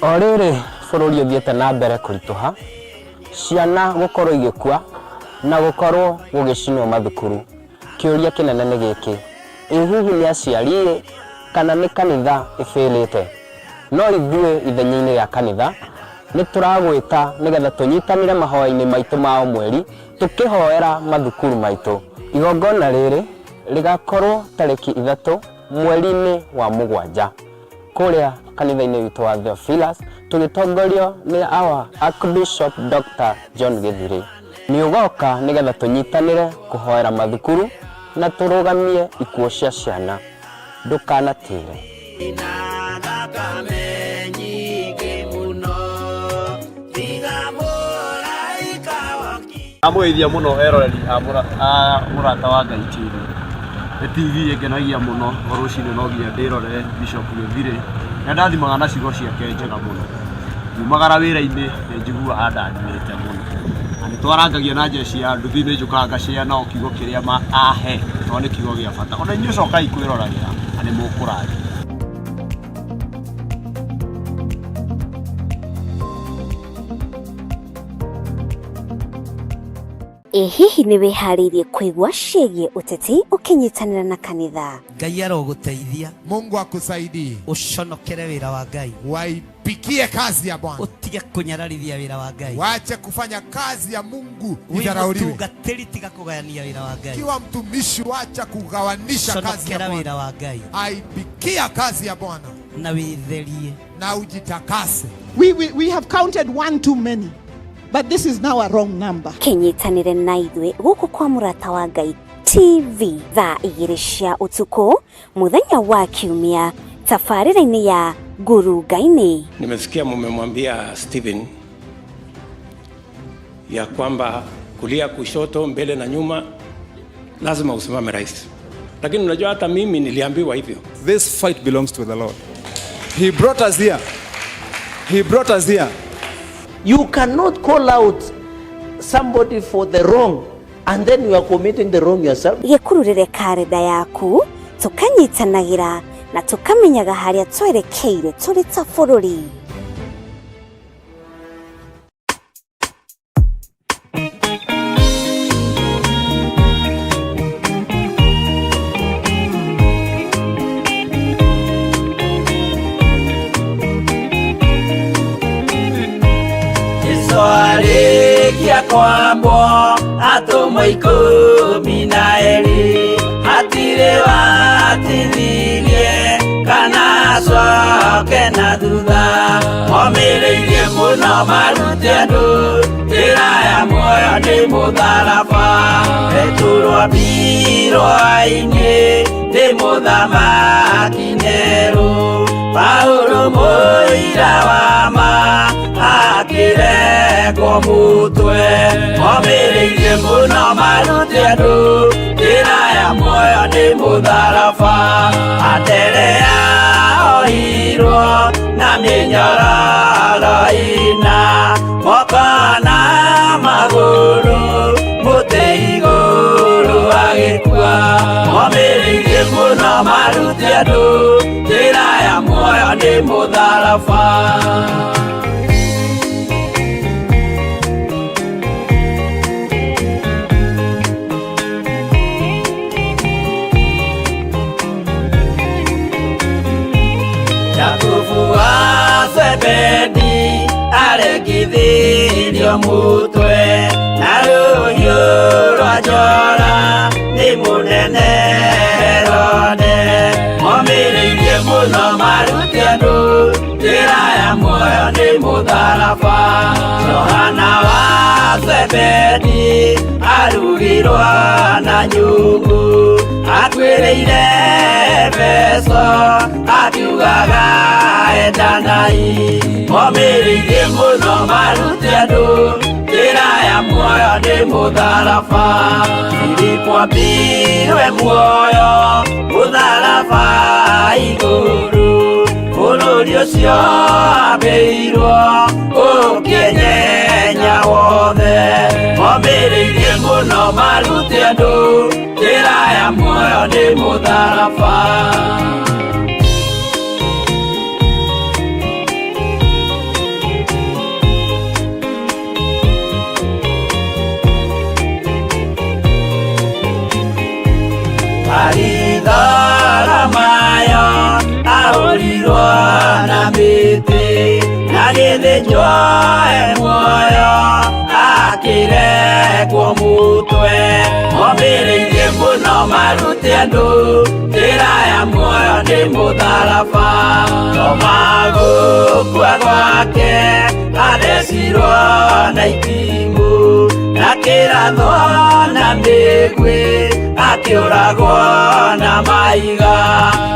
Orere bururi uthiete na mbere kurituha ciana gukorwo igikua na gukorwo gugicinwo mathukuru. Kiuria kinene ni giki, hihi ni aciari kana ni kanitha ifilite? No ithuĩ ithenya-inĩ rĩa kanitha ni turagwita nigetha tunyitanire mahoya-inĩ maitu ma mweri tukihoera mathukuru maitu. Igongona riri rigakorwo tariki 3 mweri-inĩ wa Mugwanja kuria kanitha-inĩ witu wa Theophilus, tugitongorio ni our Archbishop Dr. John Githiri. Ni ugoka nigetha tunyitanire kuhoera mathukuru na turugamie ikuo cia ciana. Ndukanatire. Amwithia muno eroreri murata wa Ngai TV ekenagia muno rucini no nginya ndirorere Bishop Githiri na ndathimaga na cigo ciake njega muno. Nyumagara wira-ini njigua andanyite muno. Ani twarangagia na jeshi ya nduthi ni njukanga ciana kiugo kiria ahe no ni kiugo gia bata. Ona inyu cokai kwiroragera ani mukuraji. Hihi ni wihariirie kuigwa ciĩgie uteti ukinyitanira na kanitha? Ngai aroguteithia. Mungu akusaidie. Uconokere wira wa Ngai. Waipikie kazi ya Bwana. Utige kunyararithia wira wa Ngai. Waache kufanya kazi ya Mungu idharauliwe. Utungatiri tiga kugayania wira wa Ngai. Kiwa mtumishi waacha kugawanisha kazi ya Bwana. Wira wa Ngai. Aipikia kazi ya Bwana. Na witherie. Na ujitakase. We have counted one too many. But this is now a wrong number. Kinyitanire na ithwe guku kwa Murata wa Ngai TV thaa 2 cia utuku muthenya wa Kiumia tafarira-ini ya Nguru Ngai-ini. Nimesikia mumemwambia Stephen ya kwamba kulia kushoto mbele na nyuma lazima usimame rais. Lakini unajua hata mimi niliambiwa hivyo. This fight belongs to the Lord. He brought us here. He brought us here. You cannot call out somebody for the wrong and then you are committing the wrong yourself. Gekururire karenda yaku tukanyitanagira na tukamenyaga haria twerekeire turi ta bururi. Kia kwambo atumwa 12 atire watithirie kana coke na thutha momireirie muno marute andu njira ya muoyo ni mutharaba eturwo mbirwa-ini ni muthamaki Neru Paulo muira wa ma akireko mutwe momireirie muno marute andu njira ya muoyo ni mutharaba aterea oirwo na minyororo ina mokana maguru muti iguru agikua momireirie muno marute andu njira ya muoyo ni mutharaba. Zebedi aregithirio mutwe na ruhiũ rwa njora ni munene Herode momireirie muno marute andu njira ya muoyo ni mutharaba. Johana wa Zebedi arugirwo na nyungu atwĩrĩire Efeso akiugaga endanai momireirie muno marute andu njira ya muoyo ni mutharaba. Filipo ambirwe muoyo mutharaba iguru bururi ucio ambirwo ukinyenya wothe momireirie muno marute andu njira ya muoyo ni mutharaba. agĩthĩnjwo muoyo akĩrekwo mũtwe momĩrĩirie mũno marute andũ njĩra ya muoyo nĩ mũtharaba no magũkua gwake athecirwo na itimũ na kĩratho na mĩguĩ akĩũragwo na mahiga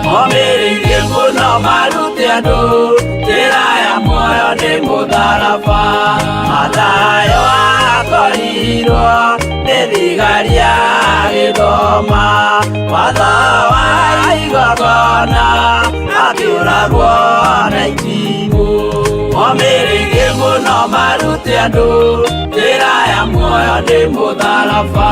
momĩrĩirie mũno marute andũ njĩra ya muoyo nĩ mũtharaba Mathayo akorirwo nĩ thigari agĩthoma watho wa igongona akĩũragwo na itimũ momĩrĩirie mũno marute andũ njĩra ya muoyo nĩ mũtharaba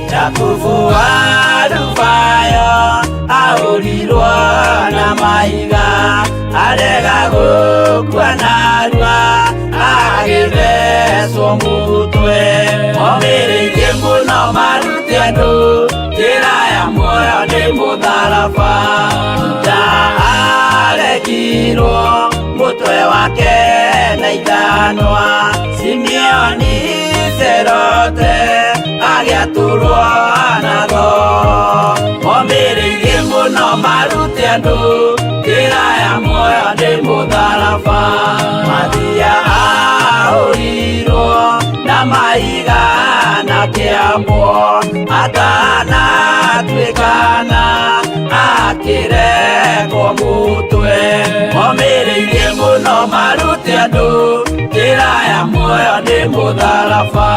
Jakubu Adubayo ahũrirwo na mahiga arega gũkua narua agĩthecwo mũtwe momĩrĩirie mũno marute andũ njĩra ya muoyo nĩ mũtharaba Juda aregirwo mũtwe wake na ithanwa Simeoni Zelote agĩatũrwo natho momĩrĩirie mũno marute andũ njĩra ya muoyo nĩ mũtharaba Mathia ahũrirwo na mahiga na kĩambo atanatuĩkana akĩrekwo mũtwe momĩrĩirie mũno marute andũ njĩra ya muoyo nĩ mũtharaba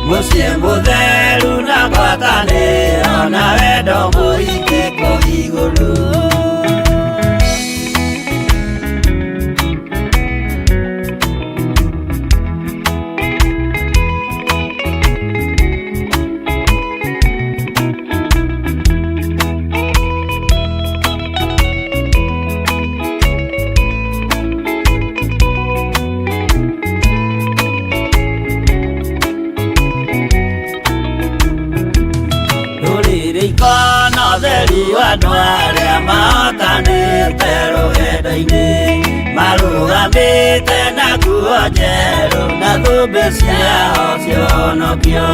Muciĩ mũtheru na ngwatanĩro na wendo mũingĩ igũrũ andũ arĩa mahotanĩte rũgendo-inĩ marũgamĩte na nguo njerũ na thũmbĩ ciao cia ũhonokio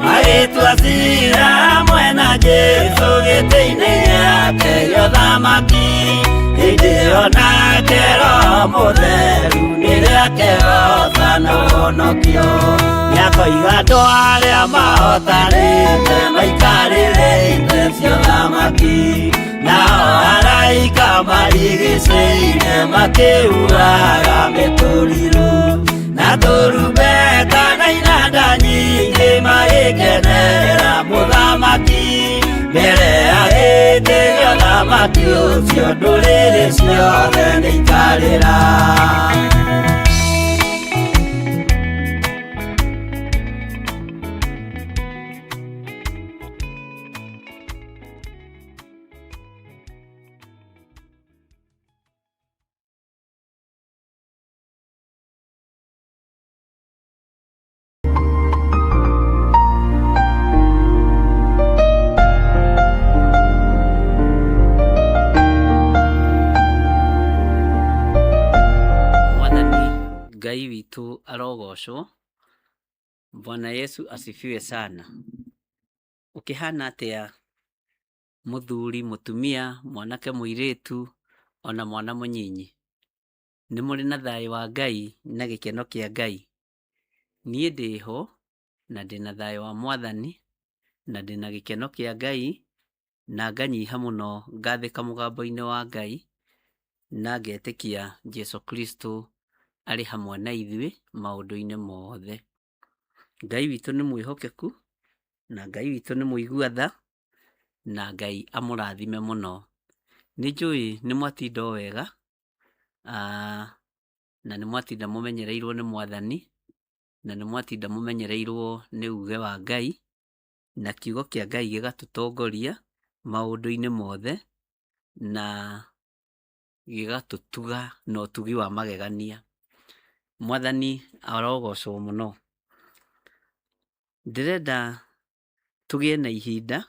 magĩtua ciira hamwe na Jesũ gĩtĩ-inĩ gĩake gĩa ũthamaki hĩndĩ ĩyo nake Roho Mũtheru rĩrĩa akehotha na ũhonokio nĩakoiga andũ arĩa mahotanĩte maikarĩre itĩ cia ũthamaki nao araika marigicĩire makĩhuraga mĩtũrirũ na tũrumbeta na inanda nyingĩ magĩkenerera mũthamaki mbere ya gĩtĩ gĩa ũthamaki ũcio ndũrĩrĩ ciothe nĩikarĩra. Ngai witũ arogocwo. Bwana Yesu asifiwe sana. Ukihana atia muthuri, mutumia, mwanake muiritu ona mwana munyinyi, ni muri na thayo wa Ngai na gikeno kia Ngai. Nie ndiho na ndina thayo wa Mwathani na ndina gikeno kia Ngai na nganyiha muno ngathika mugambo-ini wa Ngai na ngetikia Jesu Kristo ari hamwe na ithuĩ maũndũ-inĩ mothe. Ngai witũ nĩ mwĩhokeku na Ngai witũ nĩ mũigua tha na Ngai amũrathime mũno. Nĩ njũĩ nĩ mwatinda wega na nĩ mwatinda mũmenyereirwo nĩ Mwathani na nĩ mwatinda mũmenyereirwo nĩ uge wa Ngai na kiugo kĩa Ngai gĩgatũtongoria maũndũ-inĩ mothe na gĩgatũtuga na ũtugi wa magegania. Mwathani arogocwo mũno. Ndĩrenda tũgĩe na ihinda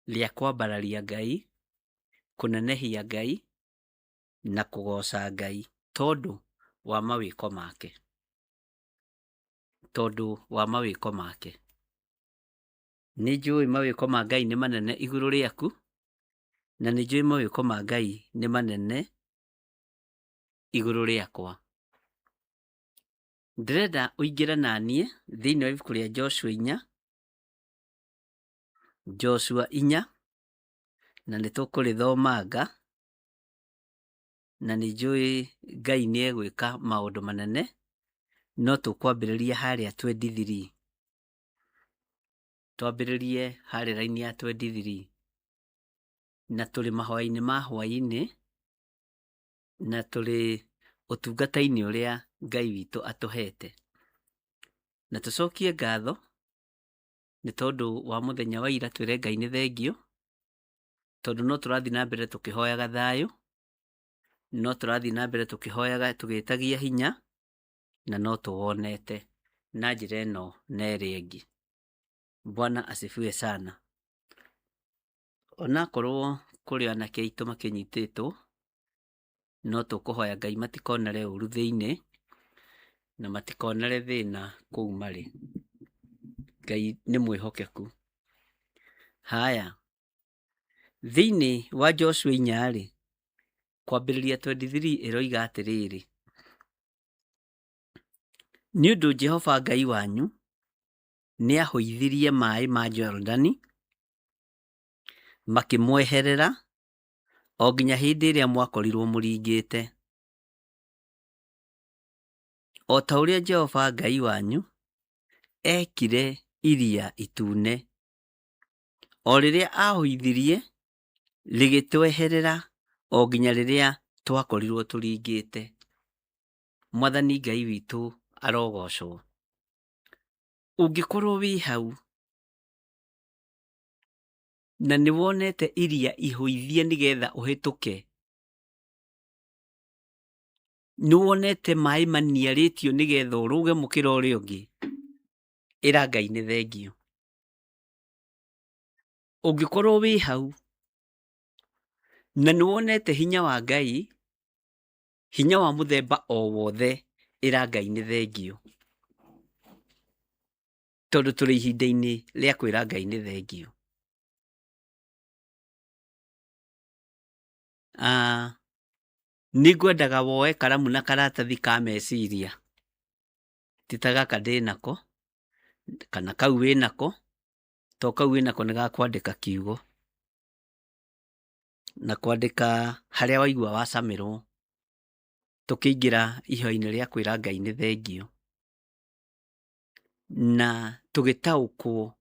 rĩa kwambararia Ngai, kũnenehia Ngai na kũgoca Ngai tondũ wa mawĩko make. Tondũ wa mawĩko make. Nĩ njũĩ mawĩko ma Ngai nĩ manene igũrũ rĩaku na nĩ njũĩ mawĩko ma Ngai nĩ manene igũrũ rĩakwa. Ndĩrenda ũingĩre naniĩ thĩinĩ wa ibuku rĩa Joshua 4 na nĩtũkũrĩthomanga na nĩ njũĩ Ngai nĩ egwĩka maũndũ manene, no tũkwambĩrĩria harĩa 23. Twambĩrĩrie harĩa raini ya 23 na tũrĩ mahoya-inĩ ma hwaĩ-inĩ na tũrĩ ũtungata-inĩ ũrĩa Ngai witũ atũhete. Na tũcokie ngatho nĩ tondũ wa mũthenya wa ira. Twĩre Ngai nĩ thengio tondũ no tũrathiĩ na mbere tũkĩhoyaga thayũ, no tũrathiĩ na mbere tũkĩhoyaga tũgĩtagia hinya na no tũwonete na njĩra ĩno na ĩrĩa ĩngĩ. Bwana asifiwe sana. Onakorwo kũrĩ anake aitũ makĩnyitĩtwo, no tũkũhoya Ngai matikonere ũru thĩinĩ na matikonere thĩna kũu marĩ. Ngai nĩ mwĩhokeku. Haya, thĩinĩ wa Joshua 4 kwambĩrĩria 23 ĩroiga atĩrĩrĩ: nĩ ũndũ Jehova Ngai wanyu nĩ ahũithirie maaĩ ma Jorodani makĩmweherera o nginya hĩndĩ ĩrĩa mwakorirwo mũringĩte. O ta ũrĩa Jehova Ngai wanyu ekire iria itune, o rĩrĩa ahũithirie rĩgĩtweherera o nginya rĩrĩa twakorirwo tũringĩte. Mwathani Ngai witũ arogocwo. Ũngĩkorwo wĩ hau na nĩ wonete iria ihũithie nĩgetha ũhĩtũke, nĩ wonete maaĩ maniarĩtio nĩgetha ũrũge mũkĩra ũrĩa ũngĩ, ĩra Ngai nĩ thengio. Ũngĩkorwo wĩ hau na nĩwonete hinya wa Ngai, hinya wa mũthemba o wothe ĩra Ngai nĩ thengio, tondũ tũrĩ ihinda-inĩ rĩa kwĩra Ngai nĩ thengio. Nĩngwendaga woe karamu na karatathi ka meciria, ti ta gaka ndĩ nako kana kau wĩ nako, to kau wĩ nako nĩ gakwandĩka kiugo na kwandĩka harĩa waigua wacamĩrwo, tũkĩingĩra ihoya-inĩ rĩa kwĩra Ngai nĩ thengio, na tũgĩtaũkwo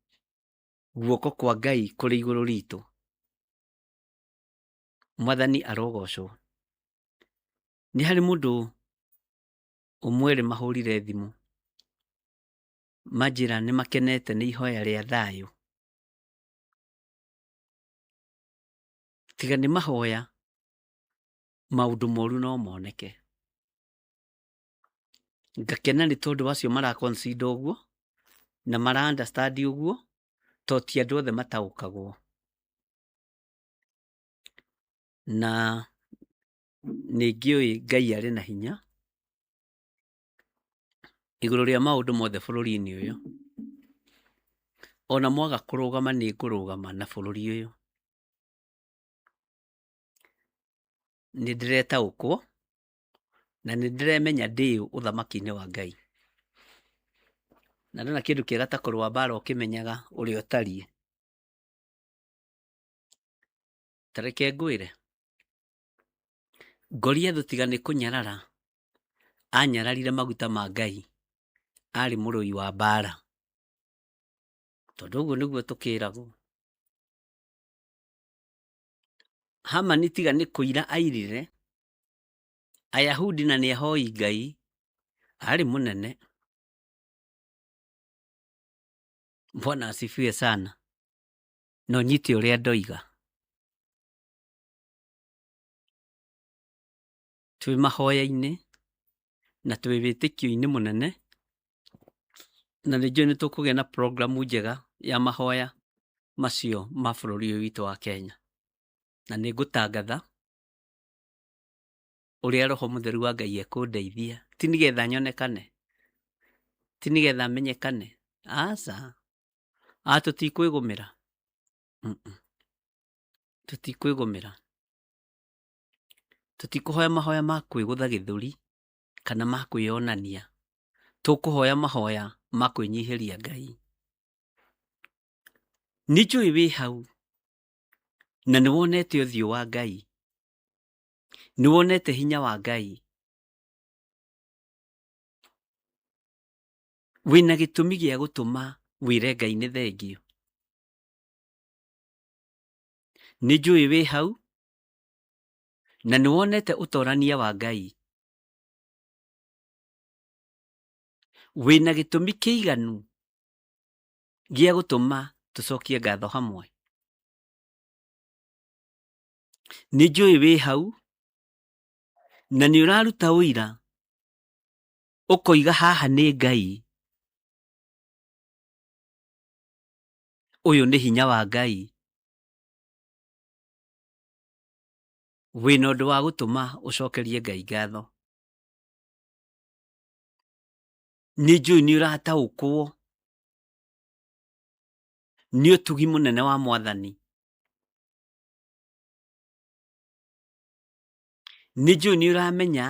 guoko kwa Ngai kũrĩ igũrũ ritũ. Mwathani arogocwo. Nĩ harĩ mũndũ ũmwe rĩ mahũrire thimũ, manjĩra nĩ makenete nĩ ihoya rĩa thayũ, tiga nĩ mahoya maũndũ moru no moneke. Ngakena nĩ tondũ acio mara consider ũguo na mara understand ũguo, to ti andũ othe mataũkagwo. Na nĩngĩũĩ Ngai arĩ na hinya igũrũ rĩa maũndũ mothe bũrũri-inĩ ũyũ. Ona mwaga kũrũgama nĩ ngũrũgama na bũrũri ũyũ. Nĩ ndĩretaũkwo na nĩ ndĩremenya ndĩ ũthamaki-inĩ wa Ngai. Na ndona kĩndũ kĩega ta kũrũa mbara ũkĩmenyaga ũrĩa ũtariĩ. Ta reke ngwĩre, Goliath tiga nĩ kũnyarara anyararire maguta ma Ngai, arĩ mũrũi wa mbara, tondũ ũguo nĩguo tũkĩragwo. Hamani tiga nĩ kũira airire Ayahudi na nĩ ahoi Ngai, arĩ mũnene. Bwana asifiwe sana. No nyite ũrĩa ndoiga. Twĩ mahoya-inĩ na twĩ wĩtĩkio-inĩ mũnene, na nĩnjũĩ nĩ tũkũgĩa na programu njega ya mahoya macio ma bũrũri ũyũ witũ wa Kenya. Na nĩ ngũtangatha ũrĩa Roho Mũtheru wa Ngai ekũndeithia, ti nĩgetha nyonekane, ti nĩgetha menyekane, aca, tũtikwĩgũmĩra, tũtikwĩgũmĩra. Tũtikũhoya mahoya ma kwĩgũtha gĩthũri kana ma kwĩyonania, tũkũhoya mahoya ma kwĩnyihĩria Ngai. Nĩnjũĩ wĩ hau na nĩwonete ũthiũ wa Ngai, nĩwonete hinya wa Ngai, wĩna gĩtũmi gĩa gũtũma wĩre Ngai nĩ thengio. Nĩnjũĩ wĩ hau na nĩwonete ũtorania wa Ngai, wĩna gĩtũmi kĩiganu gĩa gũtũma tũcokie ngatho hamwe. Nĩnjũĩ wĩ hau na nĩ ũraruta ũira ũkoiga haha nĩ Ngai. Ũyũ nĩ hinya wa Ngai. Wĩna ũndũ wa gũtũma ũcokerie Ngai ngatho. Nĩnjũĩ nĩ ũrataũkwo nĩ ũtugi mũnene wa Mwathani. Nĩnjũĩ nĩ ũramenya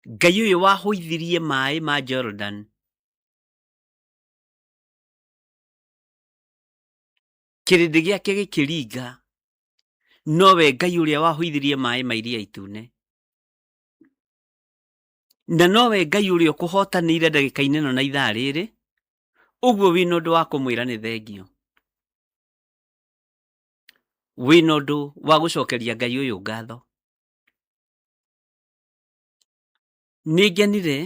Ngai ũyũ wahũithirie maĩ ma Jordan kĩrĩndĩ gĩake gĩkĩringa, nowe Ngai ũrĩa wahũithirie maĩ ma Iria Itune, na nowe Ngai ũrĩa ũkũhotanĩire ndagĩka-inĩ ĩno na ithaa rĩrĩ. Ũguo wĩna ũndũ wa kũmwĩra nĩ thengio, wĩna ũndũ wa gũcokeria Ngai ũyũ ngatho. Nĩngenire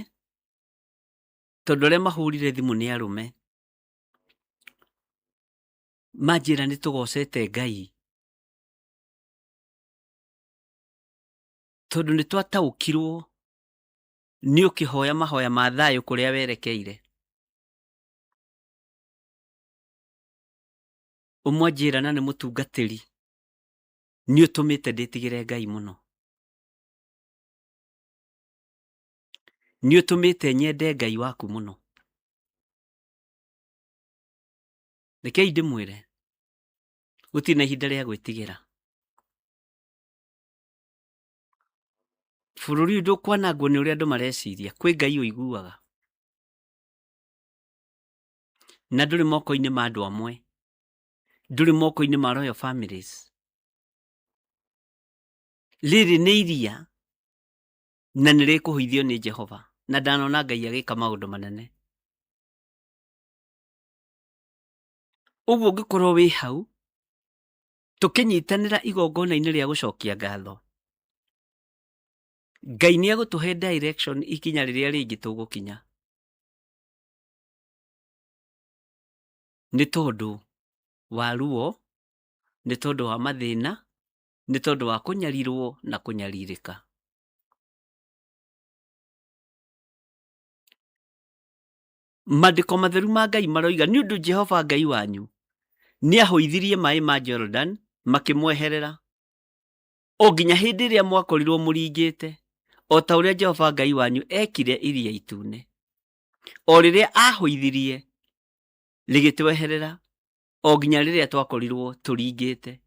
tondũ arĩa mahũrire thimũ nĩ arũme, manjĩra nĩ tũgocete Ngai tondũ nĩ twataũkirwo nĩ ũkĩhoya mahoya ma thayũ kũrĩa werekeire. Ũmwe anjĩra na nĩ mũtungatĩri nĩ ũtũmĩte ndĩtigĩre Ngai mũno. Nĩ ũtũmĩte nyende Ngai waku mũno. Rekei ndĩmwĩre, gũtirĩ na ihinda rĩa gwĩtigĩra. Bũrũri ndũkwanangwo nĩ ũrĩa andũ mareciria. Kwĩ Ngai ũiguaga. Na ndũrĩ moko-inĩ ma andũ amwe. Ndũrĩ moko-inĩ ma royal families. Rĩrĩ nĩ iria na nĩ rĩkũhũithio nĩ Jehova. Na ndanona Ngai agĩka maũndũ manene. Ũguo ũngĩkorwo wĩ hau, tũkĩnyitanĩra igongona-inĩ rĩa gũcokia ngatho, Ngai nĩ egũtũhe direction ikinya rĩrĩa rĩngĩ tũgũkinya. Nĩ tondũ wa ruo, nĩ tondũ wa mathĩna, nĩ tondũ wa kũnyarirwo na kũnyarirĩka. Maandĩko matheru ma Ngai maroiga nĩ ũndũ Jehova Ngai wanyu nĩ ahũithirie maaĩ ma Jordan makĩmweherera, o nginya hĩndĩ ĩrĩa mwakorirwo mũringĩte, o ta ũrĩa Jehova Ngai wanyu ekire Iria Itune. O rĩrĩa ahũithirie rĩgĩtweherera, o nginya rĩrĩa twakorirwo tũringĩte.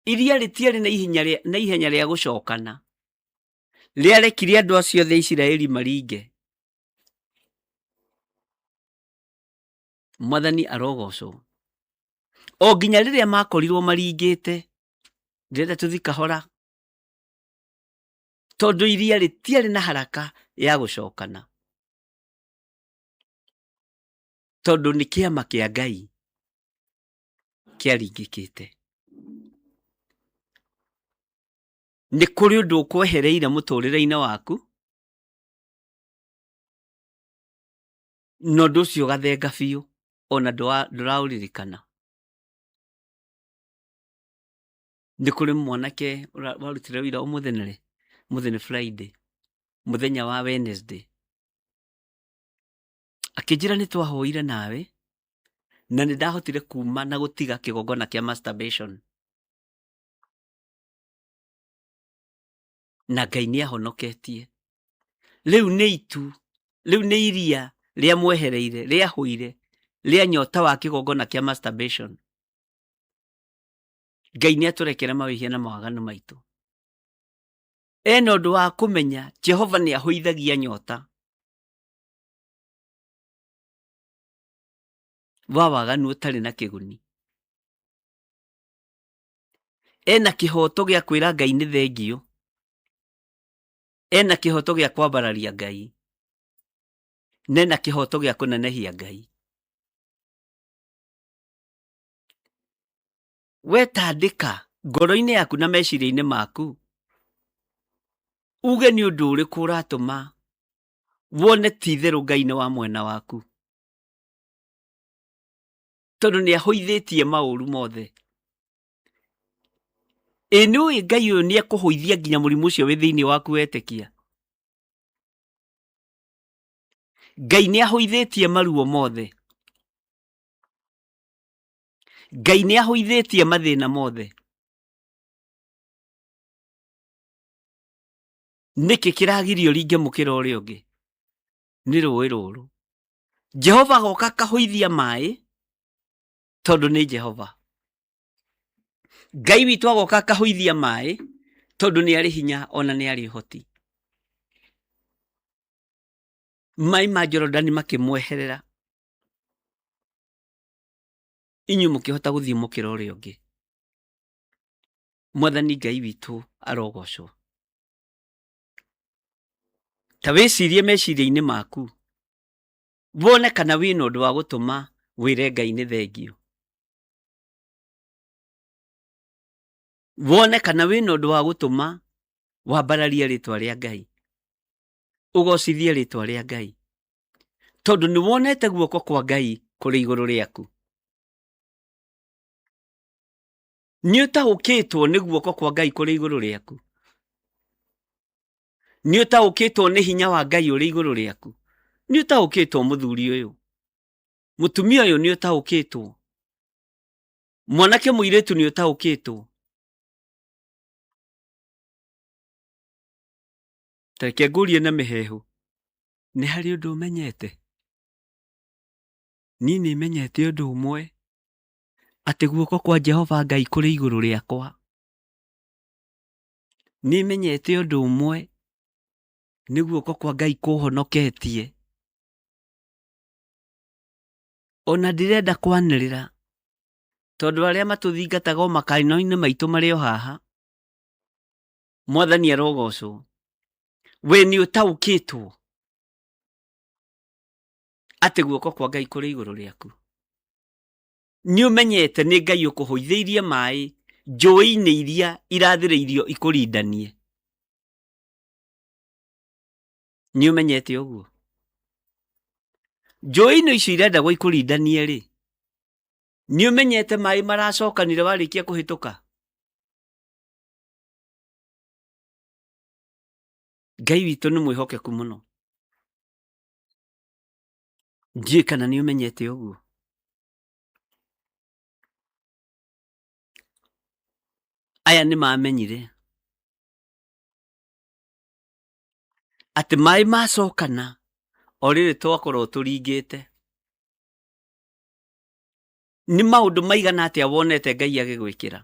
Iria rĩtiarĩ na ihenya rĩa gũcokana, rĩarekire andũ acio othe Isiraeli maringe. Mwathani arogocwo. O nginya rĩrĩa makorirwo maringĩte, ndĩrenda tũthi kahora, tondũ iria rĩtiarĩ na haraka ya gũcokana. Tondũ nĩ kĩama kĩa Ngai kĩaringĩkĩte. Nĩ kũrĩ ũndũ ũkwehereire mũtũrĩre-inĩ waku, na ũndũ ũcio ũgathenga biũ, ona ndũraũririkana. Nĩ kũrĩ mwanake warutire wĩra mũthenya Friday, mũthenya wa Wednesday, akĩnjĩra nĩ twahoire nawe na nĩ ndahotire kuma na gũtiga kĩgongona kĩa masturbation. Na Ngai nĩ ahonoketie. Rĩu nĩ itu, rĩu nĩ iria rĩa mwehereire, rĩa hũire, rĩa nyota wa kĩgongona kĩa masturbation. Ngai nĩ atũrekera mawĩhia na mawaganu maitũ. Ena ũndũ wa kũmenya Jehova nĩ ahũithagia nyota wa waganu ũtarĩ na kĩguni. Ena kĩhoto gĩa kwĩra Ngai nĩ thengio. Ena kĩhoto gĩa kwambararia Ngai. Nena kĩhoto gĩa kũnenehia Ngai. Wetandĩka ngoro-inĩ yaku na meciria-inĩ maku, uge nĩ ũndũ ũrĩkũ ũratũma wone ti-itherũ Ngai nĩ wa mwena waku. Tondũ nĩ ahũithĩtie maũru mothe. Nĩũĩ Ngai ũyũ nĩ ekũhũithia nginya mũrimũ ũcio wĩ thĩinĩ waku wetĩkia. Ngai nĩ ahũithĩtie maruo mothe. Ngai nĩ ahũithĩtie mathĩna mothe. Nĩkĩ kĩragirio ringe mũkĩra ũrĩa ũngĩ? Nĩ rũĩ rũrũ. Jehova goka kahũithia maaĩ tondũ nĩ Jehova. Ngai witũ agoka kahũithia maaĩ tondũ nĩ arĩ hinya ona nĩ arĩ ũhoti. Maaĩ ma Jorodani makĩmweherera, inyuĩ mũkĩhota gũthiĩ mũkĩra ũrĩa ũngĩ. Mwathani Ngai witũ arogocwo. Ta wĩcirie meciria-inĩ maku, wone kana wĩna ũndũ wa gũtũma wĩre Ngai nĩ thengio. Wone kana wĩna ũndũ wa gũtũma wambararie rĩtwa rĩa Ngai, ũgocithie rĩtwa rĩa Ngai, tondũ nĩ wonete guoko kwa Ngai kũrĩ igũrũ rĩaku. Nĩ ũtaũkĩtwo nĩ guoko kwa Ngai kũrĩ igũrũ rĩaku. Nĩ ũtaũkĩtwo nĩ hinya wa Ngai ũrĩ igũrũ rĩaku. Nĩ ũtaũkĩtwo mũthuri ũyũ, mũtumia ũyũ nĩ ũtaũkĩtwo, mwanake mũirĩtu nĩ ũtaũkĩtwo, Tareke ngurie na mihehu. Nĩ harĩ ũndũ ũmenyete? Niĩ nĩ menyete ũndũ ũmwe, atĩ guoko kwa Jehova Ngai kũrĩ igũrũ rĩakwa. Nĩ menyete ũndũ ũmwe, nĩ guoko kwa Ngai kũhonoketie. Ona ndirenda kwanĩrĩra, tondũ arĩa matũthingataga o makanitha-inĩ maitũ marĩ o haha. Mwathani arogocwo. We nĩ ũtaũkĩtwo atĩ guoko kwa Ngai kũrĩ igũrũ rĩaku. Nĩ ũmenyete nĩ Ngai ũkũhũithĩirie maĩ njũĩ-inĩ iria irathĩrĩirio ikũrindanie. Nĩ ũmenyete ũguo. Njũĩ-inĩ icio irendagwo ikũrindanie rĩ, nĩ ũmenyete maĩ maracokanire warĩkia kũhĩtũka. Ngai witũ nĩ mwĩhokeku mũno. Ndiũĩ kana nĩ ũmenyete ũguo. Aya nĩ mamenyire atĩ maĩ macokana o rĩrĩ twakorwo tũringĩte. Nĩ maũndũ maigana atĩa wonete Ngai agĩgwĩkĩra?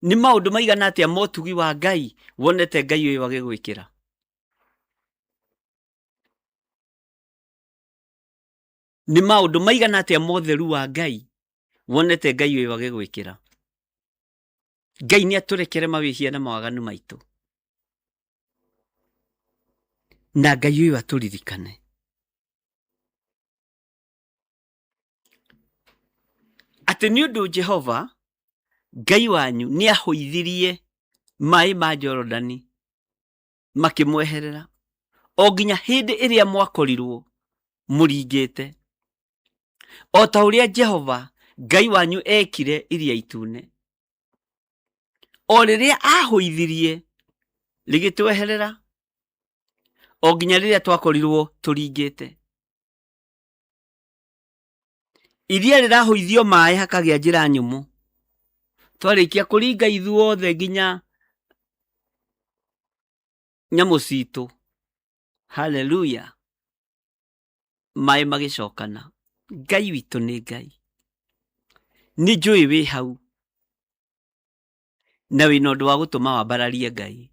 Nĩ maũndũ maigana atĩa motugi wa Ngai wonete Ngai ũyũ agĩgwĩkĩra? Nĩ maũndũ maigana atĩa motheru wa Ngai wonete Ngai ũyũ agĩgwĩkĩra? Ngai nĩ atũrekere mawĩhia na mawaganu maitũ. Na Ngai ũyũ atũririkane. Atĩ nĩ ũndũ Jehova Ngai wanyu nĩ ahũithirie maĩ ma Jorodani makĩmweherera o nginya hĩndĩ ĩrĩa mwakorirwo mũringĩte. O ta ũrĩa Jehova Ngai wanyu ekire Iria Itune. O rĩrĩa ahũithirie rĩgĩtweherera o nginya rĩrĩa twakorirwo tũringĩte. Iria rĩrahũithio maĩ hakagĩa njĩra nyũmũ. Twarĩkia kũringa ithuothe nginya nyamũ citũ. Haleluya. Maĩ magĩcokana. Ngai witũ nĩ Ngai. Nĩ njũĩ wĩ hau na wĩna ũndũ wa gũtũma wambararie Ngai.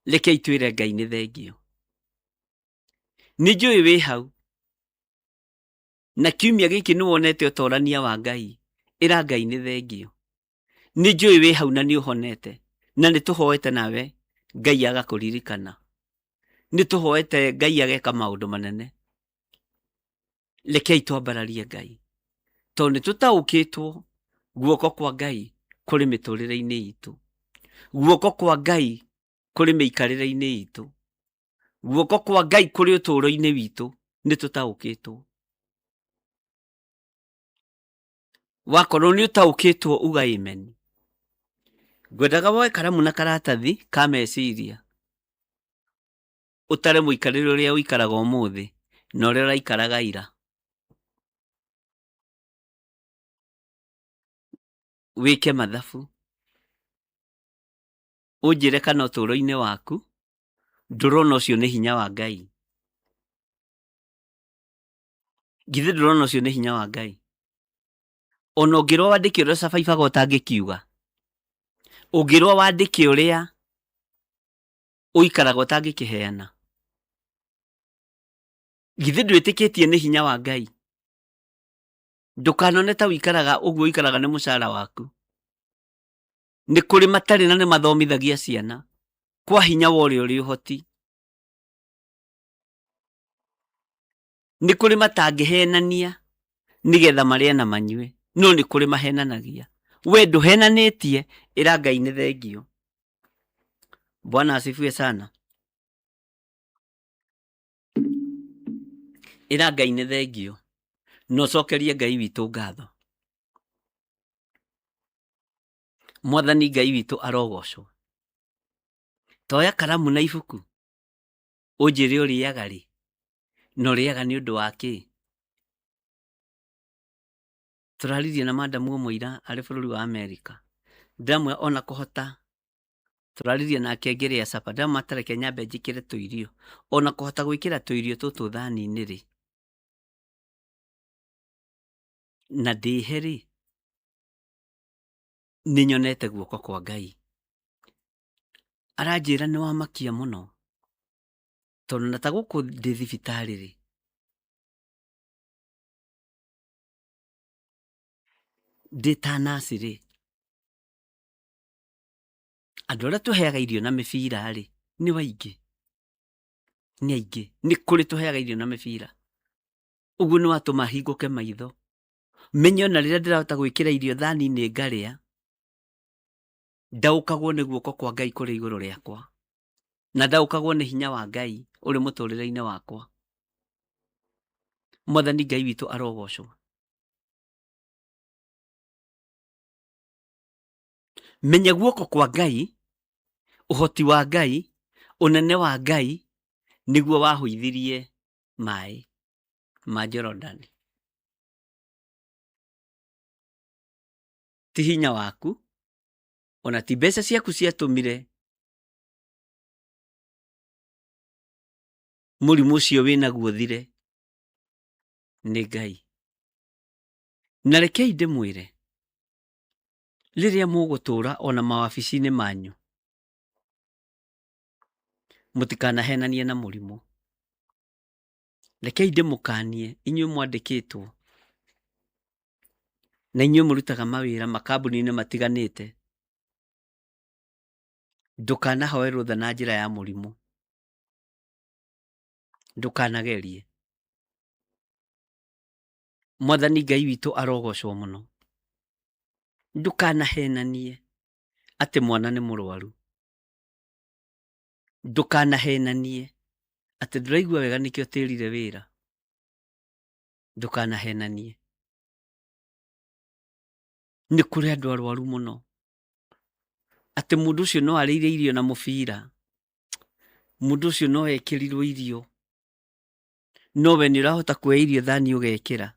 Rekei twĩre Ngai nĩ thengio. Nĩ njũĩ wĩ hau na kiumia gĩkĩ nĩ wonete ũtorania wa Ngai. Ĩra Ngai nĩ thengio. Nĩ njũĩ wĩ hau na nĩ ũhonete na nĩ tũhoete nawe Ngai agakũririkana. Nĩ tũhoete Ngai ageka maũndũ manene. Rekei twambararie Ngai, tondũ nĩ tũtaũkĩtwo guoko kwa Ngai kũrĩ mĩtũrĩre-inĩ itũ. Guoko kwa Ngai kũrĩ mĩikarĩre-inĩ itũ. Guoko kwa Ngai kũrĩ ũtũũro-inĩ witũ nĩ tũtaũkĩtwo. Wakorwo nĩ ũtaũkĩtwo uga amen. Ngwendaga woe karamu na karatathi ka meciria ũtare mũikarĩre ũrĩa ũikaraga ũmũthĩ na ũrĩa ũraikaraga ira. Wĩke mathabu ũnjĩre kana ũtũũro-inĩ waku ndũrona ũcio nĩ hinya wa Ngai. Githĩ ndũrona ũcio nĩ hinya wa Ngai? Ona ũngĩrwo wandĩke ũrĩa cabaibaga ũtangĩkiuga, ũngĩrwo wandĩke ũrĩa ũikaraga ũtangĩkĩheana, githĩ ndwĩtĩkĩtie nĩ hinya wa Ngai? Ndũkanone ta ũikaraga ũguo ũikaraga nĩ mũcara waku. Nĩ kũrĩ matarĩ na nĩ mathomithagia ciana kwa hinya wa ũrĩa ũrĩ ũhoti. Nĩ kũrĩ matangĩhenania nĩgetha marĩe na manyue, no nĩ kũrĩ mahenanagia. We ndũhenanĩtie, ĩra Ngai nĩ thengio. Bwana asifiwe sana. Ĩra Ngai nĩ thengio. No cokerie Ngai witũ ngatho. Mwathani Ngai witũ arogocwo. Toya karamu na ibuku ũnjĩre ũrĩaga rĩ, na ũrĩaga nĩ ũndũ wa kĩ? Tũraririe na madamu ũmwe ira arĩ bũrũri wa Amerika. Ndamwe ona kũhota turaririe nake ngere ya sapa ndama tareke nyambe njikire tuirio ona kuhota gwikira tuirio tutu thani-ini ri na ndiheri ninyonete guoko kwa Ngai aranjira ni wamakia muno tondu na ta guku ndi thibitari ri ndi ta nasi ri andu aria tuheaga irio na mibira ri ni waingi ni kuri tuheaga irio na mibira uguo ni watuma hinguke maitho menyo na riria ndirahota gwikira irio thani-ini ngaria ndaukagwo ni guoko kwa Ngai kuri iguru riakwa na ndaukagwo ni hinya wa Ngai uri muturire-ini wakwa. Mwathani Ngai witu arogocwo. Menya guoko kwa Ngai, uhoti wa Ngai, unene wa Ngai niguo wahuithirie mai ma Jorodani. Ti hinya waku ona ti mbeca ciaku ciatumire murimu ucio winaguo thire, ni Ngai. Na rekei ndimwire riria mugutura ona mawabici-ini manyu mutikanahenanie na murimu. Rekei ndimukanie inyuĩ mwandĩkĩtwo na inyuĩ mũrutaga mawĩra makambuni-inĩ matiganĩte, ndũkanahoe rũtha na njĩra ya mũrimũ, ndũkanagerie. Mwathani Ngai witũ arogocwo mũno. Ndũkanahenanie atĩ mwana nĩ mũrwaru, ndũkanahenanie atĩ ndũraigua wega nĩkĩo tĩrire wĩra, ndũkanahenanie. Nĩ kũrĩ andũ arwaru mũno atĩ mũndũ ũcio no arĩire irio na mũbira, mũndũ ũcio no ekĩrirwo irio, no we nĩ ũrahota kuoya irio thani ũgekĩra,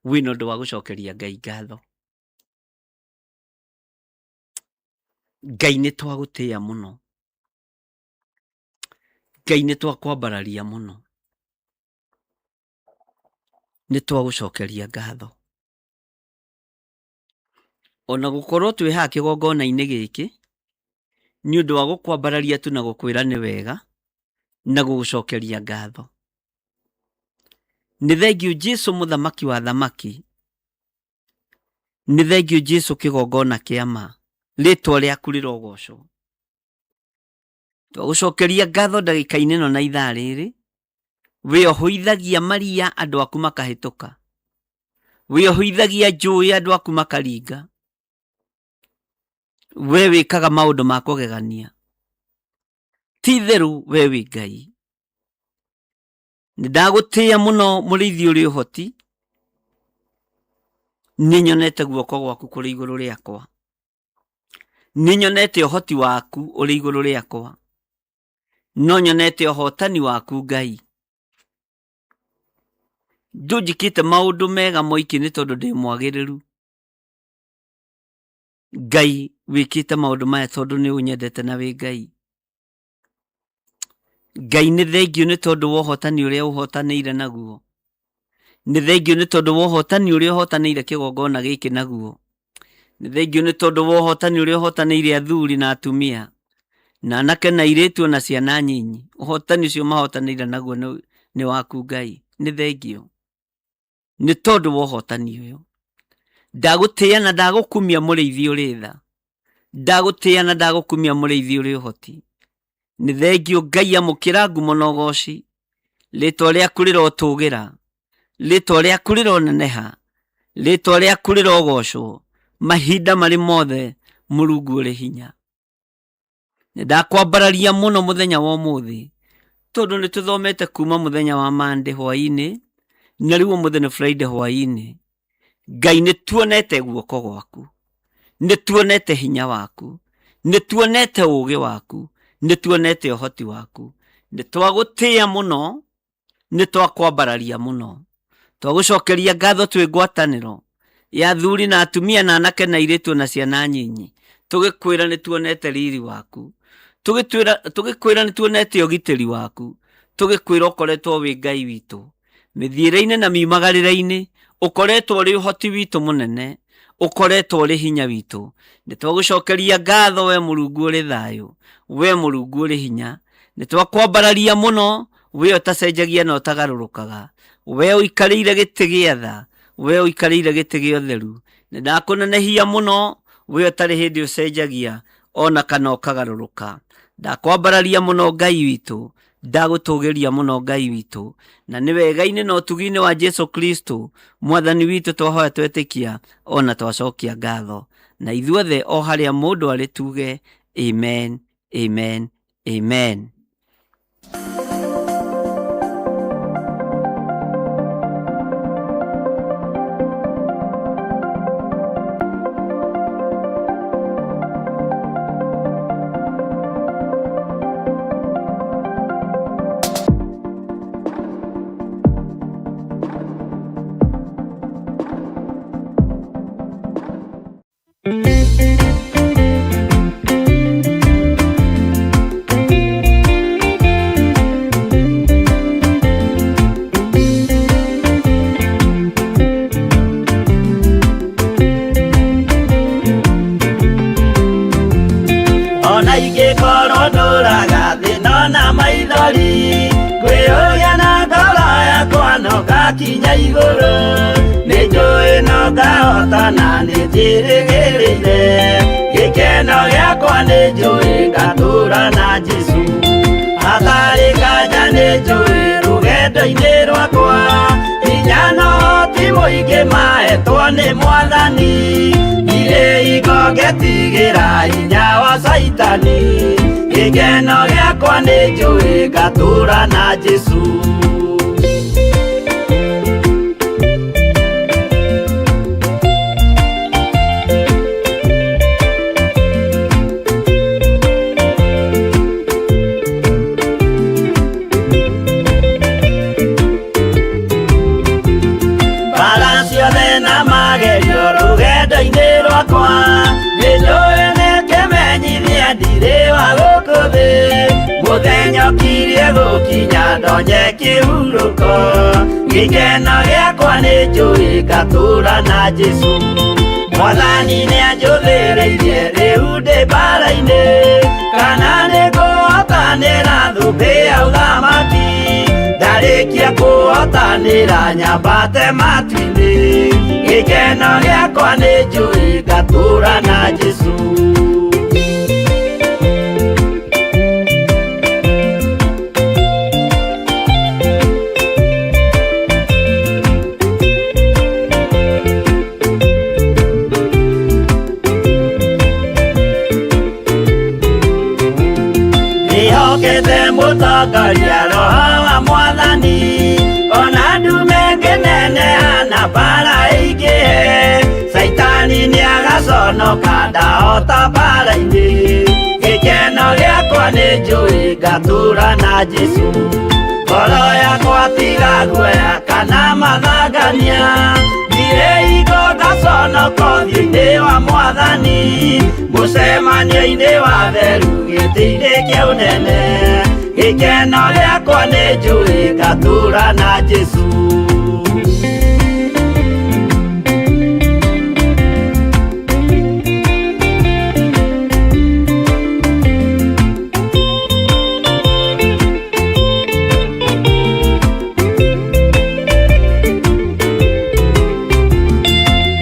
wĩna ũndũ wa gũcokeria Ngai ngatho. Ngai nĩ twagũtĩĩa mũno, Ngai nĩ twakwambararia mũno, nĩ twagũcokeria ngatho. Ona gũkorwo twĩ haha kĩgongona-inĩ gĩkĩ nĩ ũndũ wa gũkwambararia tu na gũkwĩra nĩ wega na gũgũcokeria ngatho. Nĩ thengiũ Jesũ mũthamaki wa thamaki, nĩ thengiũ Jesũ kĩgongona kĩa ma, rĩtwa rĩaku rĩrogocwo. Twagũcokeria ngatho ndagĩka-inĩ ĩno na ithaa rĩrĩ, we ũhũithagia maria andũ aku makahĩtũka, we ũhũithagia njũĩ andũ aku makaringa, we wĩkaga maũndũ ma kũgegania. Ti therũ we wĩ Ngai. Nĩ ndagũtĩĩa mũno mũrĩithi ũrĩ ũhoti, nĩ nyonete guoko gwaku kũrĩ igũrũ rĩakwa, nĩ nyonete ũhoti waku ũrĩ igũrũ rĩakwa, no nyonete ũhotani waku Ngai. Ndũnjĩkĩte maũndũ mega moiki nĩ tondũ ndĩ mwagĩrĩru. Ngai wĩkĩte maũndũ maya tondũ nĩ ũnyendete na wĩ Ngai. Ngai nĩ thengiũ nĩ tondũ wa ũhotani ũrĩa ũhotanĩire naguo. Nĩ thengiũ nĩ tondũ wa ũhotani ũrĩa ũhotanĩire kĩgongona gĩkĩ naguo. Nĩ thengiũ nĩ tondũ wa ũhotani ũrĩa ũhotanĩire athuri na atumia na anake na airĩtu na ciana nyinyi. Ũhotani ũcio mahotanĩire naguo nĩ waku Ngai. Nĩ thengiũ nĩ tondũ wa ũhotani ũyũ. Ndagũtĩĩa na ndagũkumia mũrĩithi ũrĩ tha, ndagũtĩĩa na ndagũkumia mũrĩithi ũrĩ ũhoti. Nĩ thengiũ Ngai amũkĩra ngumo na ũgooci, rĩtwa rĩaku rĩrotũgĩra, rĩtwa rĩaku rĩroneneha, rĩtwa rĩaku rĩrogocwo mahinda marĩ mothe. Mũrungu ũrĩ hinya, nĩ ndakwambararia mũno mũthenya wa ũmũthĩ tondũ nĩ tũthomete kuma mũthenya wa Monday hwaĩ-inĩ na rĩu ũmũthĩ nĩ Friday hwaĩ-inĩ. Ngai nĩ tuonete guoko gwaku, nĩ tuonete hinya waku, nĩ tuonete ũũgĩ waku, nĩ tuonete ũhoti waku. Nĩ twagũtĩĩa mũno, nĩ twakwambararia mũno, twagũcokeria ngatho twĩ ngwatanĩro ya athuri na atumia na anake na airĩtu na ciana nyinyi, tũgĩkwĩra nĩ tuonete riri waku, tugikwira ni tuonete ugitiri waku, tugikwira ukoretwo wi Ngai witu mithiire-ine na miumagarire-ine, ukoretwo ri uhoti witu munene, ukoretwo ri hinya witu. Nitwagucokeria ngatho we Mulungu uri thayu, we Mulungu uri hinya. Nitwakwambararia muno, we utacenjagia na utagarurukaga, we uikarire giti gia tha, we uikarire giti gia utheru. Ndakunenehia muno, we utari hindi ucenjagia ona kana ukagaruruka. Ndakwambararia muno Ngai witu, ndagutugiria muno Ngai witu, na ni wega-ine na utugi-ine wa Jesu Kristo mwathani witu twahoya twetikia ona twacokia ngatho. Na ithuothe o haria mundu ari tuge amen, amen, amen. Kinya iguru nijoe no gaota na nijirigirire gikeno giakwa nijoe ngatura na Jesu atari kaja nijoe rugendo-ini rwakwa hinya no ti muingi mahetwo ni mwathani ire igo ngetigira hinya wa Saitani gikeno giakwa nijoe ngatura na Jesu. Muthenya kirie gukinya ndonye kihuruko gikeno giakwa ni njui ngatura na Jesu mwathani ni anjuthireirie riu ndi mbara-ini kana ni guhotanira thumbi ya uthamaki ndarikia kuhotanira nyambate matu-ini gikeno giakwa ni njui ngatura na Jesu. Mutongoria roho wa mwathani ona ndume ngeneneana mbara ingihe Saitani ni agaconoka ndahota mbara-ini gikeno giakwa ni njui ngatura na Jesu ngoro yakwa tiga guoya kana mathangania ngire igo ngaconoka ũthiũ-inĩ wa mwathani mũcemanio-inĩ wa theru gĩtĩ-inĩ kĩa ũnene gikeno giakwa ni njui ngatura na Jesu.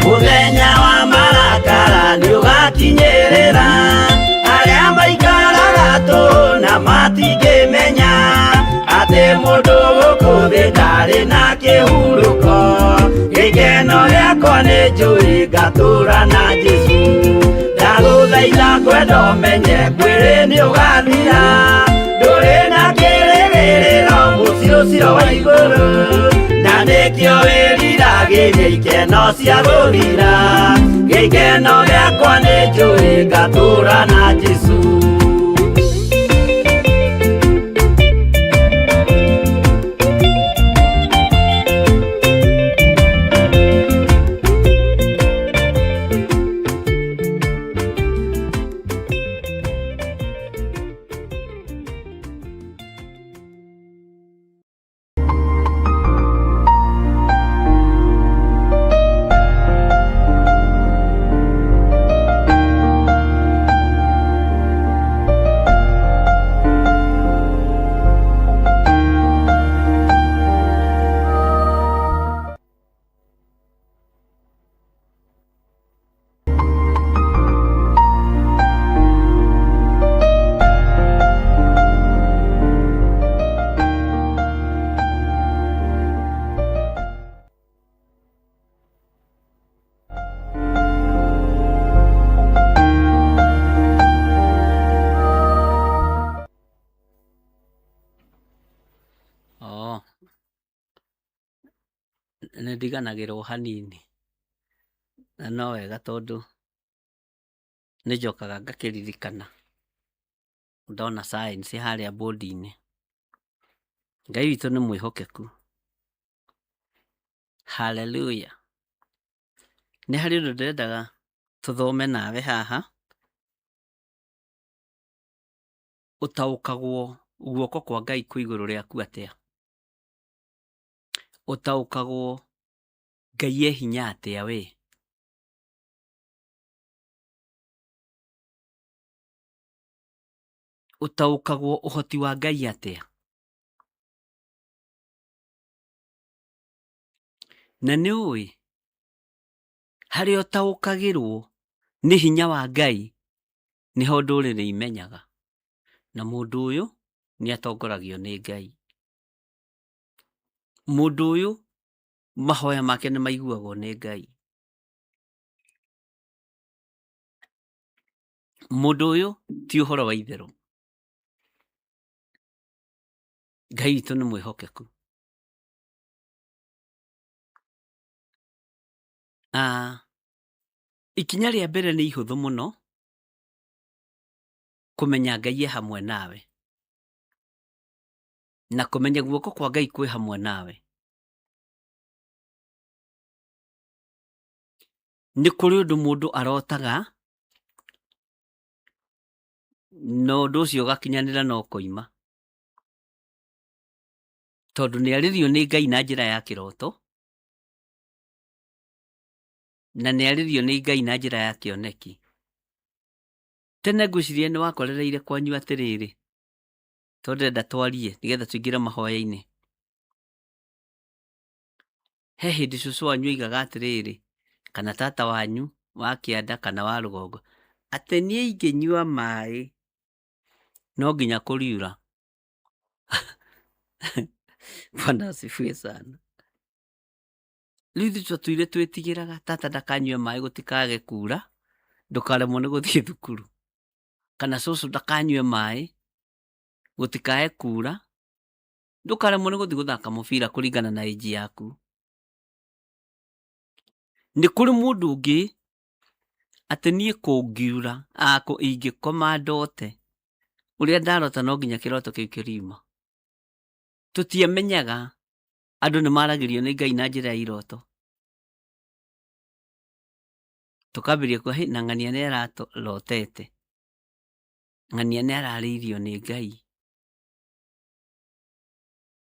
Muthenya wa marakara ni ugakinyirira aria maikaraga tu na matingimenya ati mundu guku thi ndari na kihuruko gikeno giakwa ni njui ngatura na Jesu ndaguthaitha ngwenda umenye kwiri ni ugathira nduri na kirigiriro muci ucio wa iguru na nikio wiriragiria ikeno cia guthira gikeno giakwa ni njui ngatura na Jesu. nĩ ndiganagĩrwo hanini, na no wega tondũ nĩ njokaga ngakĩririkana ndona signs harĩa bũndi-inĩ. Ngai witũ nĩ mwĩhokeku. Hallelujah. Nĩ harĩ ũndũ ndendaga tũthome nawe haha, ũtaũkagwo guoko kwa Ngai kwĩ igũrũ rĩaku atĩa. Ũtaũkagwo Ngai e hinya atĩa we. Ũtaũkagwo ũhoti wa Ngai atĩa. Na nĩ ũĩ harĩa ũtaũkagĩrwo nĩ hinya wa Ngai nĩho ndũrĩrĩ imenyaga, na mũndũ ũyũ nĩ atongoragio nĩ Ngai. Mũndũ ũyũ mahoya make nĩ maiguagwo nĩ Ngai. Mũndũ ũyũ ti ũhoro wa itherũ. Ngai witũ nĩ mwĩhokeku. Ikinya rĩa mbere nĩ ihũthũ mũno kũmenya Ngai e hamwe nawe, na kũmenya guoko kwa Ngai kwĩ hamwe nawe. Nĩ kũrĩ ũndũ mũndũ arotaga na ũndũ ũcio ũgakinyanĩra no kũima, tondũ nĩ arĩrio nĩ Ngai na njĩra ya kĩroto, na nĩ arĩrio nĩ Ngai na njĩra ya kĩoneki. Tene ngwĩciria nĩ wakorereire kwanyu atĩrĩrĩ, tondũ ndenda twarie nĩgetha tũingĩre mahoya-inĩ. He hĩndĩ cũcũ wanyu oigaga atĩrĩrĩ, kana tata wanyu wa kĩanda kana wa rũgongo, atĩ niĩ ingĩnyua maĩ no nginya kũriura. Bwana asifiwe sana. Rĩu ithuĩ twatũire twĩtigĩraga tata ndakanyue maĩ gũtikage kura, ndũkaremwo nĩ gũthiĩ thukuru, kana cũcũ ndakanyue maĩ gũtikae kura, ndũkaremwo nĩ gũthiĩ gũthaka mũbira kũringana na age yaku. Nĩ kũrĩ mũndũ ũngĩ atĩ niĩ kũngiura ingĩkoma ndote ũrĩa ndarota no nginya kĩroto kĩu kĩriuma. Tũtiamenyaga andũ nĩ maragĩrio nĩ Ngai na njĩra ya iroto. Tũkambĩrĩria kuga na ng'ania nĩ ararotete, ng'ania nĩ ararĩirio nĩ Ngai.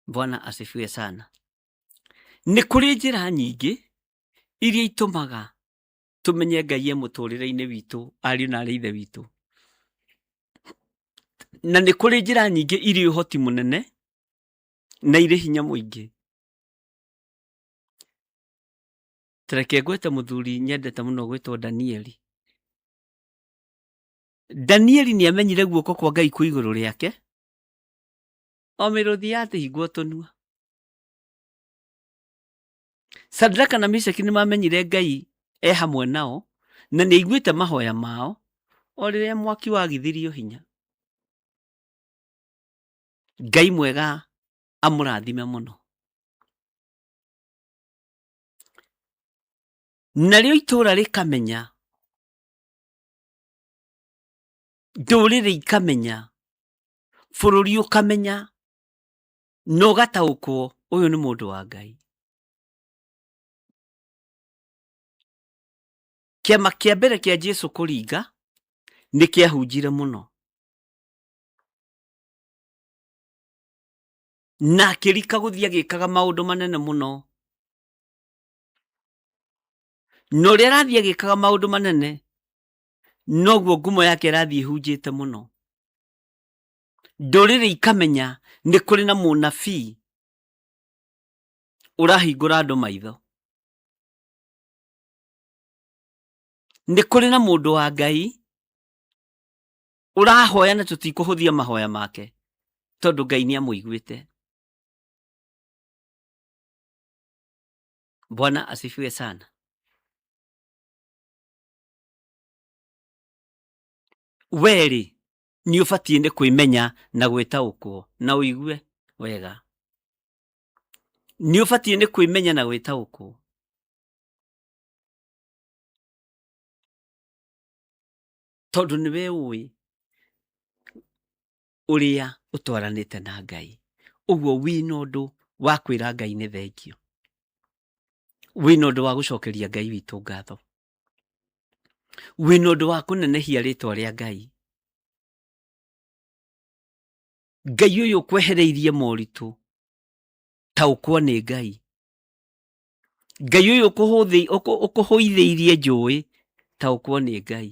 Bwana asifiwe sana. Nĩ kũrĩ njĩra nyingĩ iria itũmaga tũmenye Ngai e mũtũrĩre-inĩ witũ, ariũ na aarĩ a Ithe witũ. Na nĩ kũrĩ njĩra nyingĩ irĩ ũhoti mũnene na irĩ hinya mũingĩ. Tũreke ngwĩte mũthuri nyendete mũno gwĩtwo Danieli. Danieli nĩ amenyire guoko kwa Ngai kwĩ igũrũ rĩake, o mĩrũthi yatĩhingwo tũnua. Shadraka na Meshaki nĩ mamenyire Ngai e hamwe nao, na nĩ aiguĩte mahoya mao o rĩrĩa mwaki wagithirio hinya. Ngai mwega amũrathime mũno. Narĩo itũũra rĩkamenya, ndũrĩrĩ ikamenya, bũrũri ũkamenya, na ũgataũkwo ũyũ nĩ mũndũ wa Ngai. Kĩama kĩa mbere kĩa Jesũ kũringa nĩ kĩahunjire mũno, na akĩrika gũthiĩ agĩkaga maũndũ manene mũno. Na ũrĩa arathiĩ agĩkaga maũndũ manene, noguo ngumo yake ĩrathiĩ ĩhunjĩte mũno. Ndũrĩrĩ ikamenya nĩ kũrĩ na mũnabii ũrahingũra andũ maitho. Nĩ kũrĩ na mũndũ wa Ngai ũrahoya na tũtikũhũthia mahoya make, tondũ Ngai nĩ amũiguĩte. Bwana asifiwe sana. Weri nĩ ũbatiĩ nĩ kwĩmenya na gwĩtaũkwo na ũigue wega. nĩ ũbatiĩ nĩ kwĩmenya na gwĩtaũkwo. Tondũ nĩwe ũĩ ũrĩa ũtwaranĩte na Ngai. Ũguo wĩna ũndũ wa kwĩra Ngai nĩ thengio. Wĩna ũndũ wa gũcokeria Ngai witũ ngatho. Wĩna ũndũ wa kũnenehia rĩtwa rĩa Ngai. Ngai ũyũ ũkwehereirie moritũ, taũkwo nĩ Ngai. Ngai ũyũ ũkũhũithĩirie njũĩ, taũkwo nĩ Ngai.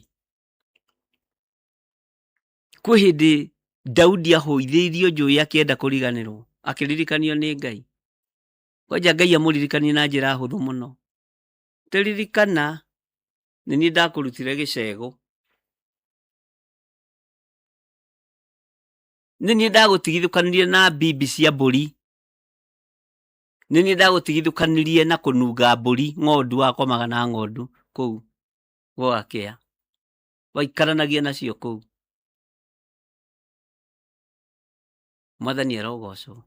Kwĩ hĩndĩ Daudi ahũithĩirio njũĩ akĩenda kũriganĩrwo, akĩririkanio nĩ Ngai. Kwanja Ngai amũririkanie na njĩra hũthũ mũno. Tĩririkana, nĩ niĩ ndakũrutire gĩcegũ. Nĩ niĩ ndagũtigithũkanirie na bibi cia mbũri. Nĩ niĩ ndagũtigithũkanirie na kũnunga mbũri, ng'ondu, wakomaga na ng'ondu kũu gwakĩa. Waikaranagia nacio kũu. Mwathani arogocwo.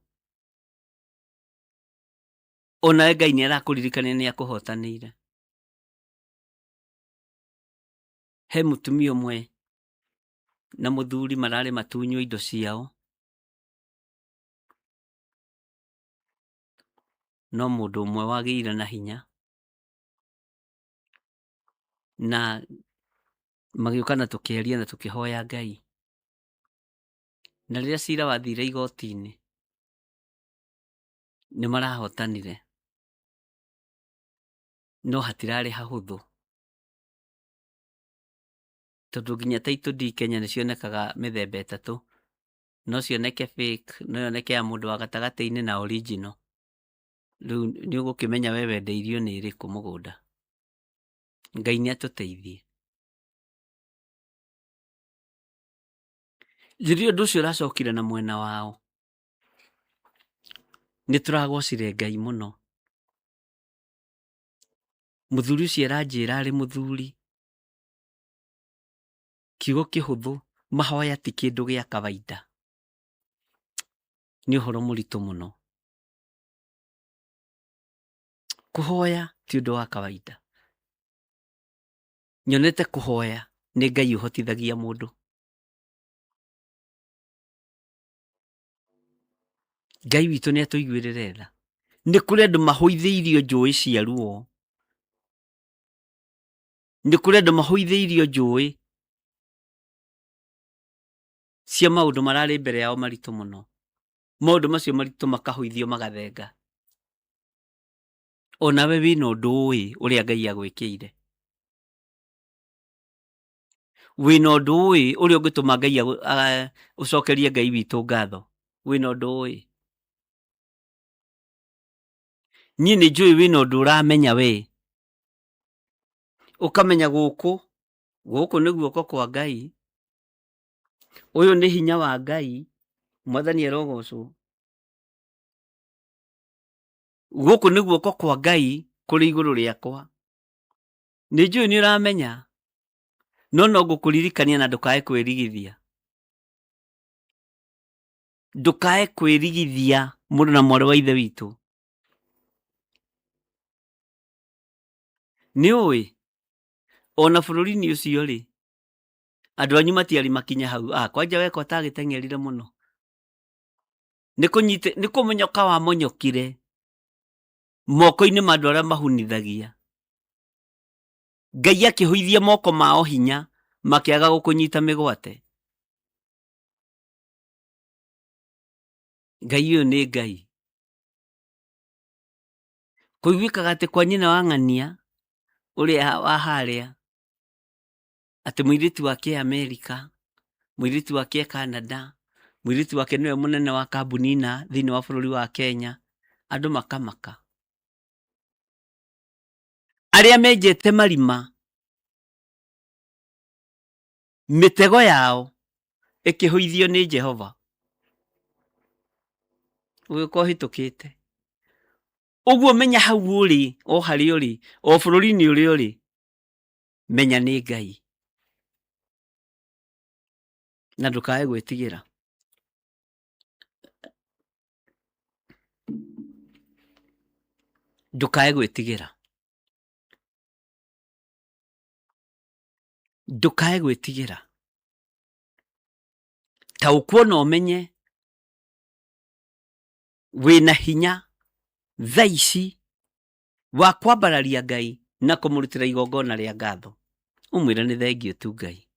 Onawe Ngai nĩ arakũririkania nĩ akũhotanĩire. He mũtumia ũmwe na mũthuri mararĩ matunywo indo ciao. No mũndũ ũmwe wagĩire na hinya. Na magĩũka na tũkĩaria na tũkĩhoya Ngai. Na rĩrĩa cira wathire igoti-inĩ, nĩ marahotanire. No hatirarĩ hahũthũ. Tondũ nginya title deed Kenya nĩ cionekaga mĩthemba ĩtatũ. No cioneke fake, no yoneke ya mũndũ wa gatagatĩ-inĩ na original. Rĩu nĩ ũgũkĩmenya we wendeirio nĩ ĩrĩkũ mũgũnda. Ngai nĩ atũteithie. Rĩrĩa ũndũ ũcio ũracokire na mwena wao, nĩ tũragocire Ngai mũno. Mũthuri ũcio aranjĩra arĩ mũthuri. Kiugo kĩhũthũ, mahoya ti kĩndũ gĩa kawaida. Nĩ ũhoro mũritũ mũno. Kũhoya ti ũndũ wa kawaida. Nyonete kũhoya nĩ Ngai ũhotithagia mũndũ. Ngai witũ nĩ atũiguĩrĩre tha. Nĩ kũrĩ andũ mahũithĩirio njũĩ cia ruo. Nĩ kũrĩ andũ mahũithĩirio njũĩ cia maũndũ mararĩ mbere yao maritũ mũno. Maũndũ macio maritũ makahũithio magathenga. Onawe wĩna ũndũ ũĩ ũrĩa Ngai agwĩkĩire. Wĩna ũndũ ũĩ ũrĩa ũngĩtũma Ngai ũcokerie Ngai witũ ngatho. Wĩna ũndũ ũĩ. Niĩ nĩ njũĩ wĩna ũndũ ũramenya we. Ũkamenya gũkũ nĩ guoko kwa Ngai. Ũyũ nĩ hinya wa Ngai. Mwathani arogocwo. Gũkũ nĩ guoko kwa Ngai kũrĩ igũrũ rĩakwa. Nĩ njũĩ nĩ ũramenya. No ngũkũririkania na ndũkae kwĩrigithia. Ndũkae kwĩrigithia mũndũ na mwarĩ wa ithe witũ. Nĩ ũĩ, ona bũrũri-inĩ ũcio rĩ, andũ anyu matiarĩ makinya hau. Kwanja weka ũtagĩteng'erire mũno. Nĩ kũmonyoka wamonyokire moko-inĩ ma andũ arĩa mahunithagia. Ngai akĩhũithia moko mao hinya, makĩaga gũkũnyita mĩgwate. Ngai ũyũ nĩ Ngai. Kũiguĩkaga atĩ kwa nyina wa ng'ania ũrĩa wa harĩa, atĩ mũirĩtu wake Amerika, mũirĩtu wake Canada, mũirĩtu wake nĩwe mũnene wa kambuni na thĩinĩ wa bũrũri wa Kenya, andũ makamaka. Arĩa menjete marima, mĩtego yao ĩkĩhũithio nĩ Jehova. Ũgĩkorwo hĩtũkĩte. Ũguo menya hau ũrĩ, o harĩa ũrĩ, o bũrũri-inĩ ũrĩa ũrĩ, menya nĩ Ngai. Na ndũkae gwĩtigĩra. Ndukae gwĩtigĩra. Ndukae gwĩtigĩra. Ta ũkuona ũmenye wĩna hinya thaa ici wa kwambararia Ngai na kũmũrutĩra igongona rĩa ngatho. Ũmwĩre nĩ thengiũ tu Ngai.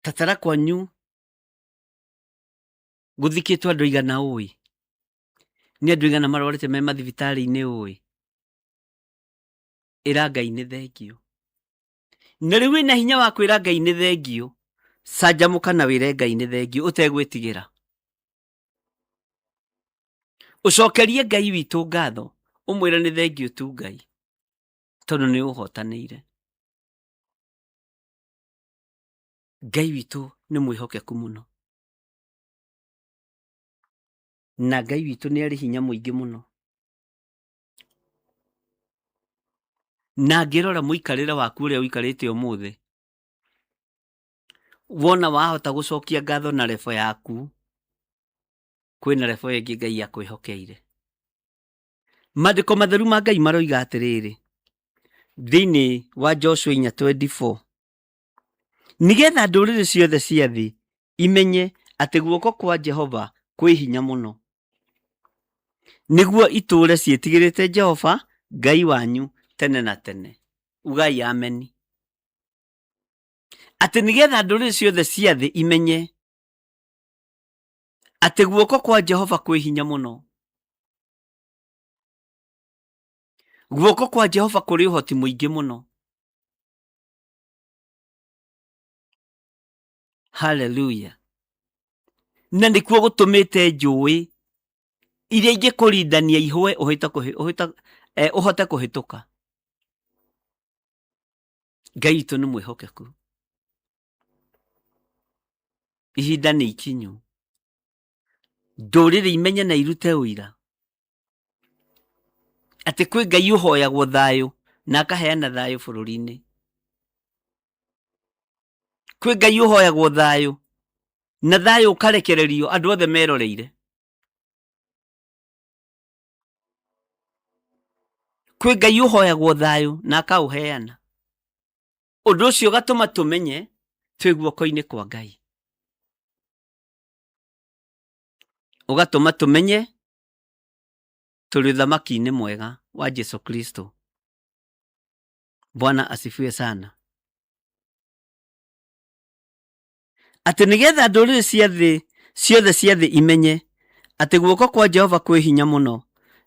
Tatara kwanyu gũthikĩtwo andũ aigana ũĩ? Nĩ andũ aigana marwarĩte me mathibitarĩ-inĩ ũĩ? Ĩra Ngai nĩ thengiũ. Na rĩu wĩna hinya wa kwĩra Ngai nĩ thengiũ, canjamũka na wĩre Ngai nĩ thengiũ ũtegwĩtigĩra. Ũcokerie Ngai witũ ngatho, ũmwĩre nĩ thengiũ tu Ngai, tondũ nĩ ũhotanĩire. Ngai witũ nĩ mwĩhokeku mũno. Na Ngai witũ nĩ arĩ hinya mũingĩ mũno. Na ngĩrora mũikarĩre waku ũrĩa ũikarĩte ũmũthĩ, wona wahota gũcokia ngatho na rebo yaku, kwĩna rebo ĩngĩ Ngai akwĩhokeire. Maandĩko matheru ma Ngai maroiga atĩrĩrĩ thĩinĩ wa Joshua 4:24, nĩgetha ndũrĩrĩ ciothe cia thĩ imenye atĩ guoko kwa Jehova kwĩ hinya mũno, nĩguo itũũre ciĩtigĩrĩte Jehova Ngai wanyu tene na tene. Ugai ameni. Atĩ nĩgetha ndũrĩrĩ ciothe cia thĩ imenye atĩ guoko kwa Jehova kwĩ hinya mũno. Guoko kwa Jehova kũrĩ ũhoti mũingĩ mũno. Hallelujah. Na nĩkuo gũtũmĩte njũĩ iria ingĩkũrindania ihwe ũhote kũhĩtũka. Ngai witũ nĩ mwĩhokeku. Ihinda nĩ ikinyu. Ndũrĩrĩ imenye na irute ũira atĩ kwĩ Ngai ũhoyagwo thayũ na akaheana thayũ bũrũri-inĩ. Kwĩ Ngai ũhoyagwo thayũ na thayũ ũkarekererio andũ othe meroreire. Kwĩ Ngai ũhoyagwo thayũ na akaũheana. Ũndũ ũcio ũgatũma tũmenye twĩ guoko-inĩ kwa Ngai. Ũgatũma tũmenye tũrĩ ũthamaki-inĩ mwega wa Jesu Kristo. Bwana asifiwe sana. Atĩ nĩgetha ndũrĩrĩ ciothe cia thĩ imenye atĩ guoko kwa Jehova kwĩ hinya mũno,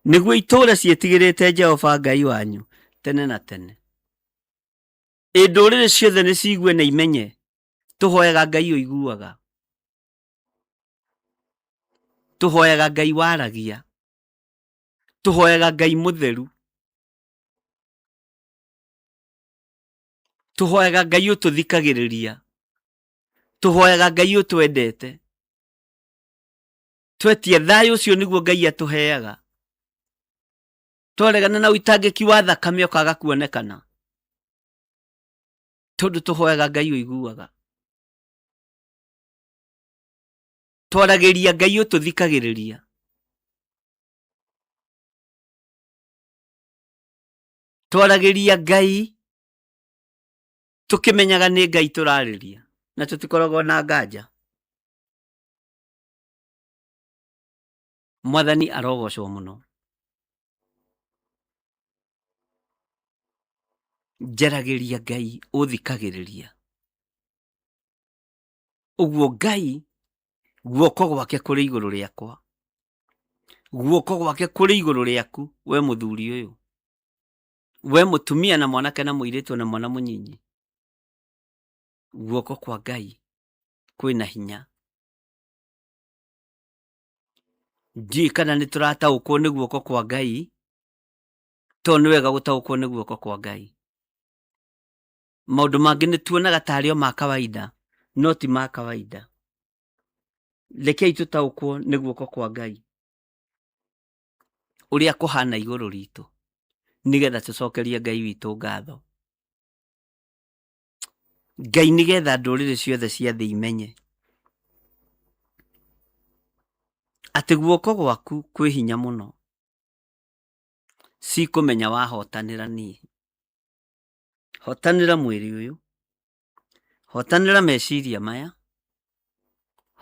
nĩguo itũũre ciĩtigĩrĩte Jehova Ngai wanyu tene na tene. Ndũrĩrĩ ciothe nĩ ciigue na imenye tũhoyaga Ngai ũiguaga. Tũhoyaga Ngai waragia. Tũhoyaga Ngai mũtheru. Tũhoyaga Ngai ũtũthikagĩrĩria. Tũhoyaga Ngai ũtwendete. Twetia thayũ ũcio nĩguo Ngai atũheaga. Twaregana na ũitangĩki wa thakame ũkaga kuonekana, tondũ tũhoyaga Ngai ũiguaga. Twaragĩria Ngai ũtũthikagĩrĩria. Twaragĩria Ngai tũkĩmenyaga nĩ Ngai tũrarĩria na tũtikoragwo na nganja. Mwathani arogocwo mũno. Njaragĩria Ngai ũthikagĩrĩria. Ũguo Ngai guoko gwake kũrĩ igũrũ rĩakwa. Guoko gwake kũrĩ igũrũ rĩaku we mũthuri ũyũ. We mũtumia na mwanake na mũirĩtu na mwana mũnyinyi. Guoko kwa Ngai kwĩna hinya. Ndiũĩ kana nĩ tũrataũkwo nĩ guoko kwa Ngai, tondũ nĩ wega gũtaũkwo nĩ guoko kwa Ngai. Maũndũ mangĩ nĩ tuonaga tarĩ o ma kawaida, no ti ma kawaida. Rekei tũtaũkwo nĩ guoko kwa Ngai ũrĩa kũhana igũrũ ritũ, nĩgetha tũcokerie Ngai witũ ngatho. Ngai nĩgetha ndũrĩrĩ ciothe cia thĩ imenye atĩ guoko gwaku kwĩ hinya mũno, cikũmenya wahotanĩra niĩ. Hotanĩra mwĩrĩ ũyũ, hotanĩra meciria maya,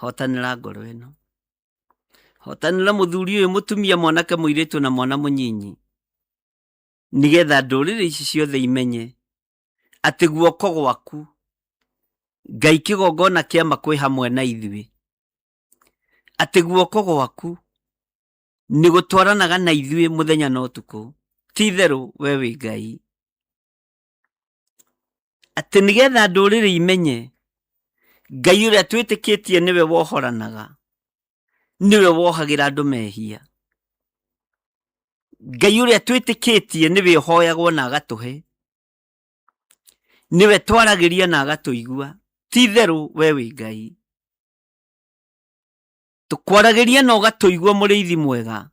hotanĩra ngoro ĩno, hotanĩra mũthuri ũyũ, mũtumia, mwanake, mũirĩtu na mwana mũnyinyi, nĩgetha ndũrĩrĩ ici ciothe imenye atĩ guoko gwaku, Ngai kĩgongona kĩama kwĩ hamwe na ithuĩ, atĩ guoko gwaku nĩ gũtwaranaga na ithuĩ mũthenya na ũtukũ. Ti itherũ we wĩ Ngai, atĩ nĩgetha ndũrĩrĩ imenye Ngai ũrĩa twĩtĩkĩtie nĩwe wohoranaga, nĩwe wohagĩra andũ mehia. Ngai ũrĩa twĩtĩkĩtie nĩwe ũhoyagwo na agatũhe, nĩwe twaragĩria na agatũigua. Ti itherũ we wĩ Ngai, tũkwaragĩria na ũgatũigua mũrĩithi mwega.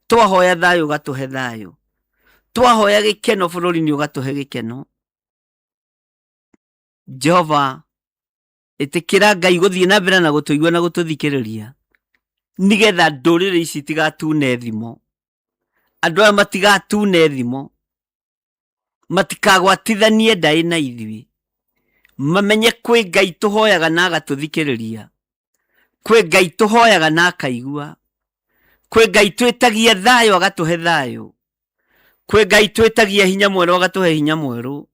Twahoya thayũ ũgatũhe thayũ, twahoya gĩkeno bũrũri-inĩ ũgatũhe gĩkeno. Jehova, ĩtĩkĩra Ngai gũthiĩ na mbere na gũtũigua na gũtũthikĩrĩria, nĩgetha ndũrĩrĩ ici tigatune thimo, andũ aya matigatune thimo, matikagwatithanie ndaĩ na ithuĩ, mamenye kwĩ Ngai tũhoyaga na agatũthikĩrĩria, kwĩ Ngai tũhoyaga na akaigua, kwĩ Ngai twĩtagia thayũ agatũhe thayũ, kwĩ Ngai twĩtagia hinya mwerũ agatũhe hinya mwerũ,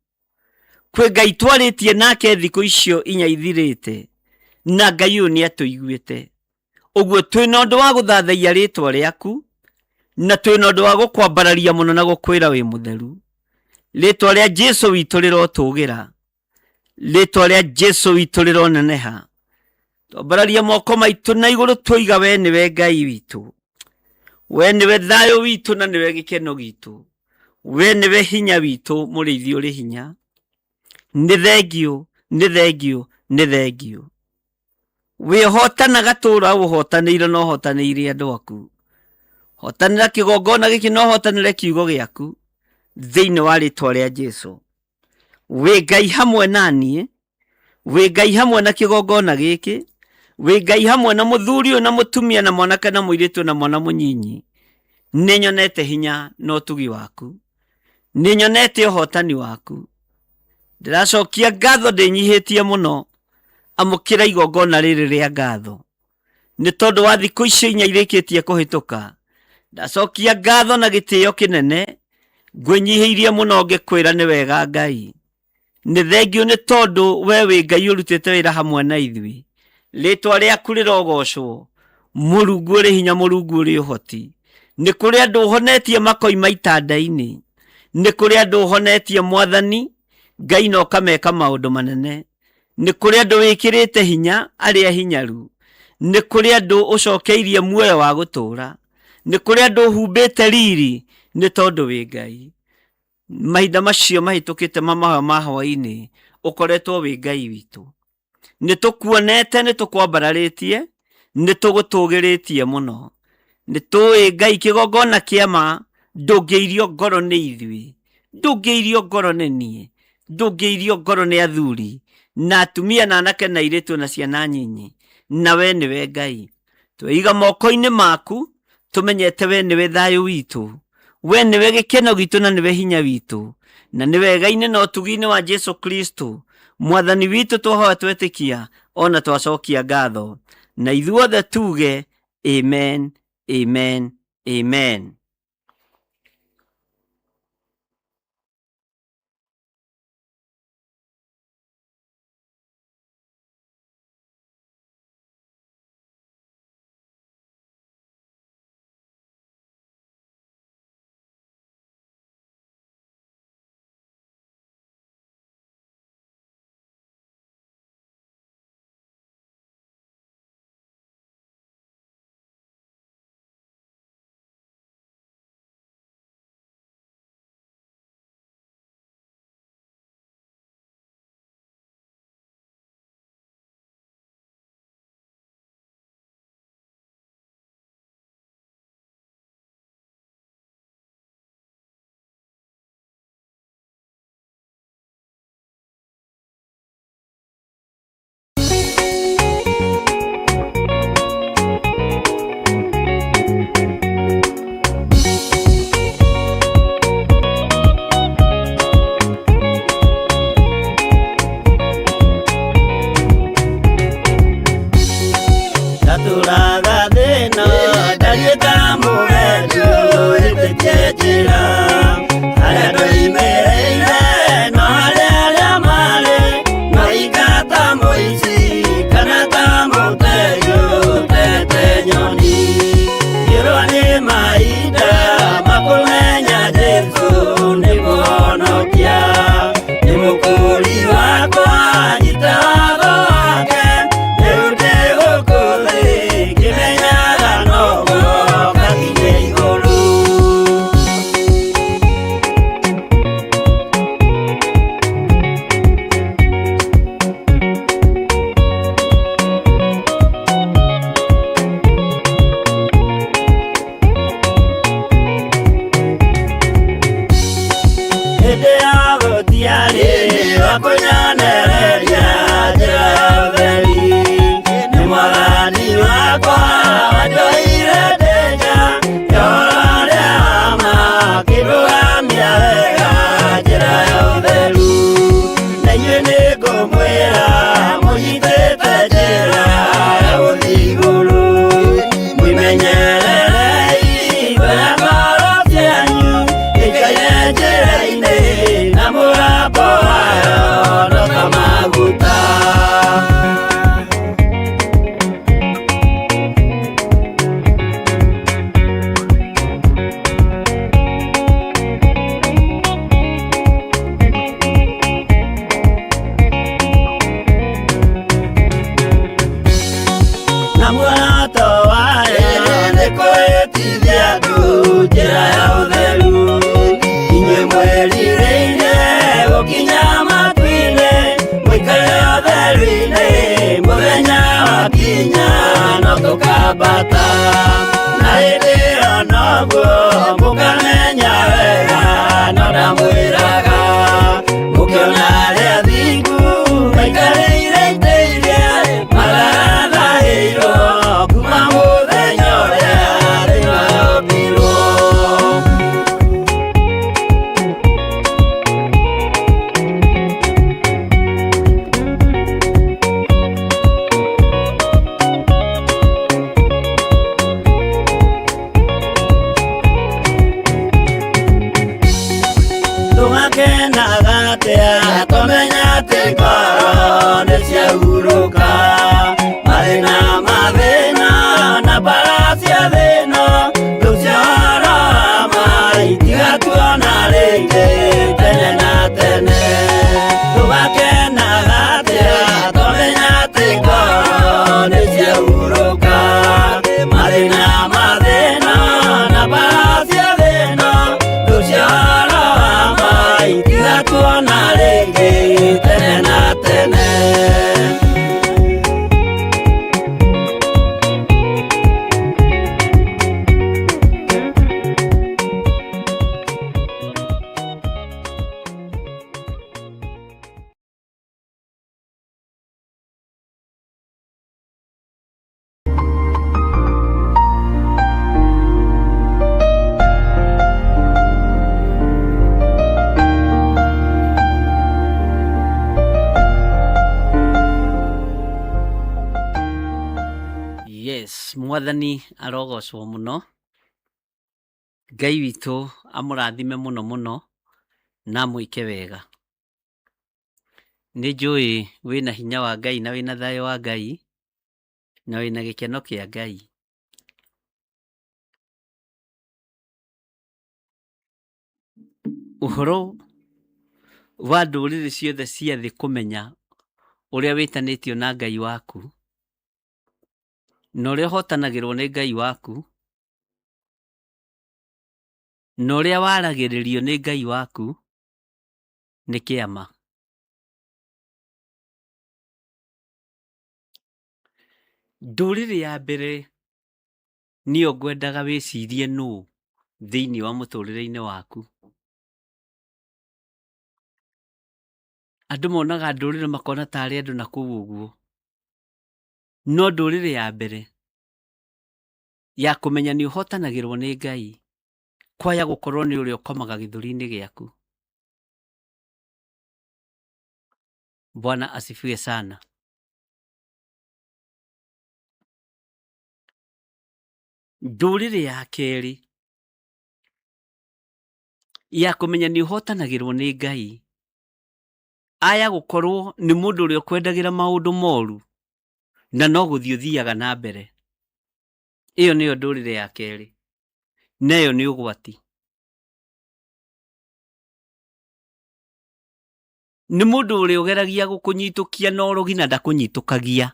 kwĩ Ngai twarĩtie nake thikũ icio 4 ithirĩte, na Ngai ũyũ nĩ atũiguĩte. Ũguo twĩna ũndũ wa gũthathaia rĩtwa rĩaku, na twĩna ũndũ wa gũkwambararia mũno na gũkwĩra wĩ mũtheru. Rĩtwa rĩa Jesũ witũ rĩrotũgĩra, rĩtwa rĩa Jesũ witũ rĩroneneha. Twambararia moko maitũ na igũrũ twoiga we nĩwe Ngai witũ, we nĩwe thayũ witũ na nĩwe gĩkeno gitũ, we nĩwe hinya witũ, mũrĩithi ũrĩ hinya. Nĩ thengio, nĩ thengio, nĩ thengio. We hotanaga tũũra ũhotanĩire na ũhotanĩire andũ aku. Hotanĩra kĩgongona gĩkĩ na ũhotanĩre kiugo gĩaku thĩinĩ wa rĩtwa rĩa Jesũ. Wĩ Ngai hamwe na niĩ, wĩ Ngai hamwe na kĩgongona gĩkĩ, wĩ Ngai hamwe na mũthuri ũyũ na mũtumia na mwanake na mũirĩtu na mwana mũnyinyi. Nĩ nyonete hinya na ũtugi waku, nĩ nyonete ũhotani waku. Ndĩracokia ngatho ndĩnyihĩtie mũno, amũkĩra igongona rĩrĩ rĩa ngatho, nĩ tondũ wa thikũ icio 4 irĩkĩtie kũhĩtũka. Ndacokia ngatho na gĩtĩo kĩnene, ngwĩnyihĩirie mũno ngĩkwĩra nĩ wega Ngai. Nĩ thengio nĩ tondũ we wĩ Ngai ũrutĩte wĩra hamwe na ithuĩ. Rĩtwa rĩaku rĩrogocwo, Mũrungu ũrĩ hinya, Mũrungu ũrĩ ũhoti. Nĩ kũrĩ andũ ũhonetie makoima itanda-inĩ, nĩ kũrĩ andũ ũhonetie Mwathani, Ngai na ũkameka maũndũ manene. Nĩ kũrĩ andũ wĩkĩrĩte hinya arĩa hinyaru, nĩ kũrĩ andũ ũcokeirie muoyo wa gũtũũra, nĩ kũrĩ andũ ũhumbĩte riri nĩ tondũ wĩ Ngai. Mahinda macio mahĩtũkĩte mamahoya ma hwaĩ-inĩ ũkoretwo wĩ Ngai witũ. Nĩ tũkuonete, nĩ tũkwambararĩtie, nĩ tũgũtũgĩrĩtie mũno. Nĩ tũĩ Ngai kĩgongona kĩama ndũngĩirio ngoro nĩ ithuĩ, ndũngĩirio ngoro nĩ niĩ, ndũngĩirio ngoro nĩ athuri na atumia na anake na airĩtu na ciana nyinyi, na we nĩwe Ngai. Tweiga moko-inĩ maku, tũmenyete we nĩwe thayũ witũ, we nĩwe gĩkeno gitũ na nĩwe hinya witũ, na nĩ wega-inĩ na ũtugi-inĩ wa Jesũ Kristo Mwathani witũ twahoya twetĩkia ona twacokia ngatho, na ithuothe tuge amen, amen, amen. Ndaraga thina ndarieta mugetu ititie njira aria ndoimereire no aria mari no ingata muici kana ta muteyo tete nyoni irwa ni maida makumenya Jesu ni muhonokia ni mukuri wakwa nyitago wake niundi gukuthi kimenyaga no guoka nginya iguru. Hĩndĩ ya gũtiarĩ wa kũnyonereria njĩra ya ũtheri nĩ mwathani wakwa wanjohire ndĩnja ya ũhoro ũrĩa wa ma akĩndũgamia wega njĩra ya ũtheru na inyuĩ nĩngũmwĩra mũnyitĩte njĩra ya gũthiĩ igũrũ mwĩmenyererei mbere ngoro cianyu ikaire njĩra-inĩ na mũgambo wayo no ta maguta. Na muoroto wayo nĩ kũhĩtithia andũ njĩra ya ũtheru inyuĩ mwĩrirĩire gũkinya matu-inĩ mũikare ũtheru-inĩ mũthenya wakinya no tũkambata na hĩndĩ ĩyo noguo mũkamenya wega no ndamwĩraga mũkĩona arĩa athingu maikarĩire itĩ iria marathahĩirwo kuma mũthenya ũrĩa thĩ yombirwo. Tũgakenaga atĩa twamenya atĩ ngoro nĩ ciahurũka marĩ na mathĩna na mbara cia thĩno rĩu ciahoro ma itigatuona rĩngĩ tene na tene. Tũgakenaga atĩa twamenya atĩ ngoro nĩ ciahurũka marĩ na mathĩna na mbara cia thĩno rĩu ciahoro ma itigatuona rĩngĩ tene na tene. Yes, mwathani arogocwo muno. Ngai witũ amũrathime mũno mũno na mwĩke wega. Nĩ njũĩ wĩna hinya wa Ngai na wĩna thayũ wa Ngai na wĩna gĩkeno kĩa Ngai. Ũhoro wa ndũrĩrĩ ciothe cia thĩ kũmenya ũrĩa wĩtanĩtio na Ngai waku na ũrĩa ũhotanagĩrwo nĩ Ngai waku na ũrĩa waragĩrĩrio nĩ Ngai waku nĩ kĩama. Ndũrĩrĩ ya mbere nĩyo ngwendaga wĩcirie nũũ thĩinĩ wa mũtũrĩre-inĩ waku. Andũ monaga ndũrĩrĩ makona tarĩ andũ na kũu ũguo, no ndũrĩrĩ ya mbere ya kũmenya nĩ ũhotanagĩrwo nĩ Ngai kwaya gũkorwo nĩ ũrĩa ũkomaga gĩthũri-inĩ gĩaku. Bwana asifiwe sana. ndũrĩrĩ ya kerĩ ya kũmenya nĩ ũhotanagĩrwo nĩ Ngai aya gũkorwo nĩ mũndũ ũrĩa ũkwendagĩra maũndũ moru na no gũthiĩ ũthiaga na mbere. Ĩyo nĩyo ndũrĩrĩ ya kerĩ, na ĩyo nĩ ũgwati. Nĩ mũndũ ũrĩa ũgeragia gũkũnyitũkia na ũrogi na ndakũnyitũkagia.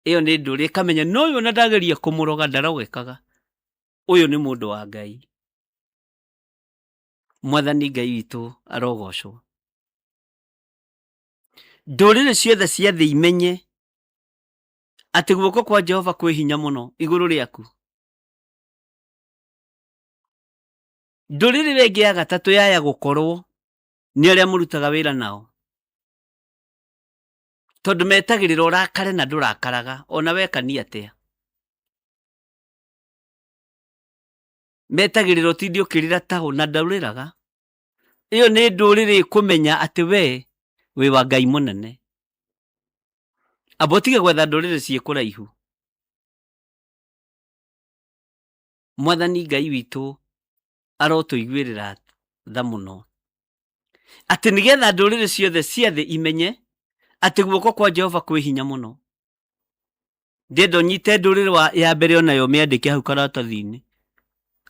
Ĩyo nĩ ndũrĩrĩ kamenya no ũyũ na ndageria kũmũroga ndarogekaga. Ũyũ nĩ mũndũ wa Ngai. Mwathani Ngai witũ arogocwo. Ndũrĩrĩ ciothe cia thĩ imenye atĩ guoko kwa Jehova kwĩ hinya mũno igũrũ rĩaku. Ndũrĩrĩ rĩngĩ ya gatatũ yaya gũkorwo nĩ arĩa mũrutaga wĩra nao, tondũ metagĩrĩra ũrakare na ndũrakaraga ona wekania atĩa. Metagĩrĩra ũtinde ũkĩrĩra tao na ndaurĩraga. Ĩyo nĩ ndũrĩrĩ kũmenya atĩ we wĩ wa Ngai mũnene. Amba ũtige gwetha ndũrĩrĩ ciĩ kũraihu. Mwathani Ngai witũ arotũiguĩrĩra tha mũno atĩ nĩgetha ndũrĩrĩ ciothe cia thĩ imenye atĩ guoko kwa Jehova kwĩ hinya mũno. Ndĩenda ũnyite ndũrĩrĩ ya mbere onayo mĩandĩke hau karatathi-inĩ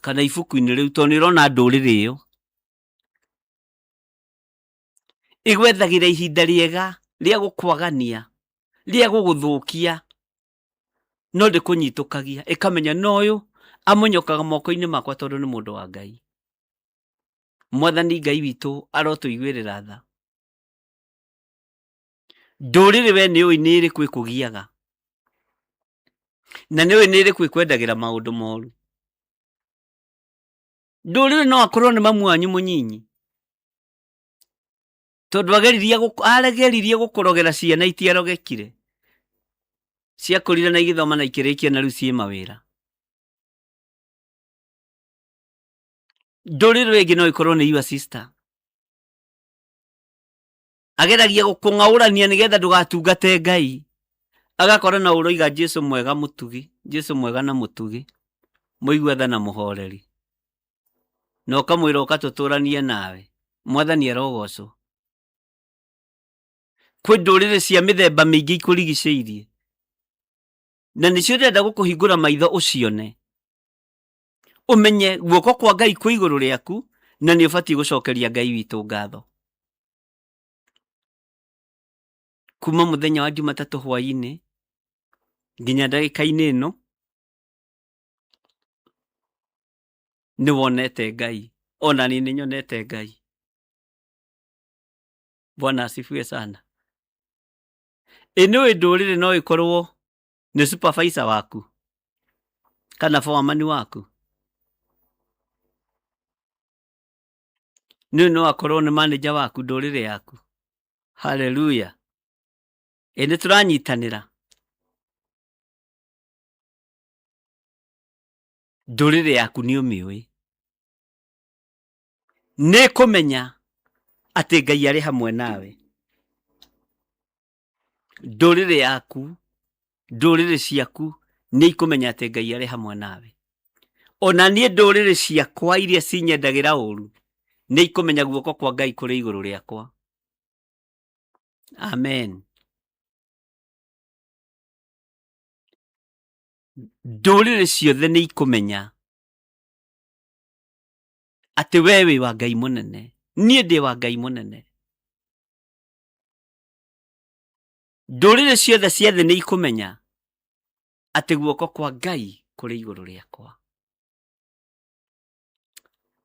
kana ibuku-inĩ rĩu, tondũ nĩũrona ndũrĩrĩ ĩyo igwethagĩra ihinda rĩega rĩa gũkwagania, rĩa gũgũthũkia, no ndĩkũnyitũkagia. Ĩkamenya no ũyũ amonyokaga moko-inĩ makwa tondũ nĩ mũndũ wa Ngai. Mwathani Ngai witũ arotũiguĩrĩra tha. Ndũrĩrĩ we nĩũĩ nĩ ĩrĩkũ ĩkũgiaga na nĩũĩ nĩ ĩrĩkũ ĩkwendagĩra maũndũ moru. Ndũrĩrĩ no akorwo nĩ mamu wanyu mũnyinyi, tondũ ageririe gũkũrogera ciana itiarogekire, ciakũrire na igĩthoma na ikĩrĩkia na rĩu ciĩ mawĩra. Ndũrĩrĩ rĩngĩ no ikorwo nĩ your sister, ageragia gũkũng'aũrania nĩgetha ndũgatungate Ngai, agakora na ũroiga Jesũ mwega mũtugi, Jesũ mwega na mũtugi, mũigua tha na mũhoreri, na ũkamwĩra ũkatũtũranie nawe. Mwathani arogocwo. Kwĩ ndũrĩrĩ cia mĩthemba mĩingĩ ikũrigicĩirie na nĩcio ndĩrenda gũkũhingũra maitho ũcione, ũmenye guoko kwa Ngai kwĩ igũrũ rĩaku na nĩ ũbatiĩ gũcokeria Ngai witũ ngatho. Kuma mũthenya wa Jumatatũ hwaĩ-inĩ nginya ndagĩka-inĩ ĩno nĩ wonete Ngai, ona niĩ nĩ nyonete Ngai. Bwana asifiwe sana. Nĩũĩ ndũrĩrĩ no ĩkorwo nĩ supervisor waku kana foreman waku. Nĩũĩ no akorwo nĩ manager waku ndũrĩrĩ yaku. Hallelujah. Nĩ tũranyitanĩra. Ndũrĩrĩ yaku nĩ ũmĩũĩ, nĩ kũmenya atĩ Ngai arĩ hamwe nawe. Ndũrĩrĩ yaku, ndũrĩrĩ ciaku nĩ ikũmenya atĩ Ngai arĩ hamwe nawe. Ona niĩ ndũrĩrĩ ciakwa iria cinyendagĩra ũru nĩ ikũmenya guoko kwa Ngai kũrĩ igũrũ rĩakwa. Amen. Ndũrĩrĩ ciothe nĩ ikũmenya atĩ we wĩ wa Ngai mũnene, niĩ ndĩ wa Ngai mũnene. Ndũrĩrĩ ciothe cia thĩ nĩ ikũmenya atĩ guoko kwa Ngai kũrĩ igũrũ rĩakwa.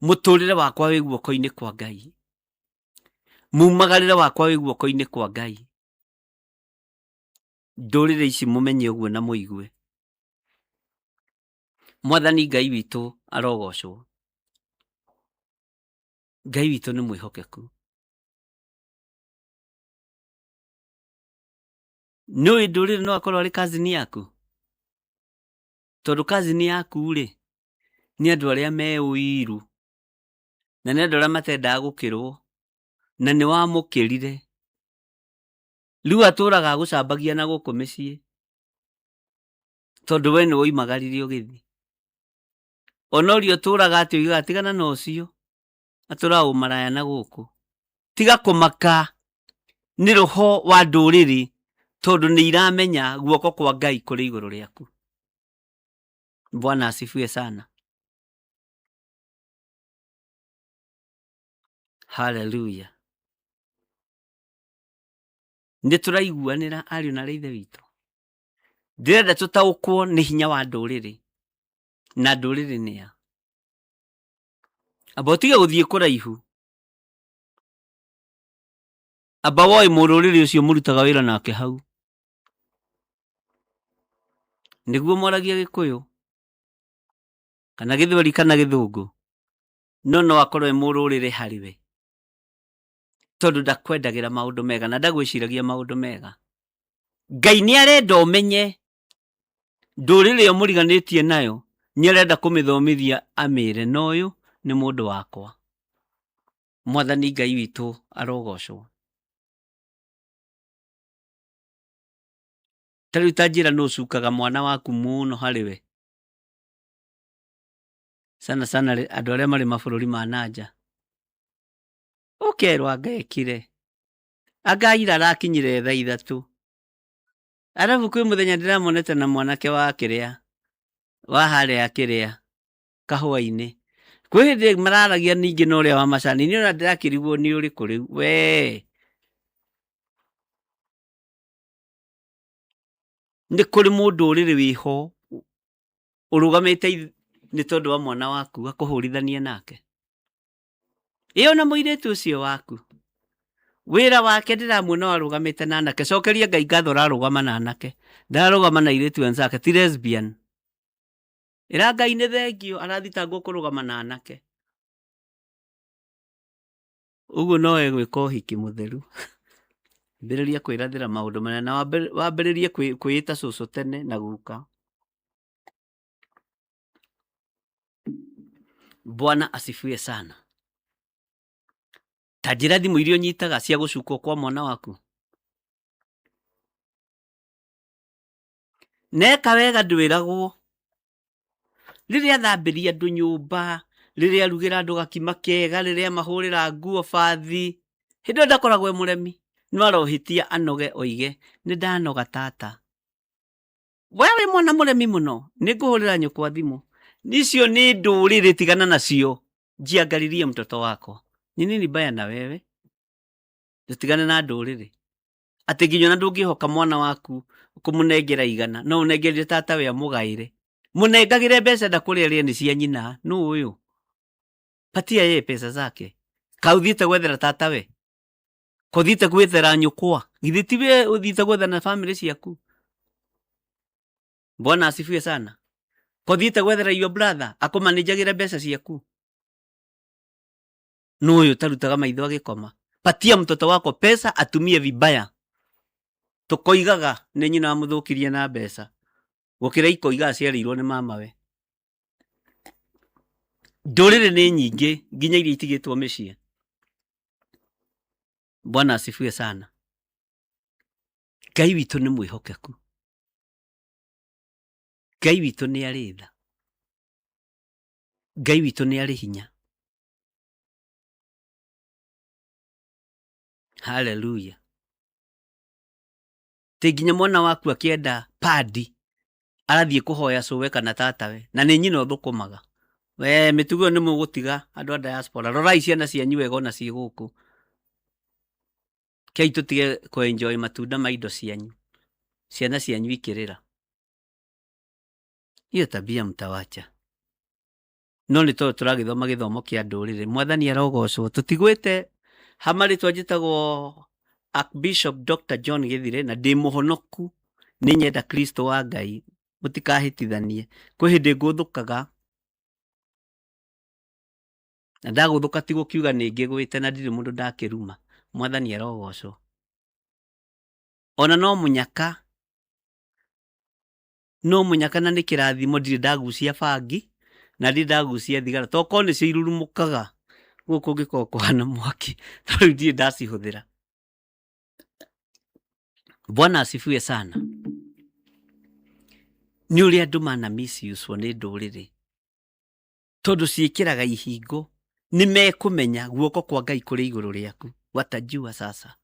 Mũtũrĩre wakwa wĩ guoko-inĩ kwa Ngai, mumagarĩre wakwa wĩ guoko-inĩ kwa Ngai. Ndũrĩrĩ ici mũmenye ũguo na mũigue. Mwathani Ngai witũ arogocwo. Ngai witũ nĩ mwĩhokeku. Nĩũĩ ndũrĩrĩ no akorwo arĩ kazini yaku, tondũ kazini yaku-rĩ nĩ andũ arĩa me ũiru na nĩ andũ arĩa matendaga gũkĩrwo na nĩ wamũkĩrire, rĩu atũraga gũcambagia na gũkũ mĩciĩ tondũ we nĩ woimagaririe ũgĩthiĩ. onorio turaga atio igatigana na ucio atura umaraya na guku tiga kumaka ni roho wa nduriri tondu ni iramenya guoko kwa Ngai kuri iguru riaku. Bwana asifiwe sana. Hallelujah. Nituraiguanira ariu na reithe witu. Ndirenda tutaukwo ni hinya wa nduriri na nduriri nia abotiga guthie kuraihu aba woi mururiri ucio murutaga wira nake hau niguo moragia Gikuyu kana Githweri kana Githungu no akorwe mururiri hariwe tondu ndakwendagira maundu mega na ndagwiciragia maundu mega. Ngai ni arenda umenye nduriri yo muriganitie nayo ni arenda kumithomithia amire noyu ni mundu wakwa. Mwathani Ngai witu arogocwo. Tariu tanjira no cukaga mwana waku muno hariwe sana andu aria mari mabururi ma nanja ukerwa ngekire agaira arakinyire thaa 3 arabu kwi muthenya ndiramonete na mwanake wa kiria wa haria kiria kahua-ini kwi hindi mararagia ningi no ria wa macani ni ona ndirakirigwo ni uri kuri we ni kuri mundu uriri wiho urugamite ni tondu wa mwana waku akuhurithania nake iyo na muiritu ucio waku wira wake ndiramuona arugamite na nake cokeria Ngai ngatho rarugama na nake ndarugama na iritu wenzake ti lesbian ira Ngai ni thengio arathitangwo kurugama na nake uguo no egwika uhiki mutheru mbiriria kwirathira maundu manene na wambiririe kwita cucu tene na guka. Bwana asifiwe sana. Tajira thimu irio nyitaga cia gucukwo kwa mwana waku neka wega ndwiragwo riria thambiria andu nyumba riria rugira andu gakima kega riria mahurira nguo bathi hindo ndakoragwo muremi no arohitia anoge oige ni ndanoga tata wewe mwana muremi muno ninguhurira nyukwa thimu nicio ni nduriri tigana nacio jiangalirie mtoto wako ni nini baya na wewe tutigane na nduriri ati nginya ndungihoka mwana waku kumunengera igana no unengerire tata we amugaire munengagire mbeca ndakuria ria ni cia nyina no uyu patia ye pesa zake kauthiite gwethera tata we kuthite gwethera nyukwa githitiwe uthite gwethera na family ciaku. Bwana asifiwe sana. Kuthite gwethera your brother akumanijagire mbeca ciaku no uyu tarutaga maitho agikoma patia mtoto wako pesa atumie vibaya tukoigaga ni nyina amuthukirie na mbeca gukira ikoiga aciarirwo ni mama we. Nduriri ni nyingi nginya iria itigitwo micii. Bwana asifiwe sana. Ngai witu ni mwihokeku. Ngai witu ni ari tha. Ngai witu ni ari hinya. Hallelujah. Teginya mwana waku akienda padi arathie kuhoya cuwe kana tatawe na ni nyina uthukumaga we mitugo ni mugutiga andu a diaspora rorai ciana cianyu wega ona ci guku kei tutige ku enjoy matunda ma indo cianyu ciana cianyu ikirira iyo tabia mtawacha no ni to turagithoma githomo kia ndurire mwathani arogocwo tutigwite hamari twajitagwo Archbishop Dr. John Githire na ndi muhonoku ni nyenda Kristo wa Ngai mutikahitithanie kwi hindi nguthukaga na ndaguthuka ti gukiuga ningi gwite na ndiri mundu ndakiruma mwathani arogocwo ona no munyaka na ni kirathimo ndiri ndagucia bangi na ndiri ndagucia thigara toko ni cirurumukaga guku ngiko kuhana mwaki tari ndiri ndacihuthira. Bwana asifiwe sana. Ni uri andu mana misuse ni nduriri tondu ciikiraga ihingo nimekumenya guoko kwa Ngai kuri iguru riaku. Watajua sasa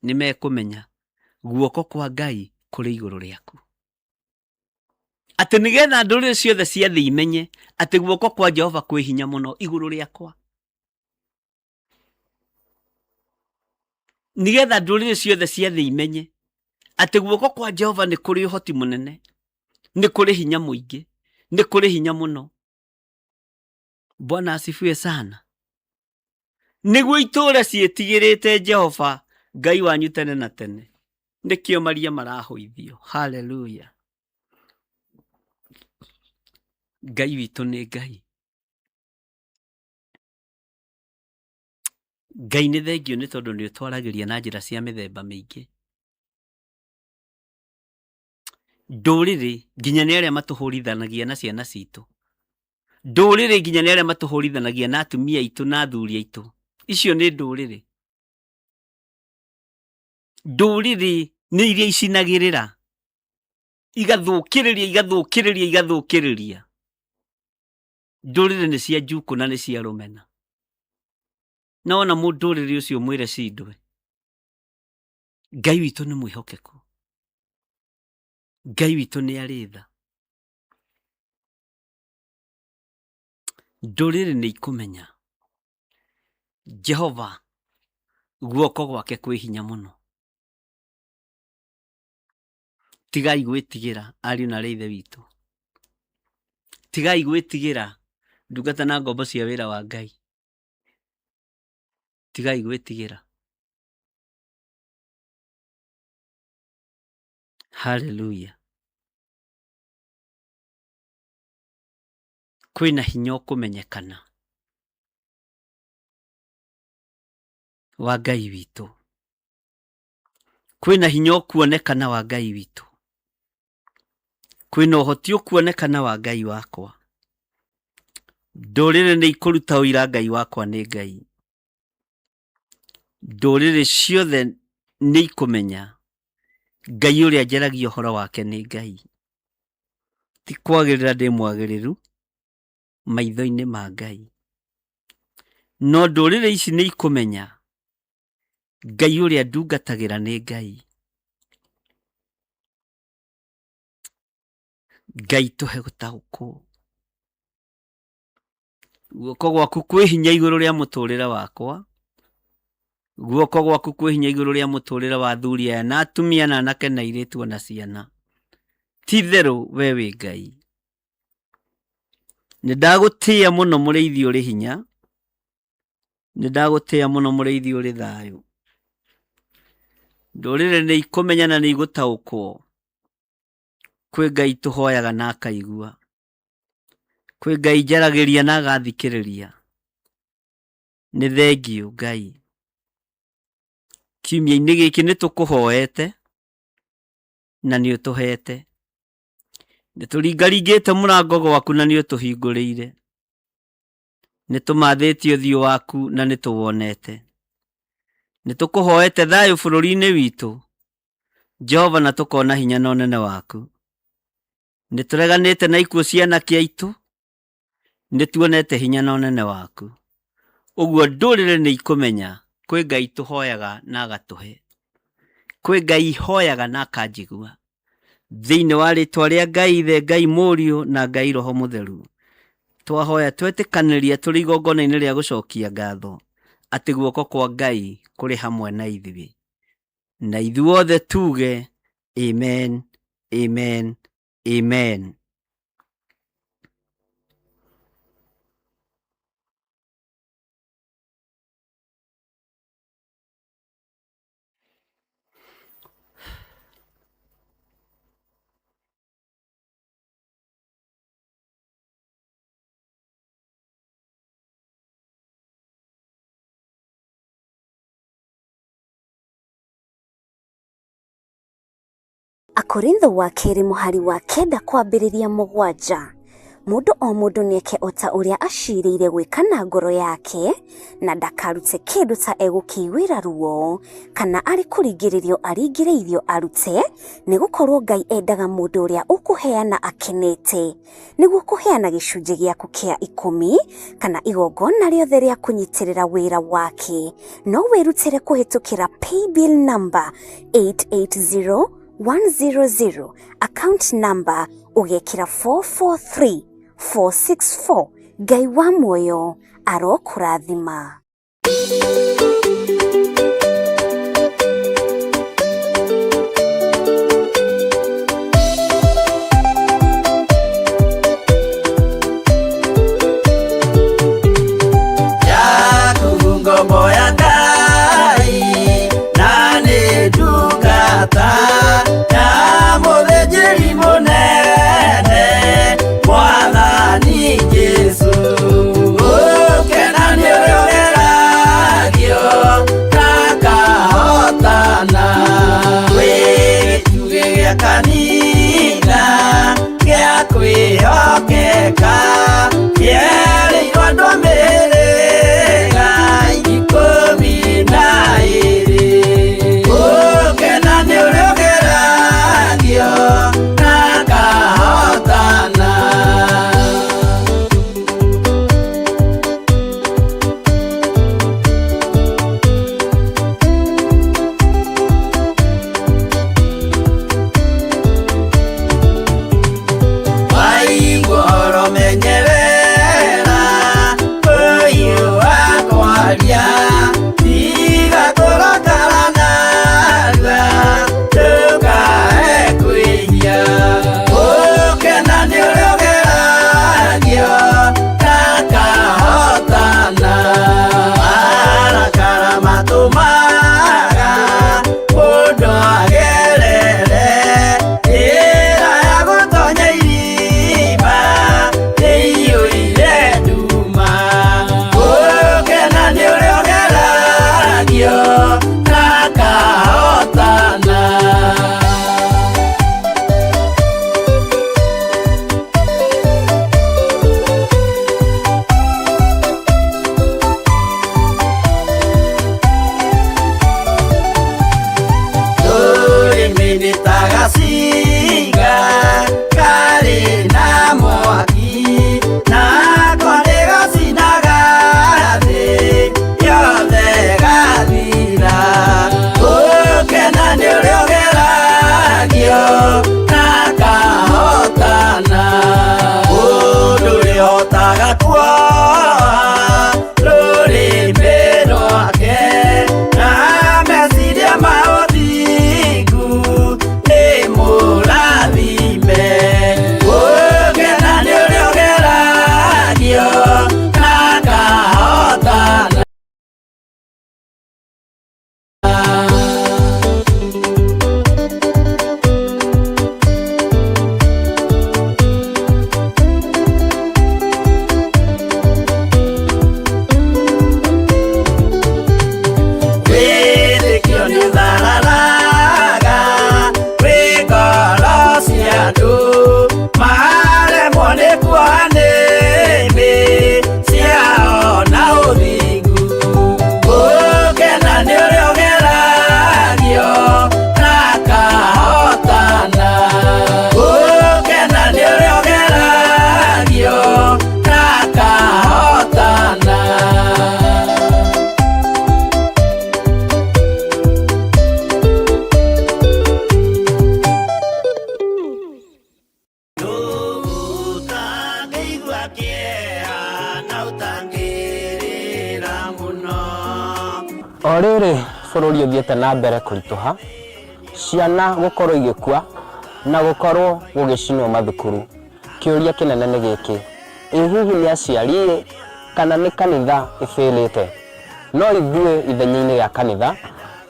nimekumenya guoko kwa Ngai kuri iguru riaku. Ati nigetha ndurire ciothe cia thĩ imenye ati guoko kwa Jehova kwĩ hinya muno iguru riakwa. Nigetha ndurire ciothe cia thĩ imenye ati guoko kwa Jehova ni kuri uhoti munene, ni kuri hinya muingi, ni kuri hinya muno. Bwana asifiwe sana. Niguo iture cietigirite Jehova Ngai wanyu tene na tene. Nikio Maria marahoithio. Hallelujah. Ngai witu ni Ngai. Ngai nĩ thengio nĩ tondũ nĩ ũtwaragĩria na njĩra cia mĩthemba mĩingĩ. Ndũrĩrĩ nginya nĩ arĩa matũhũrithanagia na ciana citũ. Ndũrĩrĩ nginya nĩ arĩa matũhũrithanagia na atumia aitũ na athuri aitũ. Icio nĩ ndũrĩrĩ. Ndũrĩrĩ nĩ iria icinagĩrĩra igathũkĩrĩria. Ndũrĩrĩ nĩ cia njuku na nĩ cia rũmena. Naona mũndũrĩrĩ ũcio mwĩre cindwe. Ngai witũ nĩ mwĩhokeku. Ngai witũ nĩ arĩ tha. Ndũrĩrĩ nĩ ikumenya Jehova guoko gwake kwĩ hinya mũno. Tigai gwĩtigĩra ariũ na ithe witũ. Tigai gwĩtigĩra ndungata na ngombo cia wĩra wa Ngai. Tigai gwĩtigĩra. Hallelujah. Kwĩna hinya ũkũmenyekana wa Ngai witũ. Kwĩna hinya ũkuonekana wa Ngai witũ. Kwĩna ũhoti ũkuonekana wa Ngai wakwa. Ndũrĩrĩ nĩ ikũruta ũira Ngai wakwa nĩ Ngai. Ndũrĩrĩ ciothe nĩ ikũmenya Ngai ũrĩa njaragia ũhoro wake nĩ Ngai. Ti kwagĩrĩra ndĩ mwagĩrĩru maitho-inĩ ma Ngai. No ndũrĩrĩ ici nĩ ikũmenya Ngai ũrĩa ndungatagĩra nĩ Ngai. Ngai tũhe gũtaũkwo. Guoko gwaku kwĩ hinya igũrũ rĩa mũtũrĩre wakwa. Guoko gwaku kwĩ hinya igũrũ rĩa mũtũrĩre wa athuri aya na atumia na anake na airĩtu na ciana. Ti therũ we wĩ Ngai. Nĩ ndagũtĩĩa mũno mũrĩithi ũrĩ hinya. Nĩ ndagũtĩĩa mũno mũrĩithi ũrĩ thayũ. Ndũrĩrĩ nĩ ikũmenya na nĩ igũtaũkwo. Kwĩ Ngai tũhoyaga na akaigua. Kwĩ Ngai njaragĩria na agathikĩrĩria. Nĩ thengio Ngai. Kiumia-inĩ gĩkĩ nĩ tũkũhoete na nĩ ũtũhete. Nĩ tũringaringĩte mũrango gwaku na nĩ ũtũhingũrĩire. Nĩ tũmathĩtie ũthiũ waku na nĩ tũwonete. Nĩ tũkũhoete thayũ bũrũri-inĩ witũ Jehova, na tũkona hinya na ũnene waku. Nĩ tũreganĩte na ikuũ cia anake aitũ. Nĩ tuonete hinya na ũnene waku. Ũguo ndũrĩrĩ nĩ ikũmenya kwĩ Ngai tũhoyaga na agatũhe. Kwĩ Ngai hoyaga na akanjigua. Thĩinĩ wa rĩtwa rĩa Ngai Ithe, Ngai Mũriũ na Ngai Roho Mũtheru, twahoya twetĩkanĩria tũrĩ igongona-inĩ rĩa gũcokia ngatho atĩ guoko kwa Ngai kũrĩ hamwe na ithuĩ. Na ithuothe tuge amen, amen, amen. Akorintho wa kerĩ mũhari wa 9 kwambĩrĩria 7. mundu o mundu nieke ota uria aciriire gwika na ngoro yake na ndakarute kindu ta egukiwira ruo kana ari kuringiririo aringiririo arute nigukorwo Ngai endaga mundu uria ukuheana akenete niguo kuheana gicunji giaku kia 10 kana igongona riothe ria kunyitirira wira wake no wirutire kuhitukira paybill number 880100 account number ugekira 443464 Ngai wa muoyo arokurathima. Moya Ngai nani dukata ya muthĩnjĩri mũnene Mwathani Jesũ ũkenani ũrĩa ũgeragio ndakahotana gĩtugĩ gĩa kanitha gĩa kwĩhokeka kĩerĩirwo andũ a mĩhĩrĩga ikũmi na ĩrĩ ũkenani ũrĩa ũgeragio ndakahotana. Waigua ũhoro menyerera ũyũ wa kwaria tiga kũrakara narua ndũkae kwĩhia ũkenani ũrĩa ũgeragio ndakahotana marakara matũmaga mũndũ agerere njĩra ya gũtonya irima ĩiyũire nduma ũkenani ũrĩa ũgeragio ndakahotana. Rũrĩmĩ nĩ ta gacinga karĩ na mwaki nako nĩ gacinaga thĩ yothe gathira ũkenani ũrĩa ũgeragio ndakahotana mũndũ ũrĩhotaga kuoha rũrĩmĩ rwake na meciria ma ũthingu nĩ mũrathime ũkenani ũrĩa ũgeragio ndakahotana. Wĩtĩkio nĩ ũthararaga wĩ ngoro cia andũ maremwo nĩ kuoha nĩmĩ ciao na ũthingu ũkenani ũrĩa ũgeragio ndakahotana ũkenani ũrĩa ũgeragio ndakahotana. Ũtangĩigua kĩeha na ũtangĩrĩra mũno. O rĩrĩ bũrũri ũthiĩte na mbere kũritũha, ciana gũkorwo igĩkua na gũkorwo gũgĩcinwo mathukuru, kĩũria kĩnene nĩ gĩkĩ: ĩ hihi nĩ aciari kana nĩ kanitha ĩbĩrĩte? No ithuĩ ithenya-inĩ rĩa kanitha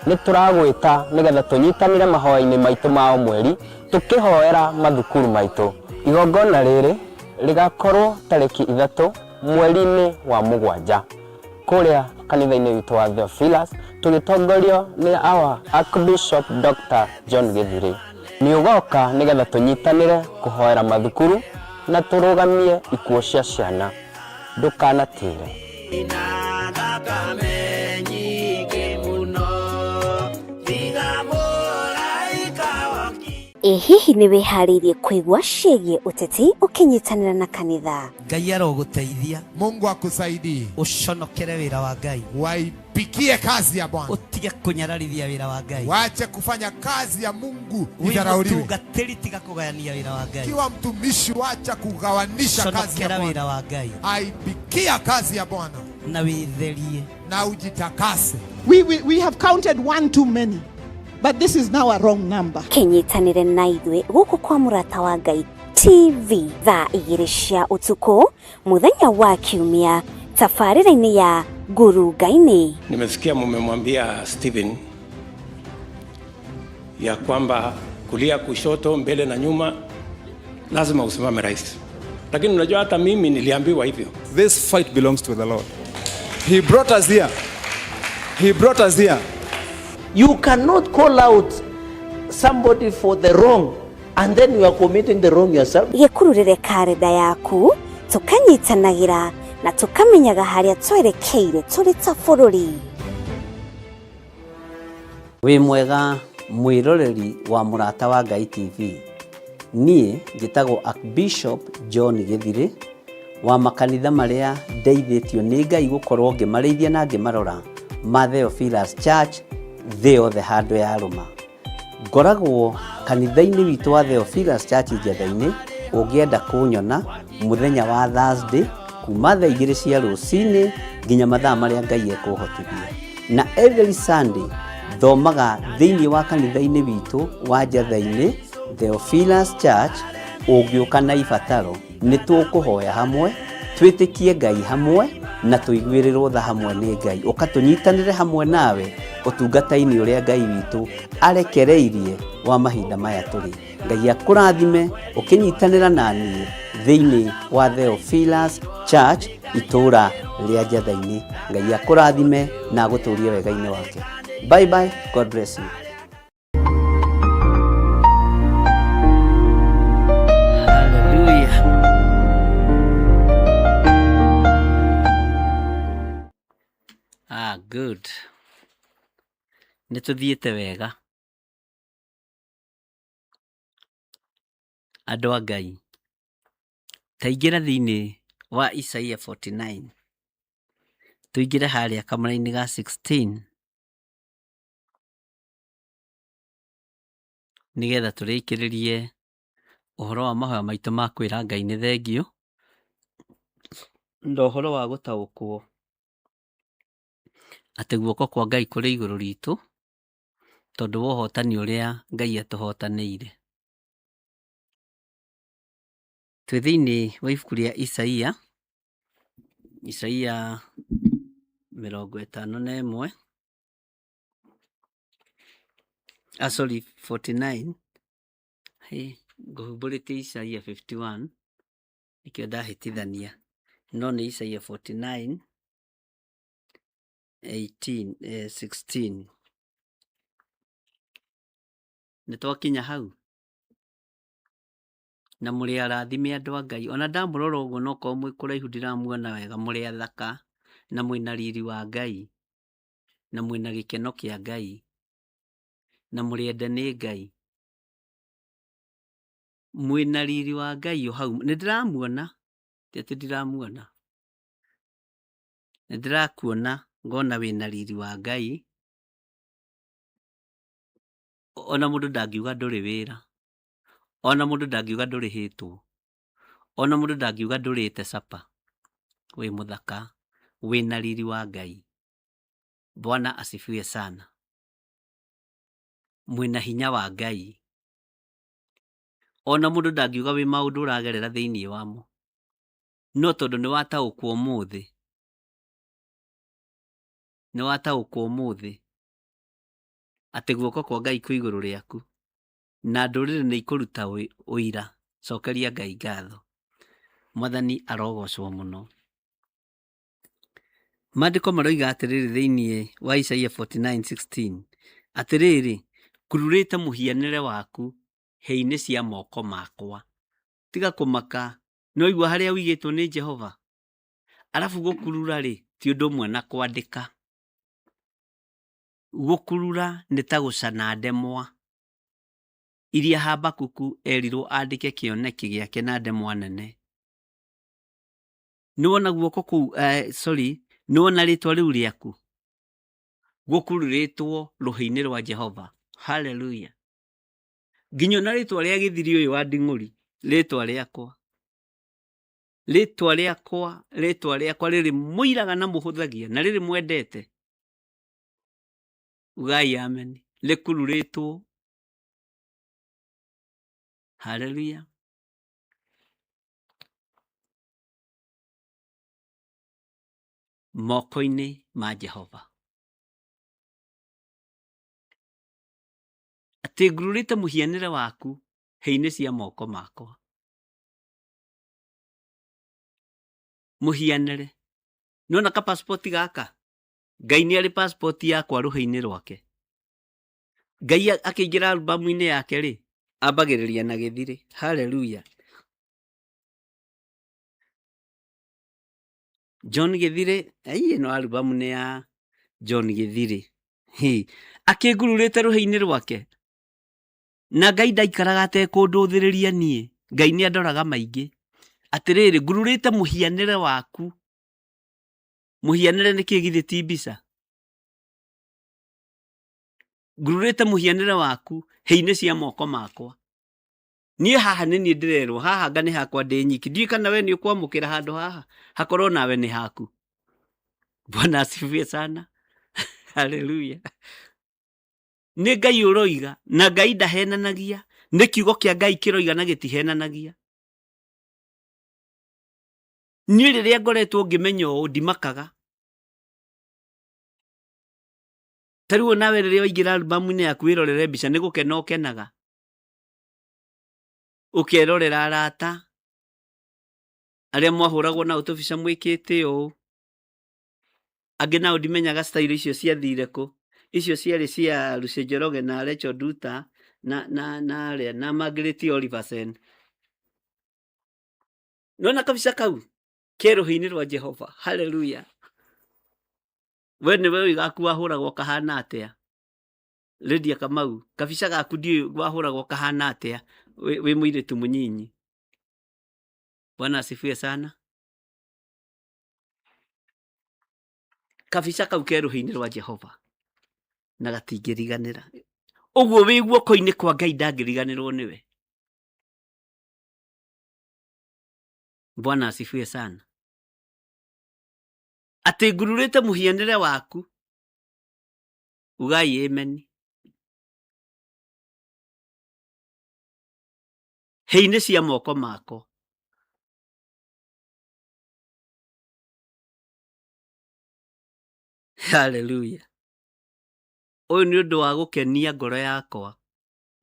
nĩ tũragwĩta nĩgetha tũnyitanĩre mahoya-inĩ maitũ ma o mweri tũkĩhoera mathukuru maitũ. Igongona rĩrĩ rĩgakorwo tarĩki 3 mweri-inĩ wa 7 kũrĩa kanitha-inĩ witũ wa Theophilus tũgĩtongorio nĩ our Archbishop Dr. John Githiri. Nĩ ũgoka nĩgetha tũnyitanĩre kũhoera mathukuru na tũrũgamie ikuũ cia ciana ndũkanatĩre. Hihi nĩ wĩharĩirie kũigua ciĩgiĩ ũteti ũkĩnyitanĩra na kanitha? Ngai arogũteithia. Mungu akusaidie. Ũconokere wĩra wa Ngai. Waipikie kazi ya Bwana. Utige kunyararithia wĩra wa Ngai. Waache kufanya kazi ya Mungu idharauliwe. Mũtungatĩri tiga kũgayania wĩra wa Ngai. Kiwa mtumishi wacha kugawanisha kazi ya Bwana. Wĩra wa Ngai. Aipikia kazi ya Bwana. Na wĩtherie. Na ujitakase. We have counted one too many. But this is now a wrong number. Kenyitanire na ithuĩ gũkũ kwa Mũrata wa Ngai TV thaa 2 cia ũtukũ mũthenya wa Kiumia tabarĩra-inĩ ya Nguru Ngai-nĩ. Nimesikia mmemwambia Stephen ya kwamba kulia, kushoto, mbele na nyuma lazima usimame rais. Lakini unajua hata mimi niliambiwa hivyo. This fight belongs to the Lord. He brought us here. He brought us here. You cannot call out somebody for the wrong and then you are committing the wrong yourself. Gĩkururĩre karenda yaku tũkanyitanagĩra na tũkamenyaga harĩa twerekeire tũrĩ ta bũrũri. Wĩ mwega mwĩroreri wa Mũrata wa Ngai TV. Niĩ njĩtagwo Archbishop John Gĩthirĩ wa makanitha marĩa ndeithĩtio nĩ Ngai gũkorwo ngĩmarĩithia na ngĩmarora ma Theophilus Church thĩ yothe handũ ya Arũma. Ngoragwo kanitha-inĩ witũ wa Theophilus Church Njatha-inĩ. Ũngĩenda kũnyona mũthenya wa Thursday kuma thaa 2 cia rũcinĩ nginya mathaa marĩa Ngai ekũhotithia. Na every Sunday thomaga thĩinĩ wa kanitha-inĩ witũ wa Njatha-inĩ Theophilus Church. Ũngĩũka na ibataro nĩ tũkũhoya hamwe, twĩtĩkie Ngai hamwe na tũiguĩrĩrwo tha hamwe nĩ Ngai. Ũkatũnyitanĩre hamwe nawe ũtungata-inĩ ũrĩa Ngai witũ arekereirie wa mahinda maya tũrĩ. Ngai akũrathime ũkĩnyitanĩra na niĩ thĩinĩ wa Theophilus Church itũũra rĩa Njatha-inĩ. Ngai akũrathime na agũtũũrie wega-inĩ wake. Bye bye. God bless you. Good. Nĩtũthiĩte wega. Andũ a Ngai. Taingĩra thĩinĩ wa Isaiah 49. Tũingĩre harĩa kamũra-inĩ ga 16. Nĩgetha tũrĩkĩrĩrie ũhoro wa mahoya maitũ ma kwĩra Ngai nĩ thengio. Na ũhoro wa gũtaũkwo atĩ guoko kwa Ngai kũrĩ igũrũ ritũ tondũ wa ũhotani ũrĩa Ngai atũhotanĩire. Twĩ thĩinĩ wa ibuku rĩa Isaia 51 sorry 49. Ngũhumbũrĩtie Isaia 51 nĩkĩo ndahĩtithania, no nĩ Isaia 49 16. Nĩtwakinya hau na mũrĩ arathime andũ a Ngai. Ona ndamũrora ũguo no korwo mwĩ kũraihu ndiramuona wega, mũrĩ athaka na mwĩna riri wa Ngai na mwĩna gĩkeno kĩa Ngai na mũrĩ ende nĩ Ngai. Mwĩna riri wa Ngai o hau. Nĩndĩramuona, ti atĩ ndiramuona, nĩndĩrakuona ngona wĩna riri wa Ngai. Ona mũndũ ndangiuga ndũrĩ wĩra, ona mũndũ ndangiuga ndũrĩhĩtwo, ona mũndũ ndangiuga ndũrĩte capa. Wĩ mũthaka, wĩna riri wa Ngai. Bwana asifiwe sana. Mwĩna hinya wa Ngai. Ona mũndũ ndangiuga wĩ maũndũ ũragerera thĩinĩ wamo, no tondũ nĩwataũkwo ũmũthĩ, nĩwataũkwo ũmũthĩ atĩ guoko kwa Ngai kwĩ igũrũ rĩaku na ndũrĩrĩ nĩikũruta ũira. Cokeria Ngai ngatho. Mwathani arogocwo mũno. Maandĩko maroiga atĩrĩrĩ thĩinĩ wa Isaia 49:16 atĩrĩrĩ, kururĩte mũhianĩre waku hĩ-inĩ cia moko makwa. Tiga kũmaka no igua haria wigitwo ni Jehova. Alafu gukurura ri ti undu mwe na kwandika. Gukurura ni ta gucana ndemwa iria Habakuku erirwo andike kioneki giake na ndemwa nene. Niwona guoko kuu niwona ritwa riu riaku gukururitwo ruhi-ini rwa Jehova. Hallelujah. Nginya na ritwa ria githiri uyu wa nding'uri, ritwa riakwa riri muiraga na muhuthagia na riri mwendete. Ugai amen. Rikururitwo. Hallelujah. Moko-ini ma Jehova. Ati ngururite muhianire waku hei-ini cia moko makwa. Muhianire. Nona ka passport gaka. Ngai ni ari passport yakwa ruhi-ini rwake. Ngai akiingira albumu-ini yake ri ambagiriria na githiri. Hallelujah. John Githire, no albumu ni ya John Githire. Akingururite ruhi-ini rwake. Na Ngai ndaikaraga atekunduthiriria nie. Ngai ni andoraga maingi. Atiriri ngururite muhianire waku. Muhianire ni kigithi ti mbica. Ngururite muhianire waku hei-ini cia moko makwa. Nie haha ni nie ndirerwo haha nga ni hakwa ndi nyiki. Ndii kana we ni ukwamukira handu haha hakorwo nawe ni haku. Bwana asifiwe sana. Hallelujah. Ni Ngai uroiga na Ngai ndahenanagia. Ni kiugo kia Ngai kiroiga na gitihenanagia. Ni riria ngoretwo ngimenya uu ndimakaga. Tariu nawe riria waingira albumu-ini yaku wirorere mbica ni gukena ukenaga. Ukerorera arata aria mwahuragwo na utubica mwikite uu. Angi nao ndimenyaga style icio ciathire ku. Icio ciari cia Lucy Njoroge na Rachel Duta na Margaret Oliversen. Nona kabisa kau keruhi-ini rwa Jehova. Hallelujah. We ni we gaku wahuragwo kahana atia. Lydia Kamau, kabisa gaku ndi wahuragwo kahana atia. We muiritu munyinyi. Bwana asifiwe sana. Kabisa kau keruhi-ini rwa Jehova. Na gatingiriganira. Uguo wi guoko-ini kwa Ngai ndangiriganirwo niwe. Bwana asifiwe sana. Ati ngururite muhianire waku. Ugai amen. Hei-ini cia moko mako. Hallelujah. Uyu ni undu wa gukenia ngoro yakwa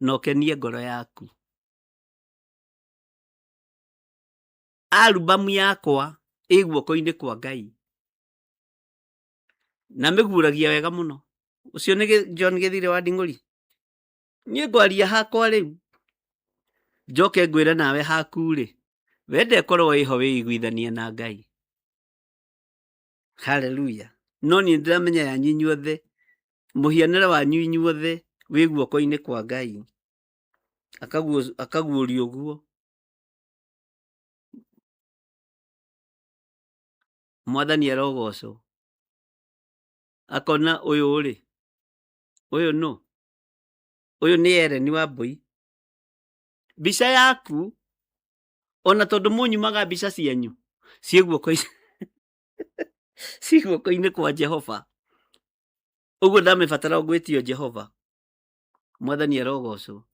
na ukenie ngoro yaku. Albumu yakwa ĩ guoko-ini kwa Ngai na miguragia wega muno. Ucio ni John Githire wa Nding'uri. Nie ngwaria hakwa riu njoke ngwire nawe haku ri we ndekorwo iho wiguithania na Ngai. Hallelujah. No ni ndiramenya yanyu inyuothe muhianire wanyu inyuothe wi guoko-ini kwa Ngai. Akaguurio guo. Mwathani arogocwo. Akona uyu ri uyu no. Uyu ni Ellen Wambui. Mbica yaku ona tondu munyumaga mbica cianyu cie guoko-ini cie guoko-ini kwa Jehova. Uguo ndamibatara gwitio Jehova. Mwathani arogocwo.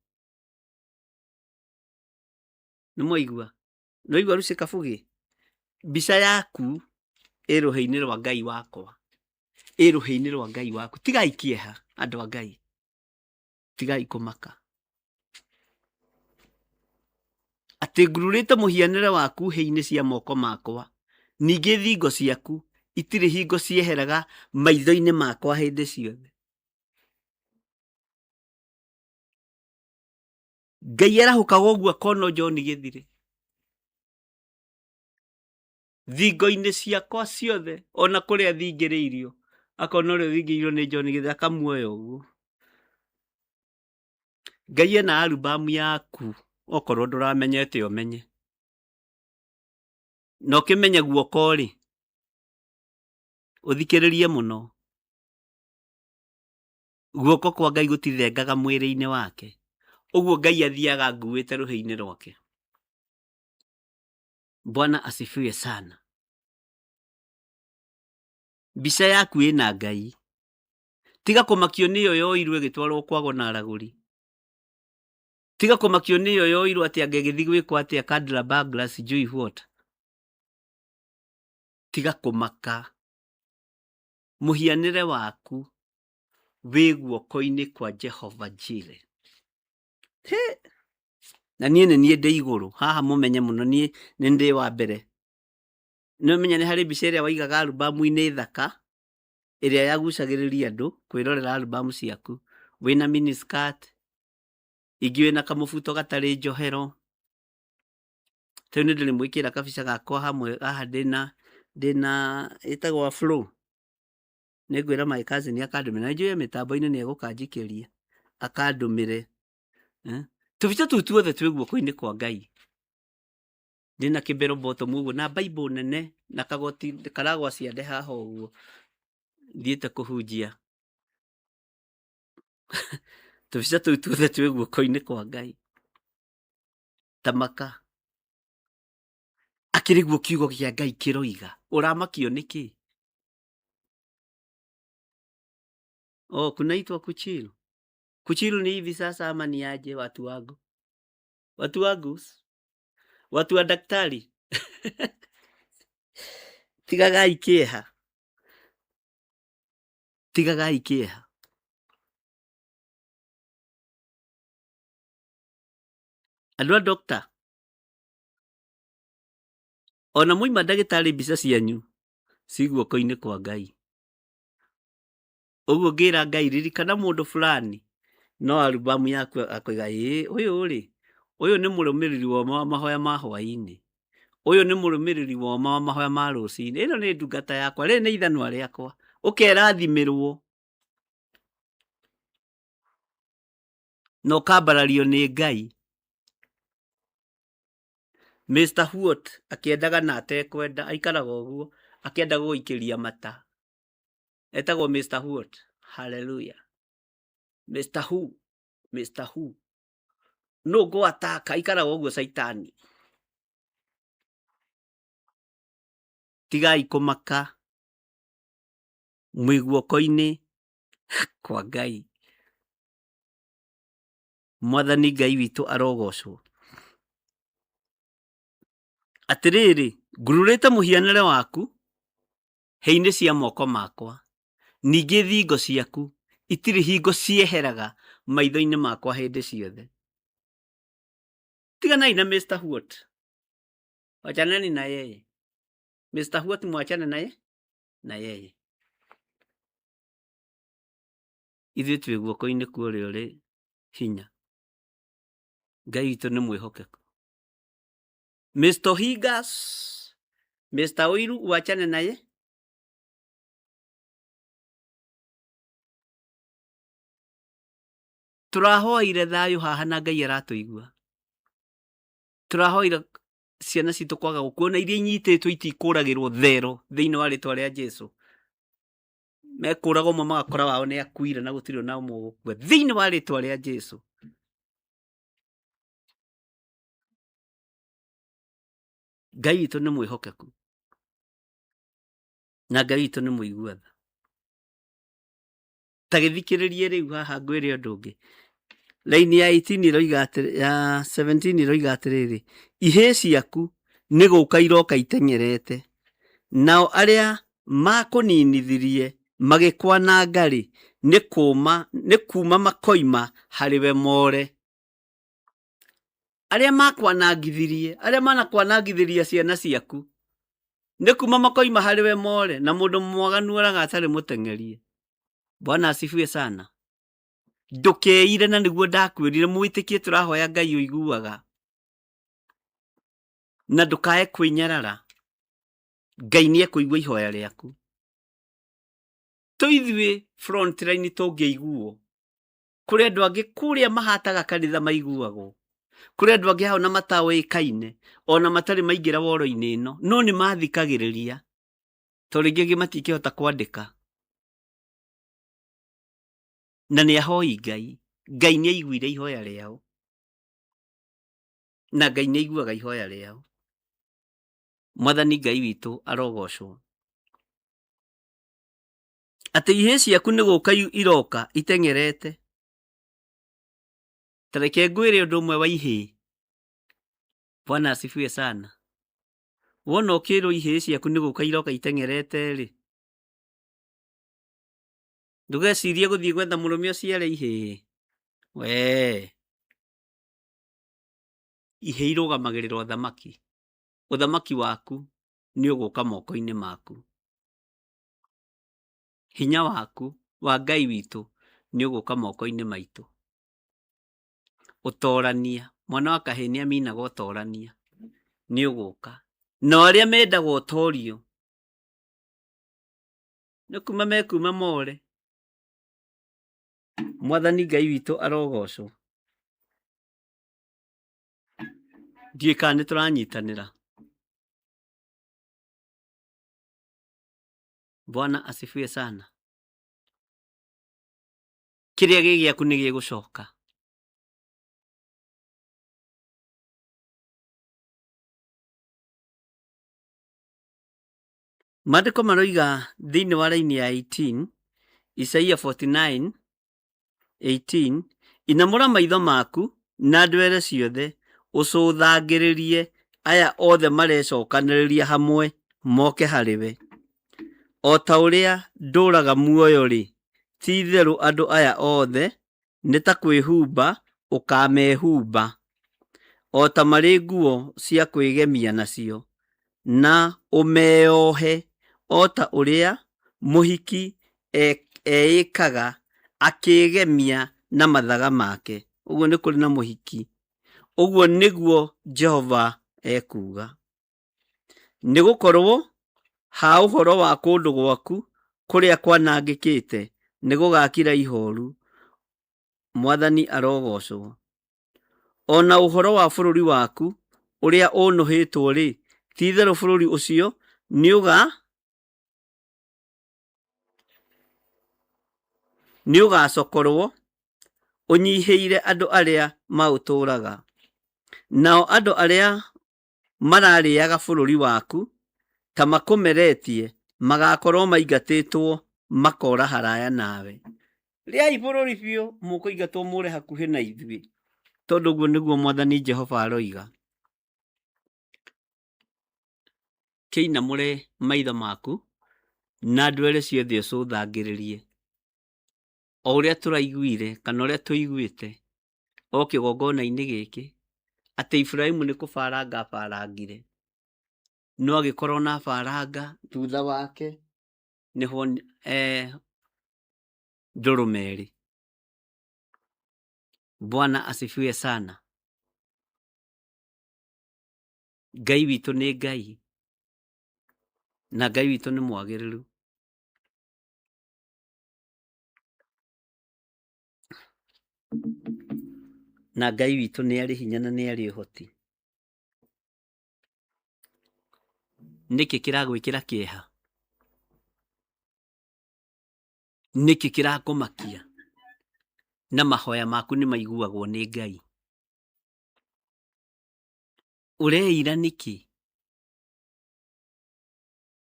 Ni mwaigua. No igua Lucy Kabugi. Mbica yaku ĩ ruhi-ini rwa Ngai wakwa. Ĩ ruhi-ini rwa Ngai waku. Tigai kieha andu a Ngai. Tigai kumaka. Ati ngururite muhianire waku hei-ini cia moko makwa. Ningi thingo ciaku itiri hingo cieheraga maitho-ini makwa hindi ciothe. Ngai arahukaga uguo akona John Githire. thingo-inĩ ciakwa ciothe, ona kũrĩa thingĩrĩirio, akona ũrĩa thingĩirio nĩ John Gĩthĩ akamuoya ũguo. Ngai ena alubamu yaku, okorwo ndũramenyete ũmenye. Na ũkĩmenye guoko rĩ, ũthikĩrĩrie mũno. Guoko kwa Ngai gũtithengaga mwĩrĩ-inĩ wake. Ũguo Ngai athiaga nguĩte rũhĩ-inĩ rwake. Bwana asifiwe sana. Mbica yaku ĩna Ngai. Tiga kũmakio nĩyo yoirwo ĩgĩtwarwo kwago na aragũri. Tiga kũmakio nĩyo yoirwo atĩ angĩgĩthiĩ gwĩkwo atĩa Cadillac Bagla sijui what. Tiga kũmaka. Mũhianĩre waku wĩ guoko-inĩ kwa Jehova Jireh. Na niĩ nĩ niĩ ndĩ igũrũ. Haha mũmenye mũno niĩ nĩ ndĩ wa mbere. Nĩ ũmenya nĩ harĩ mbica ĩrĩa waigaga alubamu-inĩ thaka ĩrĩa yagucagĩrĩria andũ kwĩrorera alubamu ciaku. Wĩna miniskirt, ingĩ wĩna kamũbuto gatarĩ njohero. Rĩu nĩ ndĩrĩ mwĩkĩra kabica gakwa hamwe haha ndĩna ĩtagwo flow. Nĩ ngwĩra my cousin akandũmĩra. Na njũĩ mĩtambo-inĩ nĩ egũkanjikĩria akandũmĩre. Tũbica tũu tuothe twĩ guoko-inĩ kwa Ngai. Ndĩna kĩmbero bottom ũguo na Bible nene na kagoti karagwa ciande haha ũguo. Thiĩte kũhunjia. Tũbica tũu tuothe twĩ guoko-inĩ kwa Ngai. Tamaka. Akĩrĩ guo kiugo gĩa Ngai kĩroiga. Ũramakio nĩkĩ? Oh, kunaitwa kuchiru. Kuchiru ni hivi sasa ama ni aje watu wangu? Watu wangu? Watu wa daktari. Tigagai kĩeha. Tigagai kĩeha. Andũ a doctor. Ona moima ndagĩtarĩ mbica cianyu ci guoko-inĩ kwa Ngai. Ũguo ngĩra Ngai ririkana mũndũ fulani no alubamu yaku akoiga ũyũ rĩ, ũyũ nĩ mũrũmĩrĩri wa mahoya ma hwaĩ-inĩ. Ũyũ nĩ mũrũmĩrĩri wa mahoya ma rũcinĩ. Ĩno nĩ ndungata yakwa, rĩrĩ nĩ ithanwa rĩakwa. Ũkerathimĩrwo. Na ũkambarario nĩ Ngai. Mr. Huot akĩendaga na atekwenda aikaraga ũguo akĩenda gũikĩria mata. Etagwo Mr. Huot. Hallelujah. Mr. Who. Mr. Who. No go attack aikaraga ũguo saitani. Tigai kũmaka. Mwĩ guoko-inĩ kwa Ngai. Mwathani Ngai witũ arogocwo. Atĩrĩrĩ, ngururĩte mũhianĩre waku hĩ-inĩ cia moko makwa. Ningĩ thingo ciaku itirĩ hingo cieheraga maitho-inĩ makwa hĩndĩ ciothe. Tiganai na Mr. Huot. Wachaneni na yeye. Mr. Huot mwachane naye? Na yeye. Ithuĩ twĩ guoko-inĩ kwa ũrĩa ũrĩ hinya. Ngai witũ nĩ mwĩhokeku. Mr. Higas, Mr. Oiru uachane naye. Tũrahoire thayũ haha na Ngai aratũigua. Tũrahoire ciana citũ kwaga gũkuona iria inyitĩtwo itikũragĩrwo thero thĩinĩ wa rĩtwa rĩa Jesũ. Mekũraga ũmwe magakora wao nĩ akuire na gũtirĩ na ũmwe gũkua thĩinĩ wa rĩtwa rĩa Jesũ. Ngai witũ nĩ mwĩhokeku. Na Ngai witũ nĩ mũigua tha. Ta gĩthikĩrĩrie rĩu haha ngwĩre ũndũ ũngĩ. Raini ya 18 iroiga ya 17 iroiga atĩrĩrĩ, ihĩ ciaku nĩ gũka iroka itengerete. Nao arĩa makũninithirie magĩkwananga rĩ, nĩ kuma makoima harĩwe more. Arĩa makwanangithirie, arĩa manakwanangithiria ciana ciaku, nĩ kuma makoima harĩwe more, na mũndũ mwaganu oraga atarĩ mũteng'erie. Bwana asifiwe sana. Ndũkeire na nĩguo ndakwĩrire mwĩtĩkie tũrahoya Ngai ũiguaga. Na ndũkae kwĩnyarara. Ngai nĩ ekũigua ihoya rĩaku. Tũithuĩ front line tũngĩiguo, kũrĩ andũ angĩ kũrĩa mahataga kanitha maiguagwo, kũrĩ andũ angĩ hao na mataũĩkaine ona matarĩ maingĩra woro-inĩ ĩno, no nĩ mathikagĩrĩria tondũ rĩngĩ matingĩhota kwandĩka, na nĩ ahoi Ngai. Ngai nĩ aiguire ihoya rĩao, na Ngai nĩ aiguaga ihoya rĩao. Mwathani Ngai witũ arogocwo. Atĩ ihĩ ciaku nĩ gũka iroka iteng'erete. Tareke ngwĩre ũndũ ũmwe wa ihĩ. Bwana asifiwe sana. Wona ũkĩrwo ihĩ ciaku nĩ gũka iroka iteng'erete rĩ, ndũgecirie gũthiĩ gwetha mũrũme ũciare ihĩ. We ihĩ irũgamagĩrĩra ũthamaki. Ũthamaki waku nĩ ũgũka moko-inĩ maku. Hinya waku wa Ngai witũ nĩ ũgũka moko-inĩ maitũ. Ũtorania, mwana wa kahĩ nĩ aminaga ũtorania, nĩ ũgũka. Na arĩa mendaga ũtorio nĩ kuma mekuma more. Mwathani Ngai witũ arogocwo. Ndiũĩ kana nĩ tũranyitanĩra. Bwana asifiwe sana. Kĩrĩa gĩ gĩaku nĩ gĩgũcoka. Maandĩko maroiga thĩinĩ wa raini ya 18, Isaia 49:18, inamũra maitho maku na ndwere ciothe ũcũthangĩrĩrie aya othe marecokanĩrĩria hamwe moke harĩwe. O ta ũrĩa ndũraga muoyo rĩ, ti itherũ andũ aya othe nĩ ta kwĩhumba ũkamehumba, o ta marĩ nguo cia kwĩgemia nacio, na ũmeohe o ta ũrĩa mũhiki eĩkaga akĩgemia na mathaga make. Ũguo nĩ kũrĩ na mũhiki. Ũguo nĩguo Jehova ekuga. Nĩ gũkorwo ha ũhoro wa kũndũ gwaku kũrĩa kwanangĩkĩte nĩ gũgakira ihoru. Mwathani arogocwo. Ona ũhoro wa bũrũri waku ũrĩa ũnũhĩtwo rĩ, ti itherũ bũrũri ũcio nĩ ũgacokorwo ũnyihĩire andũ arĩa maũtũũraga. Nao andũ arĩa mararĩaga bũrũri waku ta makũmeretie magakorwo maingatĩtwo makora haraya nawe. Rĩai bũrũri biũ mũkũingatwo mũre hakuhĩ na ithuĩ, tondũ guo nĩguo Mwathani Jehova aroiga. Kĩinamũre maitho maku na ndwere ciothe ũcũthangĩrĩrie. O ũrĩa tũraiguire kana ũrĩa tũiguĩte o kĩgongona-inĩ gĩkĩ atĩ Iburahĩmu nĩ kũbaranga abarangire, no agĩkorwo na baranga thutha wake nĩho ndũrũme ĩrĩ. Bwana asifiwe sana. Ngai witũ nĩ Ngai, na Ngai witũ nĩ mwagĩrĩru. Na Ngai witũ nĩ arĩ hinya na nĩ arĩ ũhoti. Nĩkĩ kĩragwĩkĩra kĩeha? Nĩkĩ kĩrakũmakia? Na mahoya maku nĩ maiguagwo nĩ Ngai. Ũreira nĩkĩ?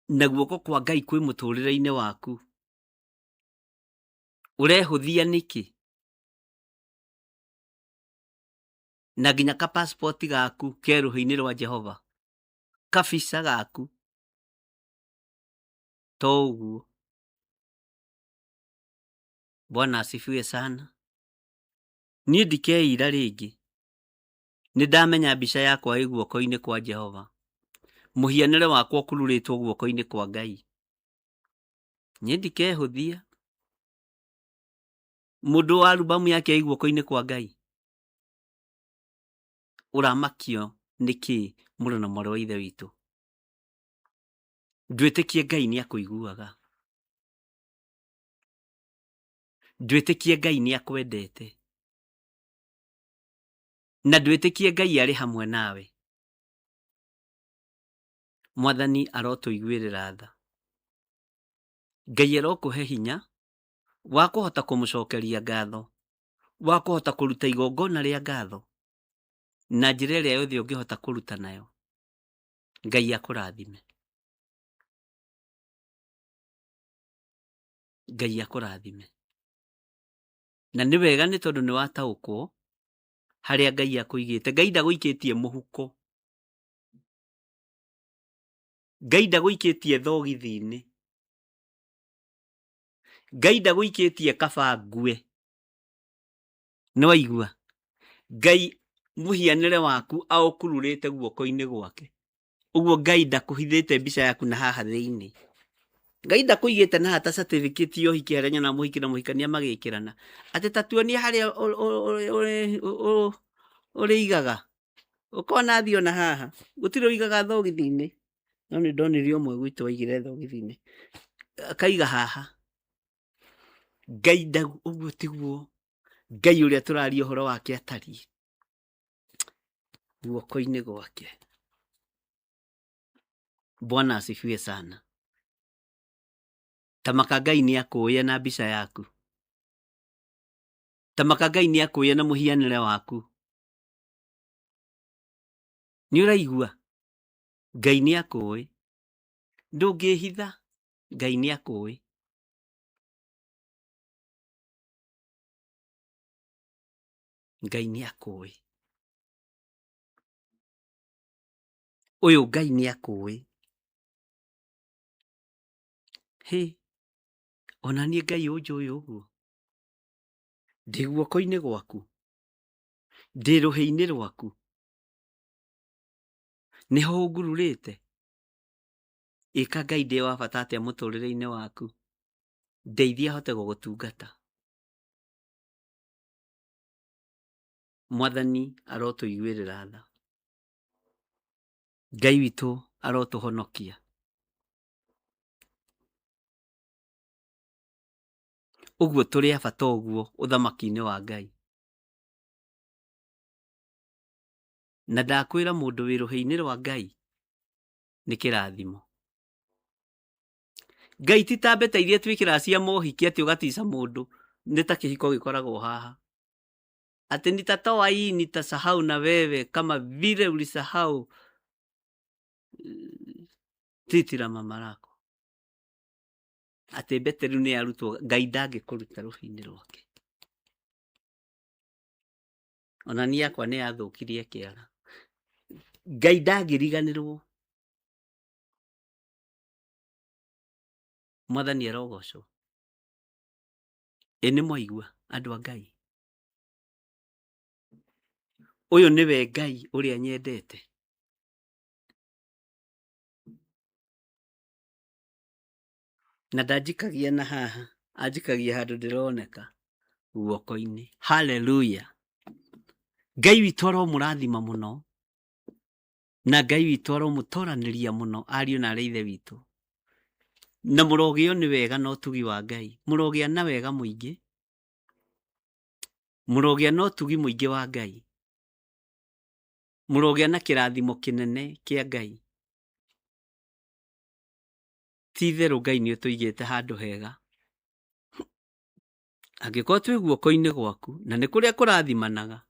Na guoko kwa Ngai kwĩ mũtũrĩre-inĩ waku. Ũrehũthia nĩkĩ? Na nginya ka passport gaku kerũhĩ-inĩ rwa Jehova, kabica gaku to ũguo. Bwana asifiwe sana. Niĩ ndikeira rĩngĩ. Nĩ ndamenya mbica yakwa ĩ guoko-inĩ kwa Jehova. Mũhianĩre wakwa ũkururĩtwo guoko-inĩ kwa Ngai. Niĩ ndikehũthia. Mũndũ wa alubamu yake ĩ guoko-inĩ kwa Ngai. Ũramakio nĩkĩ mũrũ na mwarĩ wa ithe witũ? Ndwĩtĩkie Ngai nĩ akũiguaga. Ndwĩtĩkie Ngai nĩ akwendete. Na ndwĩtĩkie Ngai arĩ hamwe nawe. Mwathani arotũiguĩrĩra tha. Ngai arokũhe hinya wa kũhota kũmũcokeria ngatho, wa kũhota kũruta igongona rĩa ngatho na njĩra ĩrĩa yothe ũngĩhota kũruta nayo. Ngai akũrathime. Ngai akũrathime. Na nĩ wega nĩ tondũ nĩ wataũkwo harĩa Ngai akũigĩte. Ngai ndagũikĩtie mũhuko. Ngai ndagũikĩtie thogithi-inĩ. Ngai ndagũikĩtie kabangue. Nĩ waigua? Ngai mũhianĩre waku aũkururĩte guoko-inĩ gwake. Ũguo Ngai ndakũhithĩte mbica yaku na haha thĩinĩ. Ngai ndakũigĩte na hata certificate ya ũhiki arĩa nyona mũhiki na mũhikania magĩkĩrana. Atĩ ta tuonie harĩa ũrĩigaga. Ũkona thio na haha. Gũtirĩ ũigaga thogithi-inĩ. No nĩ ndonirio ũmwe gwitũ waigire thogithi-inĩ. Akaiga haha. Ngai ũguo tiguo. Ngai ũrĩa tũraria ũhoro wake atariĩ. Guoko-inĩ gwake. Bwana asifiwe sana. Tamaka Ngai nĩ akũũye na mbica yaku. Tamaka Ngai nĩ akũũye na mũhianĩre waku. Nĩ ũraigua? Ngai nĩ akũũye. Ndũngĩhitha. Ngai nĩ akũũye. Ngai nĩ akũũye. Ũyũ Ngai nĩ akũũye. Hĩ. Ona niĩ Ngai ũnjũĩ ũguo. Ndĩ guoko-inĩ gwaku. Ndĩ rũhĩ-inĩ rwaku. Nĩho ũngururĩte. Ĩka Ngai ndĩ wa bata atĩa mũtũrĩre-inĩ waku. Ndeithia hote gũgũtungata. Mwathani arotũiguĩrĩra tha. Ngai witũ arotũhonokia. Ũguo tũrĩ a bata ũguo ũthamaki-inĩ wa Ngai. Na ndakwĩra mũndũ wĩ rũhĩ-inĩ rwa Ngai nĩ kĩrathimo. Ngai ti ta mbeta iria twĩkĩraga cia mohiki atĩ ũgatica mũndũ nĩ ta kĩhiko gĩkoragwo haha. Atĩ nitatoa hii nitasahau na wewe kama vile ulisahau titi la mama lako. Atĩ mbete rĩu nĩ yarutwo. Ngai ndangĩkũruta rũhĩ-inĩ rwake. Ona niĩ yakwa nĩ yathũkirie kĩara. Ngai ndangĩriganĩrwo. Mwathani arogocwo. Ĩ nĩ mwaigua andũ a Ngai. Ũyũ nĩwe Ngai ũrĩa nyendete. Na ndanjikagia na haha. Anjikagia handũ ndĩroneka. Guoko-inĩ. Hallelujah. Ngai witũ aromũrathima mũno. Na Ngai witũ aromũtoranĩria mũno ariũ na arĩa ithe witũ. Na mũrogĩo nĩ wega na ũtugi wa Ngai. Mũrogĩa na wega mũingĩ. Mũrogĩa na ũtugi mũingĩ wa Ngai. Mũrogĩa na kĩrathimo kĩnene kĩa Ngai. Ti therũ Ngai nĩ ũtũigĩte handũ hega. Angĩkorwo twĩ guoko-inĩ gwaku na nĩ kũrĩa kũrathimanaga.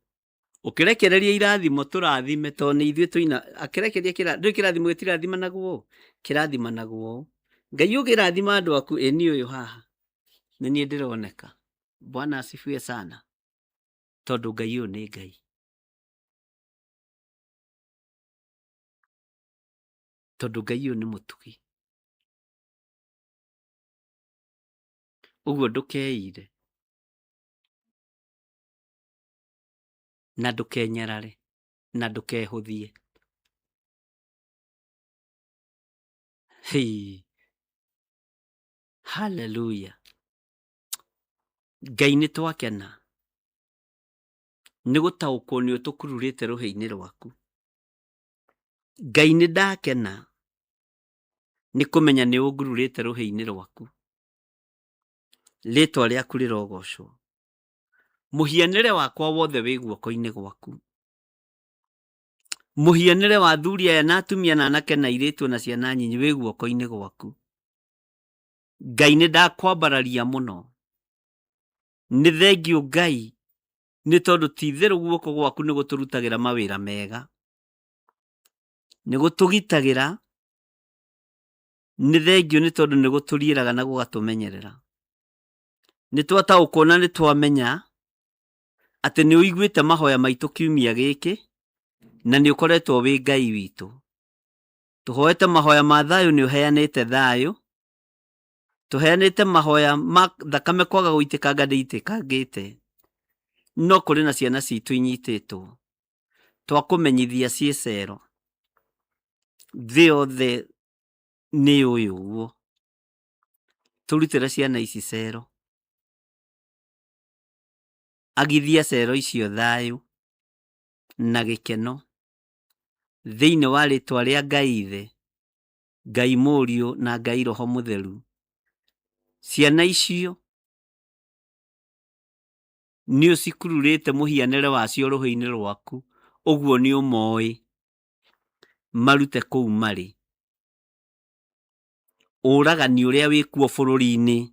Ũkĩrekereria irathimo tũrathime tondũ nĩ ithuĩ tũina. Akĩrekeria kĩrathimo gĩtirathimanaguo. Kĩrathimanaguo. Ngai ũgĩrathima andũ aku ĩ niĩ ũyũ haha. Nĩ niĩ ndĩroneka. Bwana asifiwe sana. Tondũ Ngai ũyũ nĩ Ngai. Tondũ Ngai ũyũ nĩ mũtugi. Ũguo ndũkeire. Na ndũkenyarare. Na ndũkehũthie. Hey. Hallelujah. Ngai nĩ twakena. Nĩ gũtaũkwo nĩ ũtũkururĩte rũhĩ-inĩ rwaku. Ngai nĩ ndakena. nĩ kũmenya nĩ ũngururĩte rũhĩ-inĩ rwaku. Rĩtwa rĩaku rĩrogocwo. Mũhianĩre wakwa wothe wĩ guoko-inĩ gwaku. Mũhianĩre wa athuri aya na atumia na anake na airĩtu na ciana nyinyi wĩ guoko-inĩ gwaku. Ngai nĩ ndakwambararia mũno. Nĩ thengiũ Ngai nĩ tondũ ti itherũ guoko gwaku nĩ gũtũrutagĩra mawĩra mega. Nĩ gũtũgitagĩra. Nĩ thengiũ nĩ tondũ nĩ gũtũriĩraga na gũgatũmenyerera. Nĩ twataũkwo na nĩ twamenya atĩ nĩ ũiguĩte mahoya maitũ kiumia gĩkĩ na nĩ ũkoretwo wĩ Ngai witũ. Tũhoete mahoya ma thayũ, nĩ ũheanĩte thayũ. Tũheanĩte mahoya ma thakame kwaga gũitĩkanga ndĩitĩkangĩte. No kũrĩ na ciana citũ inyitĩtwo. Twakũmenyithia ciĩ cero. Thĩ yothe nĩ ũyũ ũguo. Tũrutĩre ciana ici cero. Agithia cero icio thayũ na gĩkeno. Thĩinĩ wa rĩtwa rĩa Ngai Ithe, Ngai Mũriũ na Ngai Roho Mũtheru. Ciana icio nĩ ũcikururĩte mũhianĩre wacio rũhĩ-inĩ rwaku. Ũguo nĩ ũmoĩ. Marute kũu marĩ. Ũragani ũrĩa wĩkuo bũrũri-inĩ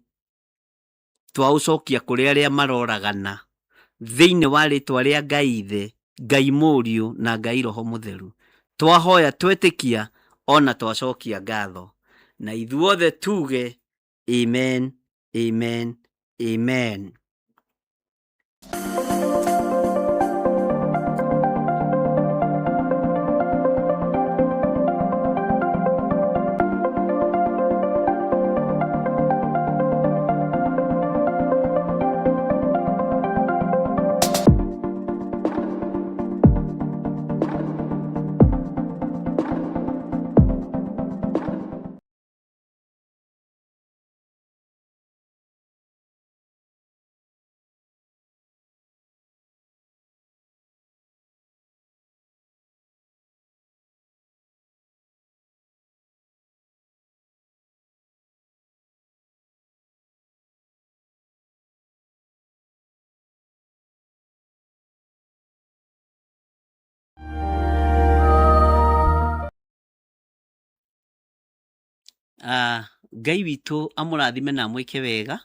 twaũcokia kũrĩ arĩa maroragana. Thĩinĩ wa rĩtwa rĩa Ngai Ithe, Ngai Mũriũ na Ngai Roho Mũtheru. Twahoya twetĩkia ona twacokia ngatho. Na ithuothe tuge amen, amen, amen. Ngai witũ amũrathime na amwĩke wega.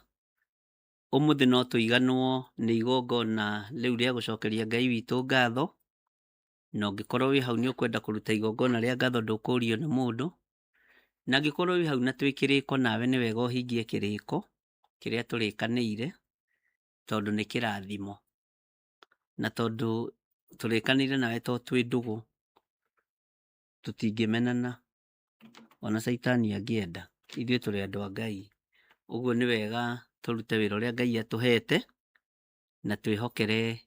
Ũmũthĩ no tũiganwo nĩ igongona rĩu rĩa gũcokeria Ngai witũ ngatho. Na ũngĩkorwo wĩ hau nĩ ũkwenda kũruta igongona rĩa ngatho ndũkũrio nĩ mũndũ. Na angĩkorwo wĩ hau na twĩ kĩrĩko nawe nĩ wega ũhingie kĩrĩko kĩrĩa tũrĩkanĩire, tondũ nĩ kĩrathimo. Na tondũ tũrĩkanĩire nawe to twĩ ndũgũ, tũtingĩmenana ona Saitani angĩenda. Ithuĩ tũrĩ andũ a Ngai. Ũguo nĩ wega tũrute wĩra ũrĩa Ngai atũhete na twĩhokere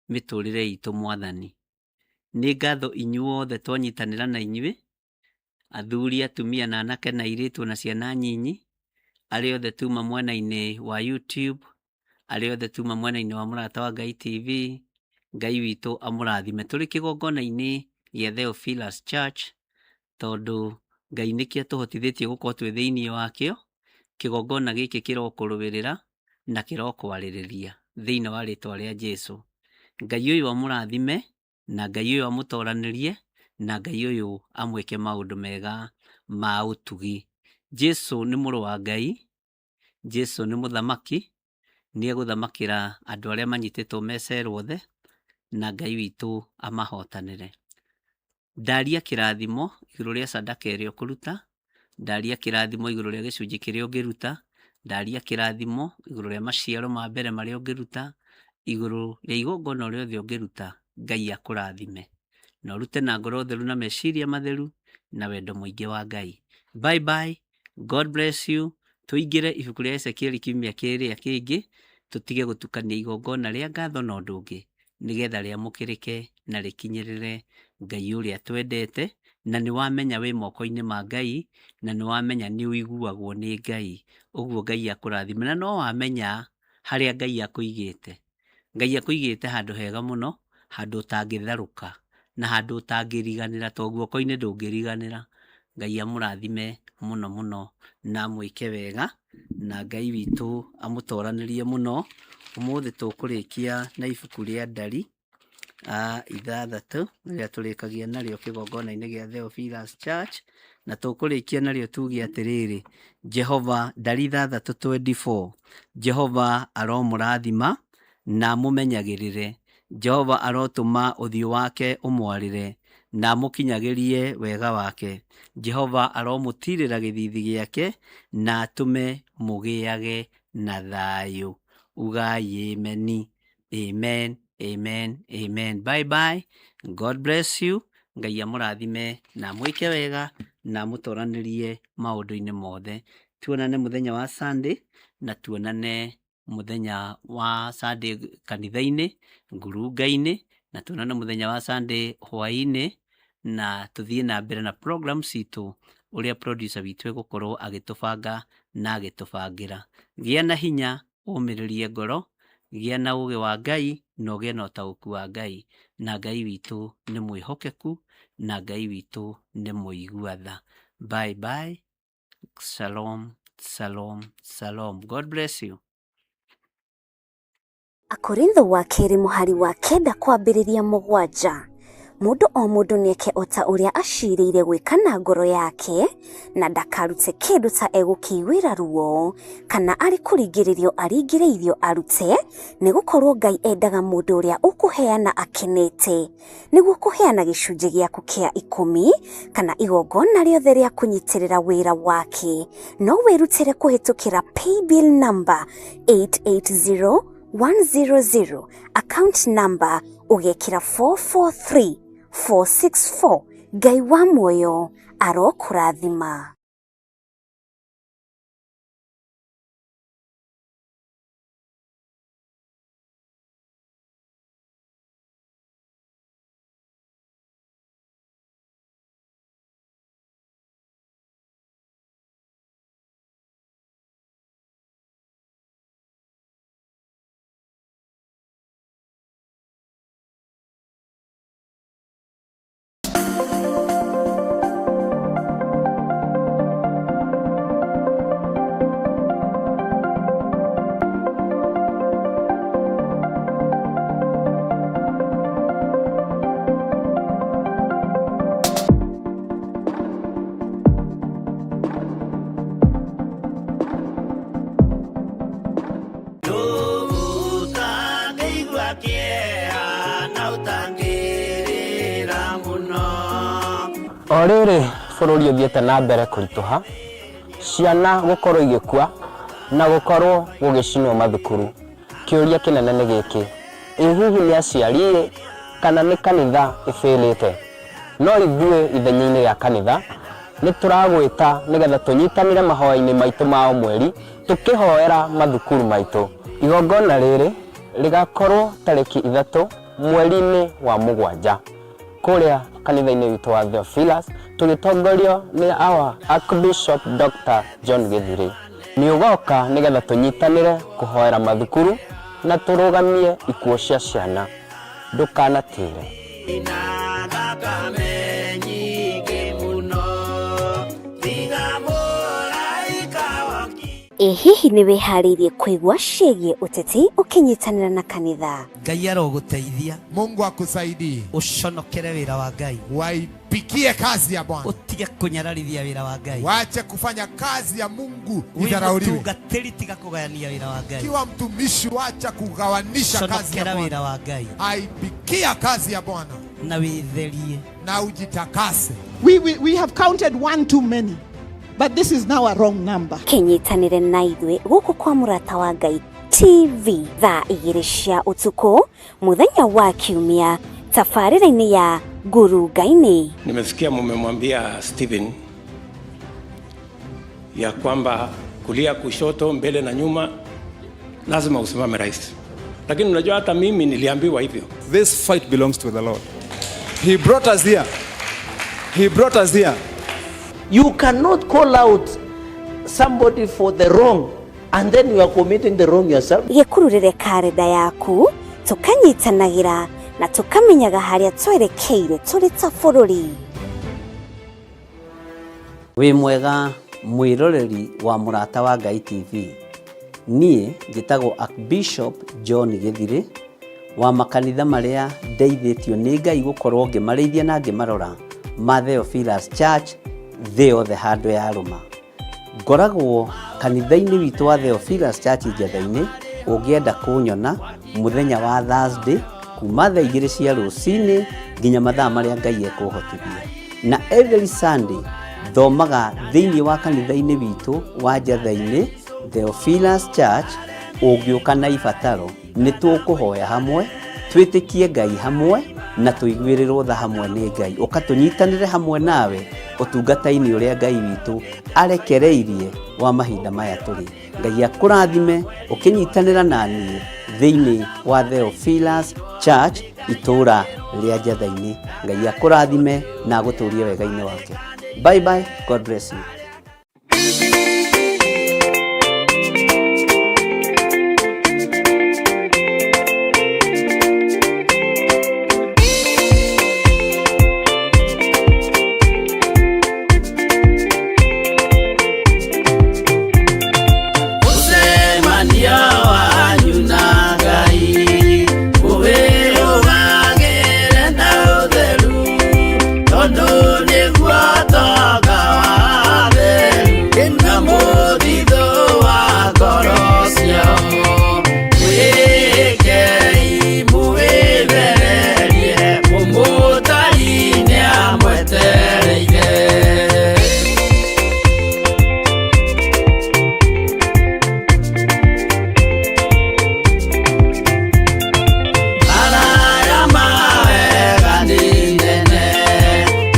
mĩtũrĩre itũ Mwathani. Nĩ ngatho inyuothe twanyitanĩra na inyuĩ, athuri, atumia na anake na airĩtu na ciana nyinyi, arĩa othe tuma mwena-inĩ wa YouTube, arĩa othe tuma mwena-inĩ wa Mũrata wa Ngai TV. Ngai witũ amũrathime. Tũrĩ kĩgongona-inĩ gĩa Theophilus Church, tondũ Ngai nĩkĩo tũhotithĩtie gũkorwo twĩ thĩinĩ wakĩo. Kĩgongona gĩkĩ kĩrokũrũĩrĩra na kĩrokwarĩrĩria thĩinĩ wa rĩtwa rĩa Jesũ. Ngai ũyũ amũrathime na Ngai ũyũ amũtoranĩrie na Ngai ũyũ amwĩke maũndũ mega ma ũtugi. Jesũ nĩ mũrũ wa Ngai. Jesũ nĩ mũthamaki. Nĩ egũthamakĩra andũ arĩa manyitĩtwo me cero othe na Ngai witũ amahotanĩre. Ndaria kĩrathimo igũrũ rĩa sadaka ĩrĩa ũkũruta. Ndaria kĩrathimo igũrũ rĩa gĩcunjĩ kĩrĩa ũngĩruta. Ndaria kĩrathimo igũrũ rĩa maciaro ma mbere marĩa ũngĩruta. Igũrũ rĩa igongona o rĩothe ũngĩruta. Ngai akũrathime. Na ũrute na ngoro theru na meciria matheru na wendo mũingĩ wa Ngai. Bye bye. God bless you. Tũingĩre ibuku rĩa Ezekiel kiumia kĩrĩa kĩngĩ. Tũtige gũtukania igongona rĩa ngatho na ũndũ ũngĩ, nĩgetha rĩamũkĩrĩke na rĩkinyĩrĩre Ngai ũrĩa twendete. Na nĩ wamenya wĩ moko-inĩ ma Ngai, na nĩ wamenya nĩ ũiguagwo nĩ Ngai. Ũguo Ngai akũrathime. Na no wamenya harĩa Ngai akũigĩte. Ngai akũigĩte handũ hega mũno, handũ ũtangĩtharũka na handũ ũtangĩriganĩra, to guoko-inĩ ndũngĩriganĩra. Ngai amũrathime muno muno na mwĩke wega na Ngai witũ amũtoranĩrie muno. Ũmũthĩ tũkũrĩkia na ibuku rĩa Ndari 6 rĩrĩa tũrĩkagia narĩo kĩgongona-inĩ gĩa Theophilus Church, na tũkũrĩkia narĩo tuge atĩrĩrĩ: Jehova, Ndari 6:24, Jehova aromũrathima na mũmenyagĩrĩre, Jehova arotũma ũthiũ wake ũmwarĩre na mũkinyagĩrie wega wake, Jehova aromũtirĩra gĩthithi gĩake na atũme mũgĩage na thayũ. Ugai amen. Amen, amen, amen. Bye bye. God bless you. Ngai amũrathime na mwĩke wega na mũtoranĩrie maũndũ-inĩ mothe. Tuonane mũthenya wa Sunday na tuonane mũthenya wa Sunday kanitha-inĩ, ngurunga-inĩ, na tuonane mũthenya wa Sunday hwaĩ-inĩ, na tuthiĩ na mbere na program citũ ũrĩa producer witũ egũkorwo agĩtũbanga na agĩtũbangĩra. Gĩa na hinya, ũmĩrĩrie ngoro, gĩa na ũũgĩ wa Ngai na ũgĩe na ũtaũku wa Ngai, na Ngai witũ nĩ mwĩhokeku na Ngai witũ nĩ mũigua tha. Bye bye. Shalom, shalom, shalom. God bless you. Akorintho wa kerĩ mũhari wa 9 kwambĩrĩria 7. Mũndũ o mũndũ nĩeke ota ũrĩa acirĩire gwĩka na ngoro yake, na ndakarute kĩndũ ta egũkĩiguĩra ruo kana arĩ kũringĩrĩrio aringĩrĩirio arute, nĩgũkorwo Ngai endaga mũndũ ũrĩa ũkũheana akenete, nĩguo kũheana gĩcunjĩ gĩaku kĩa 10 kana igongona rĩothe rĩa kũnyitĩrĩra wĩra wake. No wĩrutĩre kũhĩtũkĩra paybill number 880100, account number ugekĩra 443464. Ngai wa muoyo arokũrathima. Orĩrĩ bũrũri ũthiĩte na mbere kũritũha, ciana gũkorwo igĩkua na gũkorwo gũgĩcinwo mathukuru. Kĩũria kĩnene nĩ gĩkĩ: ĩ hihi nĩ aciari kana nĩ kanitha ĩbĩrĩte? No ithuĩ ithenya-inĩ rĩa kanitha nĩ tũragwĩta nĩgetha tũnyitanĩre mahoya-inĩ maitũ ma mweri, tũkĩhoera mathukuru maitũ. Igongona rĩrĩ rĩgakorwo tarĩki 3 mweri-inĩ wa 7 kũrĩa kanitha-inĩ witũ wa Theophilus, tũgĩtongorio nĩ our Archbishop Dr. John Githiri. Nĩ ũgoka nĩgetha tũnyitanĩre kũhoera mathukuru na tũrũgamie ikuũ cia ciana. Ndũkanatĩre. Hihi nĩ wĩharĩirie kũigua ciĩgiĩ ũteti ũkĩnyitanĩra na kanitha? Ngai arogũteithia. Mungu akusaidie. Ũconokere wĩra wa Ngai. Waipikie kazi ya Bwana. Utige kunyararithia wĩra wa Ngai. Waache kufanya kazi ya Mungu idharauliwe. Mũtungatĩri tiga kũgayania wĩra wa Ngai. Kiwa mtumishi waacha kugawanisha kazi ya Bwana. Wĩra wa Ngai. Aipikia kazi ya Bwana. Na wĩtherie. Na ujitakase. We have counted 1 too many. But this is now a wrong number. Kenyitanire na ithuĩ gũkũ kwa Mũrata wa Ngai TV thaa 2 cia ũtukũ mũthenya wa Kiumia, tabarĩra-inĩ ya ngurunga-inĩ. Nimesikia mmemwambia Stephen ya kwamba kulia, kushoto, mbele na nyuma lazima usimame rais. Lakini unajua hata mimi niliambiwa hivyo. This fight belongs to the Lord. He brought us here. He brought us here. You cannot call out somebody for the wrong and then you are committing the wrong yourself. Gĩkururĩre karenda yaku, tũkanyitanagĩra na tũkamenyaga harĩa twerekeire tũrĩ ta bũrũri. Wĩ mwega mwĩroreri wa Mũrata wa Ngai TV. Niĩ njĩtagwo Archbishop John Gĩthirĩ wa makanitha marĩa ndeithĩtio nĩ Ngai gũkorwo ngĩmarĩithia na ngĩmarora ma Theophilus Church thĩ yothe handũ ya rũma. Ngoragwo kanitha-inĩ witũ wa Theophilus Church Njatha-inĩ. Ũngĩenda kũnyona mũthenya wa Thursday kuma thaa 2 cia rũcinĩ nginya mathaa marĩa Ngai ekũhotithia. Na every Sunday thomaga thĩinĩ wa kanitha-inĩ witũ wa Njatha-inĩ Theophilus Church. Ũngĩũka na ibataro nĩ tũkũhoya hamwe, twĩtĩkie Ngai hamwe na tũiguĩrĩrwo tha hamwe nĩ Ngai. Ũkatũnyitanĩre hamwe nawe ũtungata-inĩ ũrĩa Ngai witũ arekereirie wa mahinda maya tũrĩ. Ngai akũrathime ũkĩnyitanĩra na niĩ thĩinĩ wa Theophilus Church itũra rĩa Njatha-inĩ. Ngai akũrathime na agũtũrie wega-inĩ wake. Bye bye. God bless you.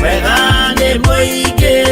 Wega nĩ mũingĩ